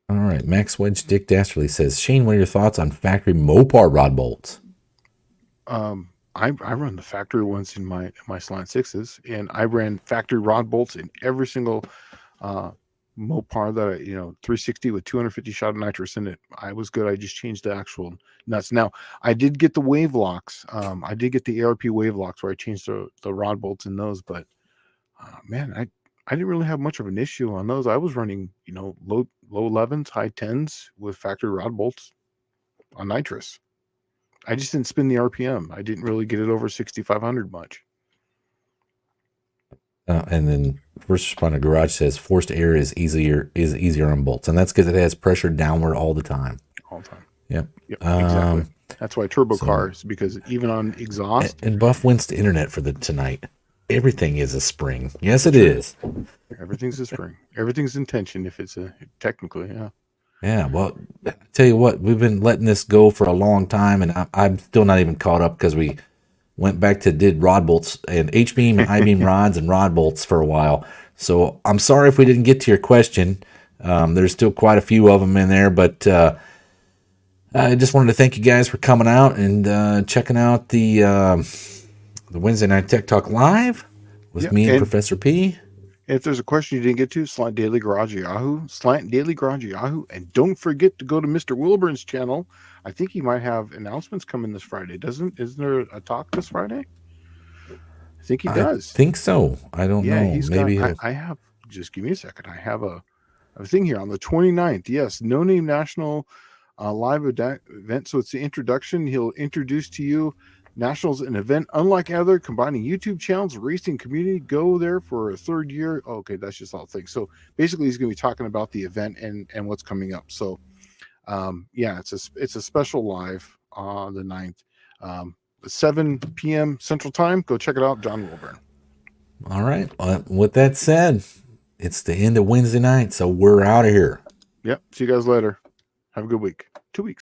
All right. Max Wedge Dick Dastardly says, Shane, what are your thoughts on factory Mopar rod bolts? I run the factory ones in my Slant 6s, and I ran factory rod bolts in every single Mopar that 360 with 250 shot of nitrous in it. I was good. I just changed the actual nuts. Now I did get the wave locks. I did get the ARP wave locks where I changed the rod bolts in those, but man, I didn't really have much of an issue on those. I was running low 11s, high 10s with factory rod bolts on nitrous. I just didn't spin the RPM. I didn't really get it over 6,500 much. And then First Responder Garage says forced air is easier on bolts, and that's because it has pressure downward all the time. All the time. Yep. Exactly. That's why turbo cars, because even on exhaust. And Buff wins the internet for tonight. Everything is a spring. Yes, it is. Everything's a spring. Everything's in tension if it's technically, yeah. Yeah, well, I tell you what, we've been letting this go for a long time, and I'm still not even caught up because we went back to did rod bolts and H-beam, I-beam rods and rod bolts for a while. So I'm sorry if we didn't get to your question. There's still quite a few of them in there, but I just wanted to thank you guys for coming out and checking out the Wednesday Night Tech Talk Live with me and Professor P. If there's a question you didn't get to, Slant Daily Garage Yahoo, Slant Daily Garage Yahoo, and don't forget to go to Mr. Wilburn's channel. I think he might have announcements coming this Friday. Isn't there a talk this Friday? I think he does. I think so. I don't know. Maybe I have. Just give me a second. I have a thing here on the 29th. Yes, No Name National live event. So it's the introduction. He'll introduce to you. Nationals, an event unlike other, combining YouTube channels, racing community. Go there for a third year. Okay, that's just all things. So basically, he's going to be talking about the event and what's coming up. So, it's a special live on the 9th, 7 p.m. Central Time. Go check it out, John Wilburn. All right. With that said, it's the end of Wednesday night, so we're out of here. Yep. See you guys later. Have a good week. 2 weeks.